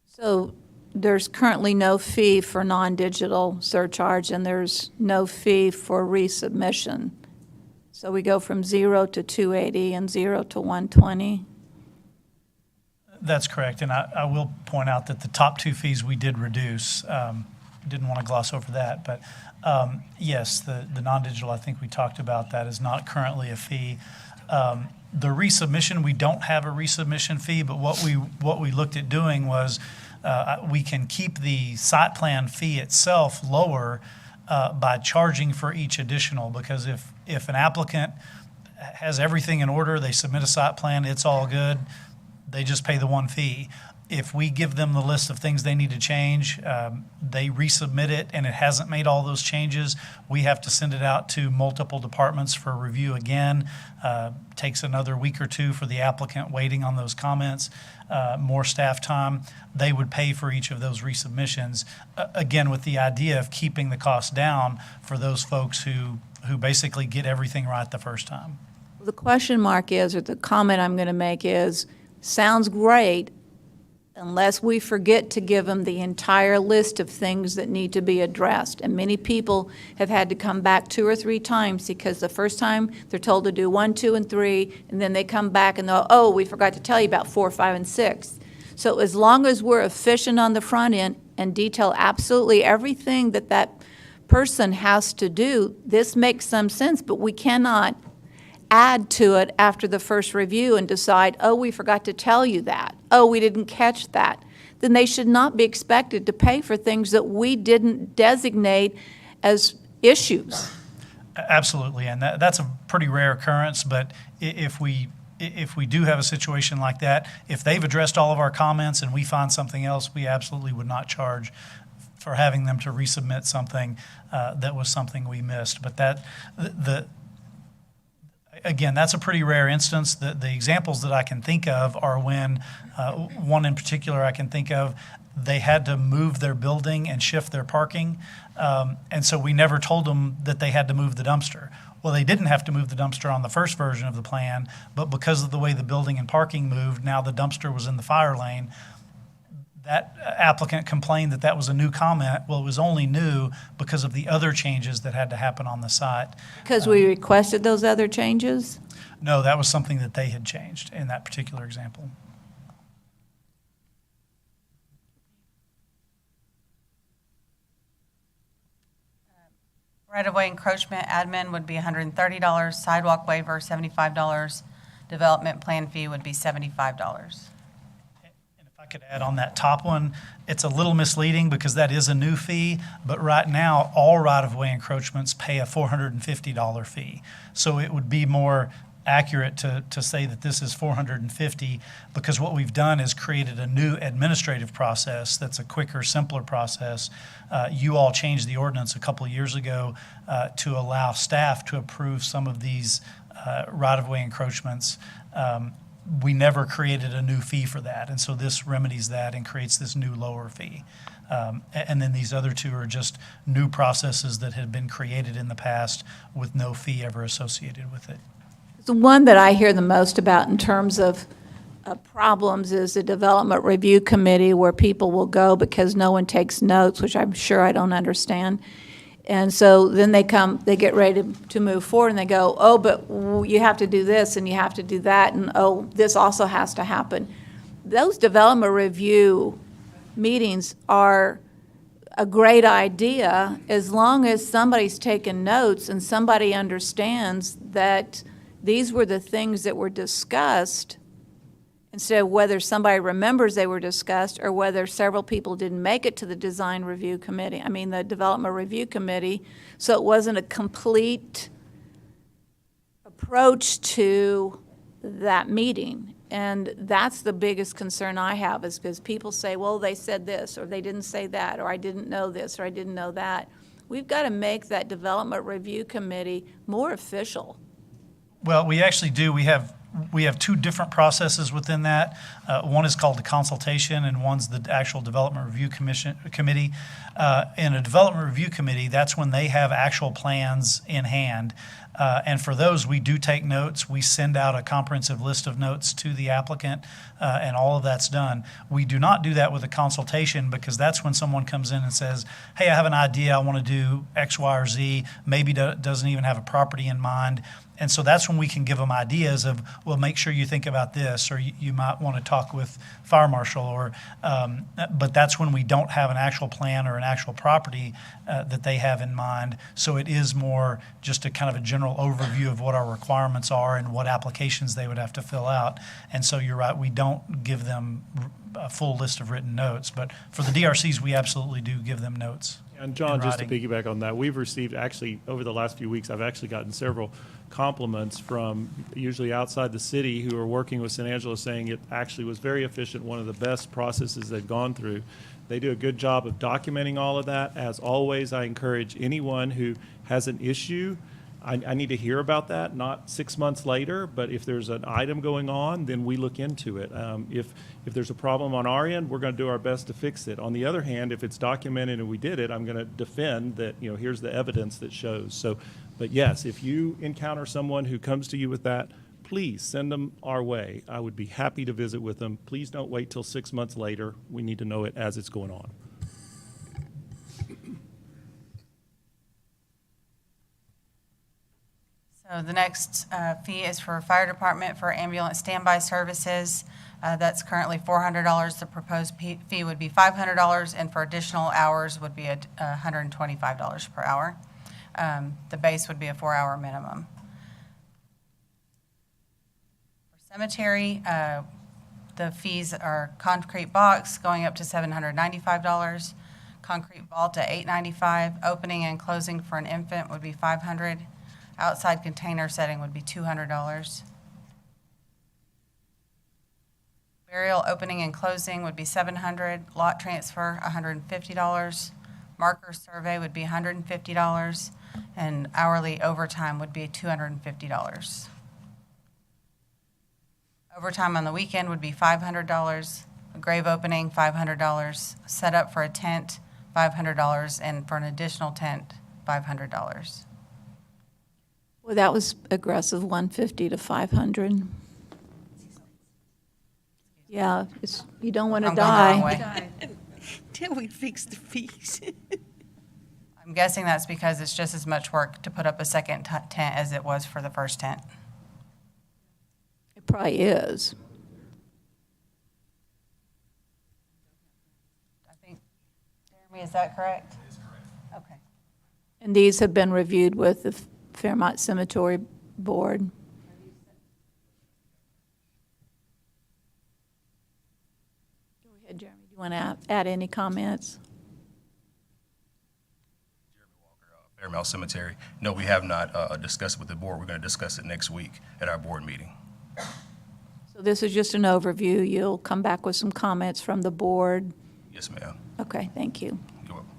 [SPEAKER 16] So there's currently no fee for non-digital surcharge, and there's no fee for resubmission. So we go from 0 to 280 and 0 to 120.
[SPEAKER 21] That's correct, and I will point out that the top two fees we did reduce. Didn't want to gloss over that, but yes, the non-digital, I think we talked about that, is not currently a fee. The resubmission, we don't have a resubmission fee, but what we looked at doing was we can keep the site plan fee itself lower by charging for each additional, because if an applicant has everything in order, they submit a site plan, it's all good, they just pay the one fee. If we give them the list of things they need to change, they resubmit it, and it hasn't made all those changes, we have to send it out to multiple departments for review again. Takes another week or two for the applicant waiting on those comments, more staff time. They would pay for each of those resubmissions, again, with the idea of keeping the cost down for those folks who basically get everything right the first time.
[SPEAKER 16] The question mark is, or the comment I'm going to make is, sounds great, unless we forget to give them the entire list of things that need to be addressed. And many people have had to come back 2 or 3 times because the first time they're told to do 1, 2, and 3, and then they come back and they'll, oh, we forgot to tell you about 4, 5, and 6. So as long as we're efficient on the front end and detail absolutely everything that that person has to do, this makes some sense, but we cannot add to it after the first review and decide, oh, we forgot to tell you that. Oh, we didn't catch that. Then they should not be expected to pay for things that we didn't designate as issues.
[SPEAKER 21] Absolutely, and that's a pretty rare occurrence, but if we do have a situation like that, if they've addressed all of our comments and we find something else, we absolutely would not charge for having them to resubmit something that was something we missed. But again, that's a pretty rare instance. The examples that I can think of are when, one in particular I can think of, they had to move their building and shift their parking. And so we never told them that they had to move the dumpster. Well, they didn't have to move the dumpster on the first version of the plan, but because of the way the building and parking moved, now the dumpster was in the fire lane. That applicant complained that that was a new comment. Well, it was only new because of the other changes that had to happen on the site.
[SPEAKER 16] Because we requested those other changes?
[SPEAKER 21] No, that was something that they had changed in that particular example.
[SPEAKER 22] Right-of-way encroachment admin would be $130, sidewalk waiver $75, development plan fee would be $75.
[SPEAKER 21] I could add on that top one, it's a little misleading because that is a new fee, but right now, all right-of-way encroachments pay a $450 fee. So it would be more accurate to say that this is $450 because what we've done is created a new administrative process that's a quicker, simpler process. You all changed the ordinance a couple of years ago to allow staff to approve some of these right-of-way encroachments. We never created a new fee for that, and so this remedies that and creates this new lower fee. And then these other two are just new processes that had been created in the past with no fee ever associated with it.
[SPEAKER 16] The one that I hear the most about in terms of problems is the Development Review Committee, where people will go because no one takes notes, which I'm sure I don't understand. And so then they get ready to move forward, and they go, oh, but you have to do this, and you have to do that, and oh, this also has to happen. Those development review meetings are a great idea as long as somebody's taken notes and somebody understands that these were the things that were discussed, instead of whether somebody remembers they were discussed or whether several people didn't make it to the design review committee, the development review committee. So it wasn't a complete approach to that meeting. And that's the biggest concern I have, is because people say, well, they said this, or they didn't say that, or I didn't know this, or I didn't know that. We've got to make that development review committee more official.
[SPEAKER 21] Well, we actually do. We have two different processes within that. One is called the consultation, and one's the actual development review committee. In a development review committee, that's when they have actual plans in hand. And for those, we do take notes. We send out a comprehensive list of notes to the applicant, and all of that's done. We do not do that with a consultation because that's when someone comes in and says, hey, I have an idea. I want to do X, Y, or Z. Maybe doesn't even have a property in mind. And so that's when we can give them ideas of, well, make sure you think about this, or you might want to talk with fire marshal, or, but that's when we don't have an actual plan or an actual property that they have in mind. So it is more just a kind of a general overview of what our requirements are and what applications they would have to fill out. And so you're right, we don't give them a full list of written notes, but for the DRCs, we absolutely do give them notes.
[SPEAKER 20] And John, just to piggyback on that, we've received, actually, over the last few weeks, I've actually gotten several compliments from usually outside the city who are working with San Angelo, saying it actually was very efficient, one of the best processes they've gone through. They do a good job of documenting all of that. As always, I encourage anyone who has an issue, I need to hear about that, not 6 months later, but if there's an item going on, then we look into it. If there's a problem on our end, we're going to do our best to fix it. On the other hand, if it's documented and we did it, I'm going to defend that, here's the evidence that shows. So, but yes, if you encounter someone who comes to you with that, please send them our way. I would be happy to visit with them. Please don't wait till 6 months later. We need to know it as it's going on.
[SPEAKER 22] So the next fee is for fire department for ambulance standby services. That's currently $400. The proposed fee would be $500, and for additional hours would be $125 per hour. The base would be a 4-hour minimum. For cemetery, the fees are concrete box going up to $795, concrete vault at $895, opening and closing for an infant would be $500. Outside container setting would be $200. Burial opening and closing would be $700. Lot transfer, $150. Marker survey would be $150. And hourly overtime would be $250. Overtime on the weekend would be $500. A grave opening, $500. Set up for a tent, $500. And for an additional tent, $500.
[SPEAKER 16] Well, that was aggressive, 150 to 500. Yeah, it's, you don't want to
[SPEAKER 22] I'm going the wrong
[SPEAKER 16] die.
[SPEAKER 22] way.
[SPEAKER 10] Till we fix the fees.
[SPEAKER 22] I'm guessing that's because it's just as much work to put up a second tent as it was for the first tent.
[SPEAKER 16] It probably is.
[SPEAKER 22] Jeremy, is that correct? It is correct. Okay.
[SPEAKER 16] And these have been reviewed with the Fairmont Cemetery Board. Go ahead, Jeremy. Do you want to add any comments?
[SPEAKER 4] Fairmount Cemetery. No, we have not discussed it with the board. We're going to discuss it next week at our board meeting.
[SPEAKER 16] So this is just an overview. You'll come back with some comments from the board.
[SPEAKER 4] Yes, ma'am.
[SPEAKER 16] Okay, thank you.
[SPEAKER 4] You're welcome.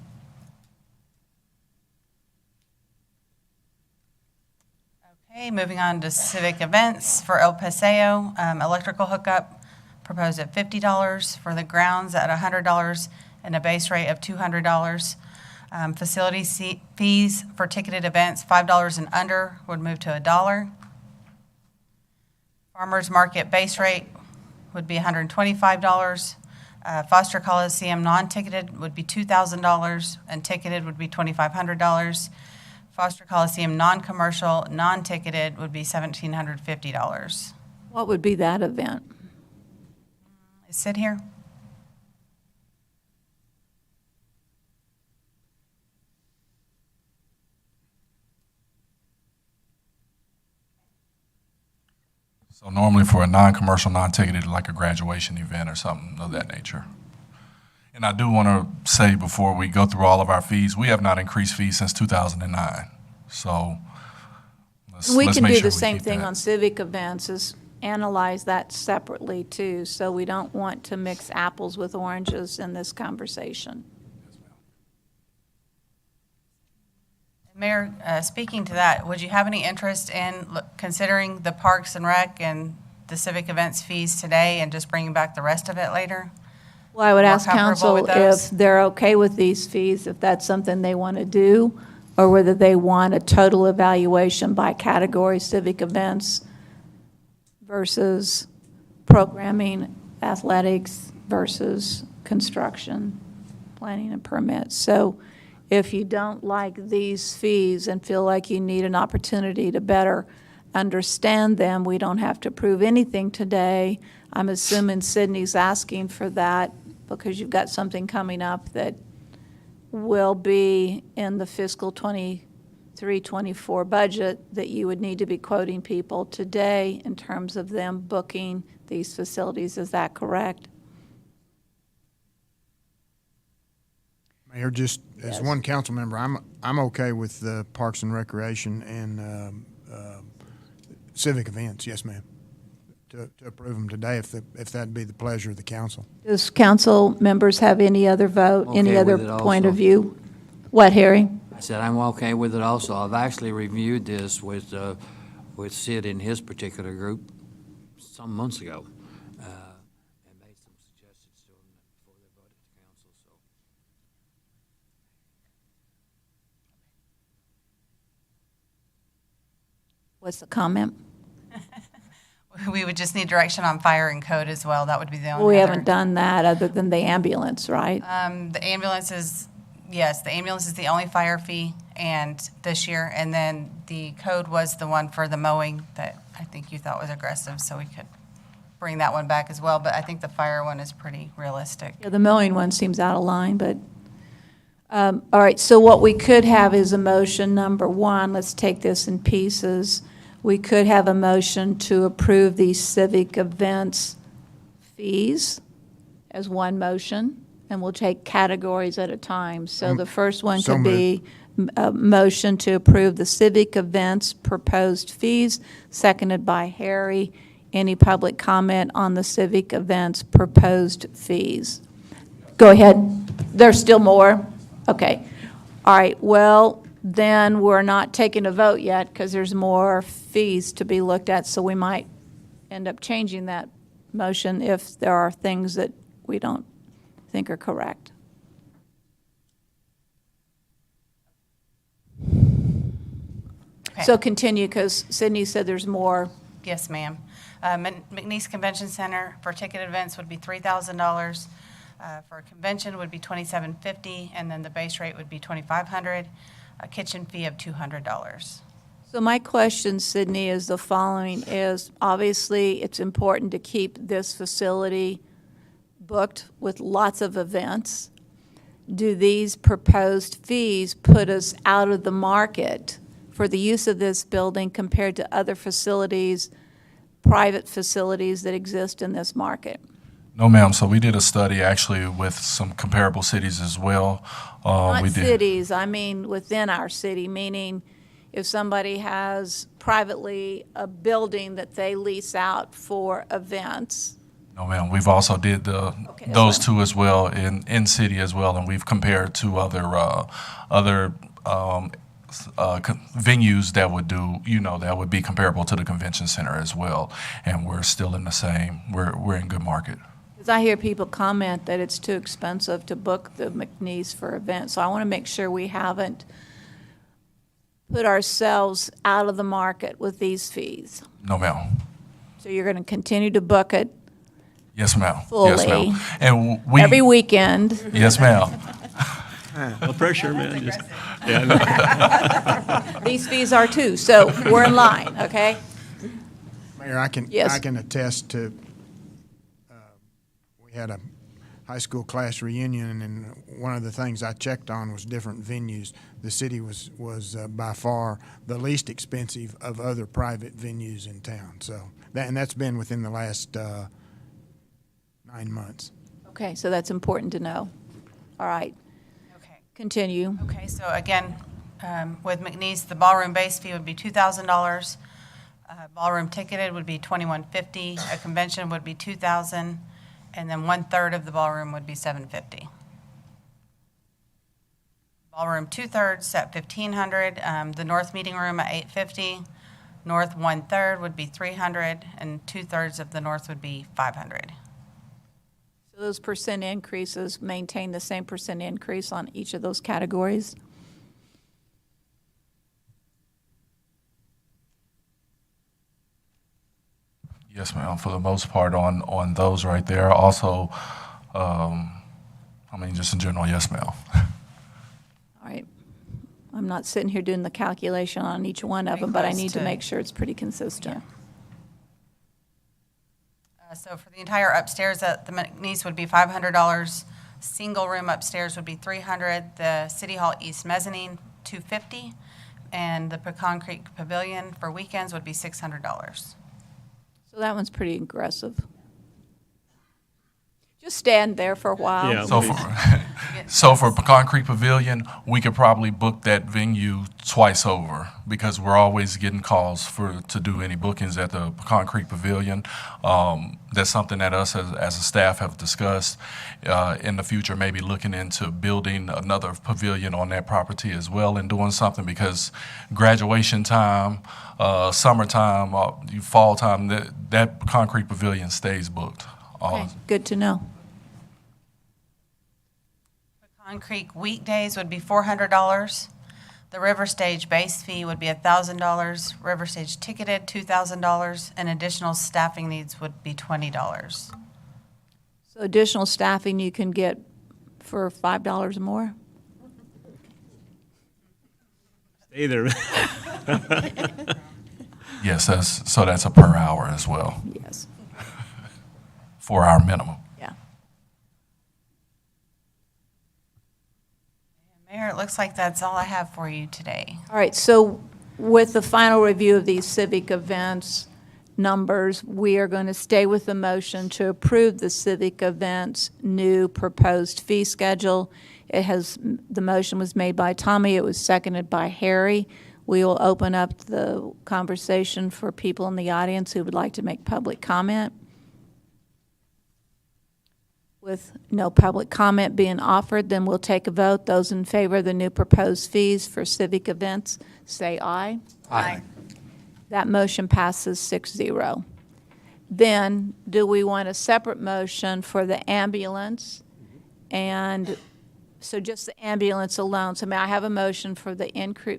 [SPEAKER 22] Okay, moving on to civic events for El Paseo. Electrical hookup proposed at $50, for the grounds at $100, and a base rate of $200. Facility fees for ticketed events, $5 and under, would move to $1. Farmers Market base rate would be $125. Foster Coliseum non-ticketed would be $2,000, and ticketed would be $2,500. Foster Coliseum non-commercial, non-ticketed would be $1,750.
[SPEAKER 16] What would be that event?
[SPEAKER 22] Sit here.
[SPEAKER 19] So normally for a non-commercial, non-ticketed, like a graduation event or something of that nature. And I do want to say before we go through all of our fees, we have not increased fees since 2009. So
[SPEAKER 16] We
[SPEAKER 19] let's
[SPEAKER 16] can
[SPEAKER 19] make
[SPEAKER 16] do
[SPEAKER 19] sure
[SPEAKER 16] the
[SPEAKER 19] we
[SPEAKER 16] same
[SPEAKER 19] keep
[SPEAKER 16] thing
[SPEAKER 19] that.
[SPEAKER 16] on civic events, is analyze that separately too. So we don't want to mix apples with oranges in this conversation.
[SPEAKER 22] Mayor, speaking to that, would you have any interest in considering the Parks and Rec and the civic events fees today and just bringing back the rest of it later?
[SPEAKER 16] Well, I would
[SPEAKER 22] More
[SPEAKER 16] ask
[SPEAKER 22] comfortable
[SPEAKER 16] council
[SPEAKER 22] with those?
[SPEAKER 16] if they're okay with these fees, if that's something they want to do, or whether they want a total evaluation by category, civic events versus programming, athletics versus construction, planning and permits. So if you don't like these fees and feel like you need an opportunity to better understand them, we don't have to approve anything today. I'm assuming Sydney's asking for that because you've got something coming up that will be in the fiscal 23-24 budget that you would need to be quoting people today in terms of them booking these facilities. Is that correct?
[SPEAKER 17] Mayor, just as one council member, I'm okay with the Parks and Recreation and civic events. Yes, ma'am. To approve them today, if that'd be the pleasure of the council.
[SPEAKER 16] Does council members have any other vote, any
[SPEAKER 8] Okay
[SPEAKER 16] other
[SPEAKER 8] with it
[SPEAKER 16] point of
[SPEAKER 8] also.
[SPEAKER 16] view? What, Harry?
[SPEAKER 8] I said I'm okay with it also. I've actually reviewed this with Sid and his particular group some months ago, and made some suggestions to them before they voted to council. So
[SPEAKER 16] What's the comment?
[SPEAKER 22] We would just need direction on fire and code as well. That would be the only
[SPEAKER 16] Well, we
[SPEAKER 22] other-
[SPEAKER 16] haven't done that other than the ambulance, right?
[SPEAKER 22] The ambulance is, yes, the ambulance is the only fire fee and this year, and then the code was the one for the mowing that I think you thought was aggressive, so we could bring that one back as well, but I think the fire one is pretty realistic.
[SPEAKER 16] Yeah, the mowing one seems out of line, but, all right, so what we could have is a motion, number one, let's take this in pieces. We could have a motion to approve these civic events fees as one motion, and we'll take categories at a time. So the first one
[SPEAKER 17] So
[SPEAKER 16] could be a motion to approve the civic events proposed fees, seconded by Harry. Any public comment on the civic events proposed fees? Go ahead. There's still more? Okay. All right, well, then we're not taking a vote yet because there's more fees to be looked at, so we might end up changing that motion if there are things that we don't think are correct.
[SPEAKER 22] Okay.
[SPEAKER 16] So continue, because Sydney said there's more.
[SPEAKER 22] Yes, ma'am. McNeese Convention Center for ticket events would be $3,000. For a convention would be $2,750, and then the base rate would be $2,500. A kitchen fee of $200.
[SPEAKER 16] So my question, Sydney, is the following, is obviously it's important to keep this facility booked with lots of events. Do these proposed fees put us out of the market for the use of this building compared to other facilities, private facilities that exist in this market?
[SPEAKER 19] No, ma'am. So we did a study actually with some comparable cities as well.
[SPEAKER 16] Not
[SPEAKER 19] we did.
[SPEAKER 16] cities, I mean within our city, meaning if somebody has privately a building that they lease out for events.
[SPEAKER 19] No, ma'am. We've also did those two as well in city as well, and we've compared to other venues that would do, that would be comparable to the convention center as well, and we're still in the same. We're in good market.
[SPEAKER 16] Because I hear people comment that it's too expensive to book the McNeese for events, so I want to make sure we haven't put ourselves out of the market with these fees.
[SPEAKER 19] No, ma'am.
[SPEAKER 16] So you're going to continue to book it
[SPEAKER 19] Yes, ma'am.
[SPEAKER 16] fully?
[SPEAKER 19] Yes, ma'am. And we
[SPEAKER 16] every weekend?
[SPEAKER 19] Yes, ma'am.
[SPEAKER 13] No pressure, man. Just, yeah,
[SPEAKER 16] These fees are too, so we're in line, okay?
[SPEAKER 17] Mayor, I can attest to, we had a high school class reunion, and one of the things I checked on was different venues. The city was by far the least expensive of other private venues in town. So that's been within the last 9 months.
[SPEAKER 16] Okay, so that's important to know. All right. Continue.
[SPEAKER 22] Okay, so again, with McNeese, the ballroom base fee would be $2,000. Ballroom ticketed would be $2,150. A convention would be $2,000, and then 1/3 of the ballroom would be $750. Ballroom 2/3 at $1,500. The north meeting room at $850. North 1/3 would be $300, and 2/3 of the north would be $500.
[SPEAKER 16] So those percent increases maintain the same percent increase on each of those categories?
[SPEAKER 19] Yes, ma'am. For the most part on those right there. Also, just in general, yes, ma'am.
[SPEAKER 16] All right. I'm not sitting here doing the calculation on each one of them, but I need to make sure it's pretty consistent.
[SPEAKER 22] So for the entire upstairs at the McNeese would be $500. Single room upstairs would be $300. The City Hall East mezzanine, $250. And the Pecan Creek Pavilion for weekends would be $600.
[SPEAKER 16] So that one's pretty aggressive. Just stand there for a while.
[SPEAKER 13] Yeah,
[SPEAKER 19] So for Pecan Creek Pavilion, we could probably book that venue twice over because we're always getting calls to do any bookings at the Pecan Creek Pavilion. That's something that us as a staff have discussed in the future, maybe looking into building another pavilion on that property as well and doing something because graduation time, summertime, fall time, that Pecan Creek Pavilion stays booked.
[SPEAKER 16] Okay, good to know.
[SPEAKER 22] Pecan Creek weekdays would be $400. The River Stage base fee would be $1,000. River Stage ticketed, $2,000. And additional staffing needs would be $20.
[SPEAKER 16] So additional staffing you can get for $5 more?
[SPEAKER 13] stay there.
[SPEAKER 19] Yes, that's a per hour as well.
[SPEAKER 16] Yes.
[SPEAKER 19] 4 hour minimum.
[SPEAKER 16] Yeah.
[SPEAKER 22] Mayor, it looks like that's all I have for you today.
[SPEAKER 16] All right, so with the final review of these civic events numbers, we are going to stay with the motion to approve the civic events new proposed fee schedule. The motion was made by Tommy, it was seconded by Harry. We will open up the conversation for people in the audience who would like to make public comment. With no public comment being offered, then we'll take a vote. Those in favor of the new proposed fees for civic events, say aye.
[SPEAKER 22] Aye.
[SPEAKER 16] That motion passes 6-0. then do we want a separate motion for the ambulance? And so just the ambulance alone. So may I have a motion for the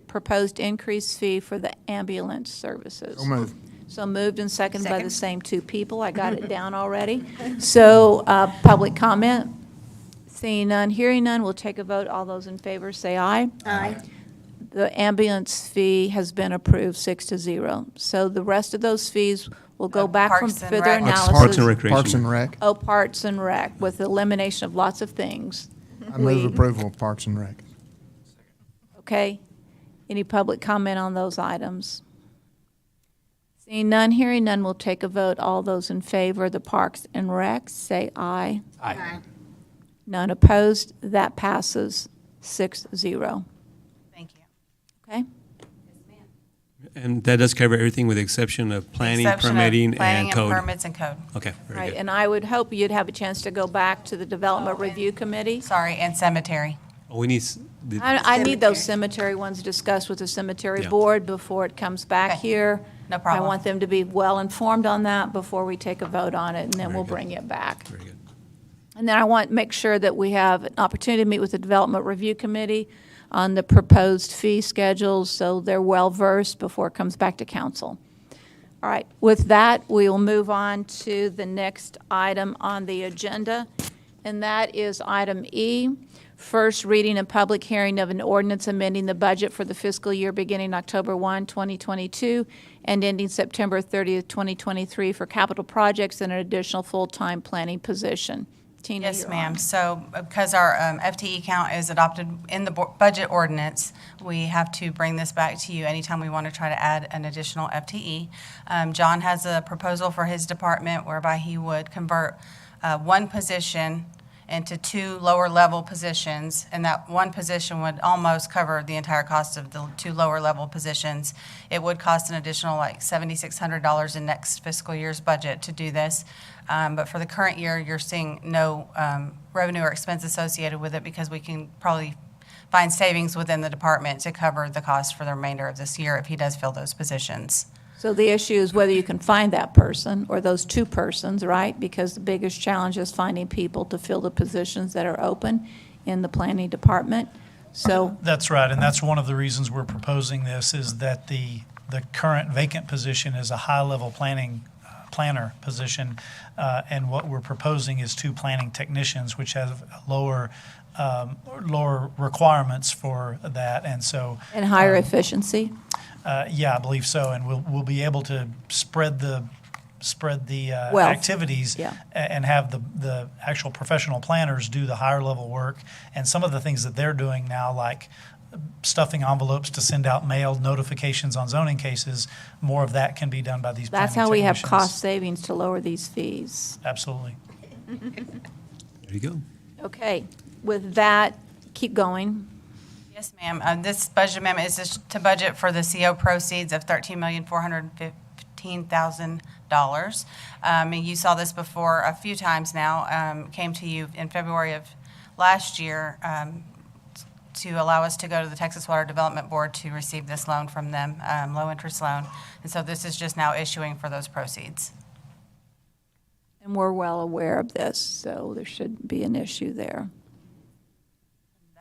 [SPEAKER 16] proposed increased fee for the ambulance services?
[SPEAKER 17] So moved.
[SPEAKER 16] So moved and seconded by the
[SPEAKER 10] Second.
[SPEAKER 16] same two people. I got it down already. So, public comment? Seeing none, hearing none, we'll take a vote. All those in favor say aye.
[SPEAKER 10] Aye.
[SPEAKER 16] The ambulance fee has been approved 6-0. So the rest of those fees will go back from
[SPEAKER 22] Parks and
[SPEAKER 16] further
[SPEAKER 22] Rec.
[SPEAKER 16] analysis.
[SPEAKER 13] Parks and Recreation.
[SPEAKER 17] Parks and Rec.
[SPEAKER 16] Oh, Parks and Rec, with the elimination of lots of things.
[SPEAKER 17] I move
[SPEAKER 16] We-
[SPEAKER 17] approval of Parks and Rec.
[SPEAKER 16] Okay. Any public comment on those items? Seeing none, hearing none, we'll take a vote. All those in favor of the Parks and Rec, say aye.
[SPEAKER 10] Aye.
[SPEAKER 16] None opposed. That passes 6-0.
[SPEAKER 22] Thank you.
[SPEAKER 16] Okay?
[SPEAKER 13] And that does cover everything with the exception of planning,
[SPEAKER 22] Exception of
[SPEAKER 13] permitting,
[SPEAKER 22] planning
[SPEAKER 13] and code?
[SPEAKER 22] permits and code.
[SPEAKER 13] Okay, very
[SPEAKER 16] Right,
[SPEAKER 13] good.
[SPEAKER 16] and I would hope you'd have a chance to go back to the Development Review Committee.
[SPEAKER 22] Sorry, and cemetery.
[SPEAKER 13] Oh, we need,
[SPEAKER 16] I need those cemetery ones discussed with the cemetery
[SPEAKER 13] Yeah.
[SPEAKER 16] board before it comes back
[SPEAKER 22] Okay.
[SPEAKER 16] here.
[SPEAKER 22] No problem.
[SPEAKER 16] I want them to be well-informed on that before we take a vote on it, and then
[SPEAKER 13] Very
[SPEAKER 16] we'll
[SPEAKER 13] good.
[SPEAKER 16] bring it back.
[SPEAKER 13] very good.
[SPEAKER 16] And then I want to make sure that we have an opportunity to meet with the Development Review Committee on the proposed fee schedules, so they're well-versed before it comes back to council. All right, with that, we will move on to the next item on the agenda, and that is item E, first reading and public hearing of an ordinance amending the budget for the fiscal year beginning October 1, 2022, and ending September 30th, 2023 for capital projects and an additional full-time planning position. Tina,
[SPEAKER 22] Yes,
[SPEAKER 16] you're
[SPEAKER 22] ma'am.
[SPEAKER 16] on.
[SPEAKER 22] So because our FTE count is adopted in the budget ordinance, we have to bring this back to you anytime we want to try to add an additional FTE. John has a proposal for his department whereby he would convert one position into two lower-level positions, and that one position would almost cover the entire cost of the two lower-level positions. It would cost an additional like $7,600 in next fiscal year's budget to do this. But for the current year, you're seeing no revenue or expense associated with it because we can probably find savings within the department to cover the cost for the remainder of this year if he does fill those positions.
[SPEAKER 16] So the issue is whether you can find that person or those two persons, right? Because the biggest challenge is finding people to fill the positions that are open in the planning department. So,
[SPEAKER 21] That's right, and that's one of the reasons we're proposing this, is that the current vacant position is a high-level planner position, and what we're proposing is two planning technicians, which have lower requirements for that, and so.
[SPEAKER 16] and higher efficiency.
[SPEAKER 21] Yeah, I believe so, and we'll be able to spread the
[SPEAKER 16] Wealth.
[SPEAKER 21] activities
[SPEAKER 16] Yeah.
[SPEAKER 21] and have the actual professional planners do the higher level work. And some of the things that they're doing now, like stuffing envelopes to send out mailed notifications on zoning cases, more of that can be done by these planning
[SPEAKER 16] That's how we have
[SPEAKER 21] technicians.
[SPEAKER 16] cost savings to lower these fees.
[SPEAKER 21] Absolutely.
[SPEAKER 13] There you go.
[SPEAKER 16] Okay, with that, keep going.
[SPEAKER 22] Yes, ma'am. This budget amendment is just to budget for the CO proceeds of $13,415,000. And you saw this before a few times now. Came to you in February of last year to allow us to go to the Texas Water Development Board to receive this loan from them, low-interest loan. And so this is just now issuing for those proceeds.
[SPEAKER 16] And we're well aware of this, so there shouldn't be an issue there.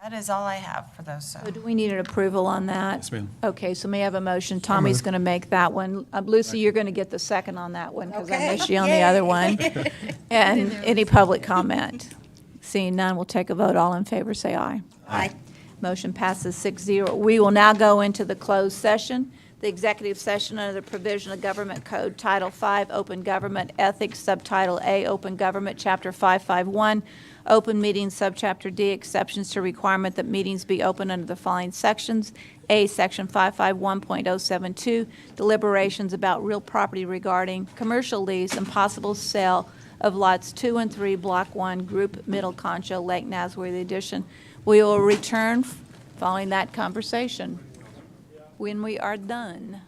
[SPEAKER 22] That is all I have for those.
[SPEAKER 16] So do we need an approval on that?
[SPEAKER 13] Yes, ma'am.
[SPEAKER 16] Okay, so may I have a motion? Tommy's going to make that one. Lucy, you're going to get the second on that one because I missed you on the other one. And any public comment? Seeing none, we'll take a vote. All in favor, say aye.
[SPEAKER 10] Aye.
[SPEAKER 16] Motion passes 6-0. We will now go into the closed session. The executive session under the provision of Government Code Title V, Open Government Ethics, Subtitle A, Open Government, Chapter 551, Open Meetings, Subchapter D, Exceptions to Requirement that meetings be open under the following sections. A, Section 551.072, Deliberations about real property regarding commercial lease and possible sale of lots 2 and 3, Block 1, Group Middle Concho, Lake Nasworthy Edition. We will return following that conversation when we are done.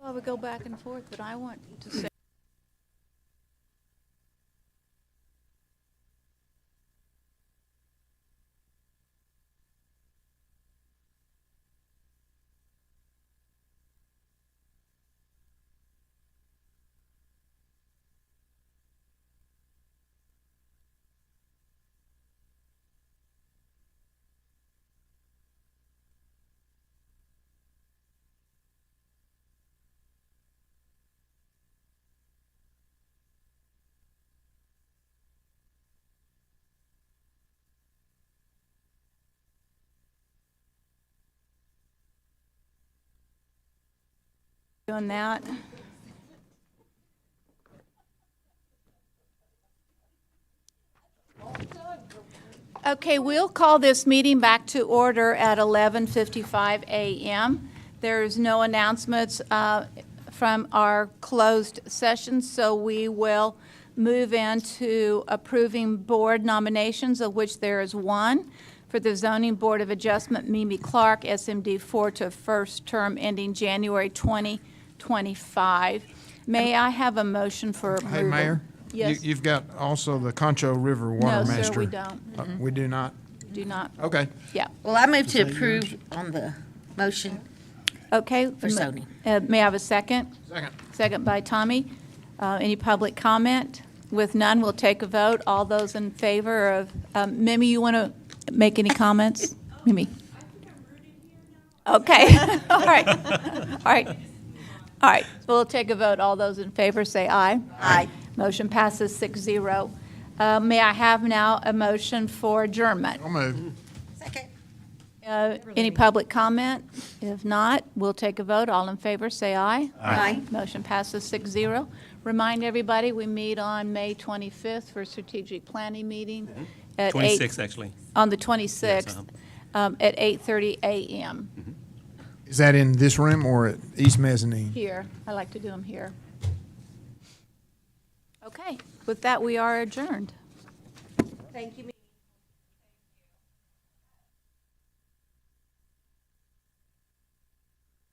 [SPEAKER 16] Well, we go back and forth, but I want to say. Doing that. Okay, we'll call this meeting back to order at 11:55 a.m. There's no announcements from our closed session, so we will move into approving board nominations, of which there is one for the Zoning Board of Adjustment, Mimi Clark, SMD 4, to a first term ending January 2025. May I have a motion for approval?
[SPEAKER 17] Hey, Mayor?
[SPEAKER 16] Yes.
[SPEAKER 17] You've got also the Concho River Water
[SPEAKER 16] No,
[SPEAKER 17] Master.
[SPEAKER 16] sir, we don't.
[SPEAKER 17] We do not?
[SPEAKER 16] Do not.
[SPEAKER 17] Okay.
[SPEAKER 16] Yeah.
[SPEAKER 10] Well, I move to approve on the motion.
[SPEAKER 16] Okay.
[SPEAKER 10] For zoning.
[SPEAKER 16] May I have a second?
[SPEAKER 17] Second.
[SPEAKER 16] Second by Tommy. Any public comment? With none, we'll take a vote. All those in favor of, Mimi, you want to make any comments? Mimi? Okay. All right. All right. All right. We'll take a vote. All those in favor say aye.
[SPEAKER 10] Aye.
[SPEAKER 16] Motion passes 6-0. May I have now a motion for adjournment?
[SPEAKER 17] I'll move.
[SPEAKER 10] Second.
[SPEAKER 16] Any public comment? If not, we'll take a vote. All in favor, say aye.
[SPEAKER 10] Aye.
[SPEAKER 16] Motion passes 6-0. Remind everybody, we meet on May 25th for a strategic planning meeting at
[SPEAKER 13] 26, actually.
[SPEAKER 16] on the 26th, at 8:30 a.m.
[SPEAKER 17] Is that in this room or at East Mezzanine?
[SPEAKER 16] Here. I like to do them here. Okay. With that, we are adjourned. Thank you.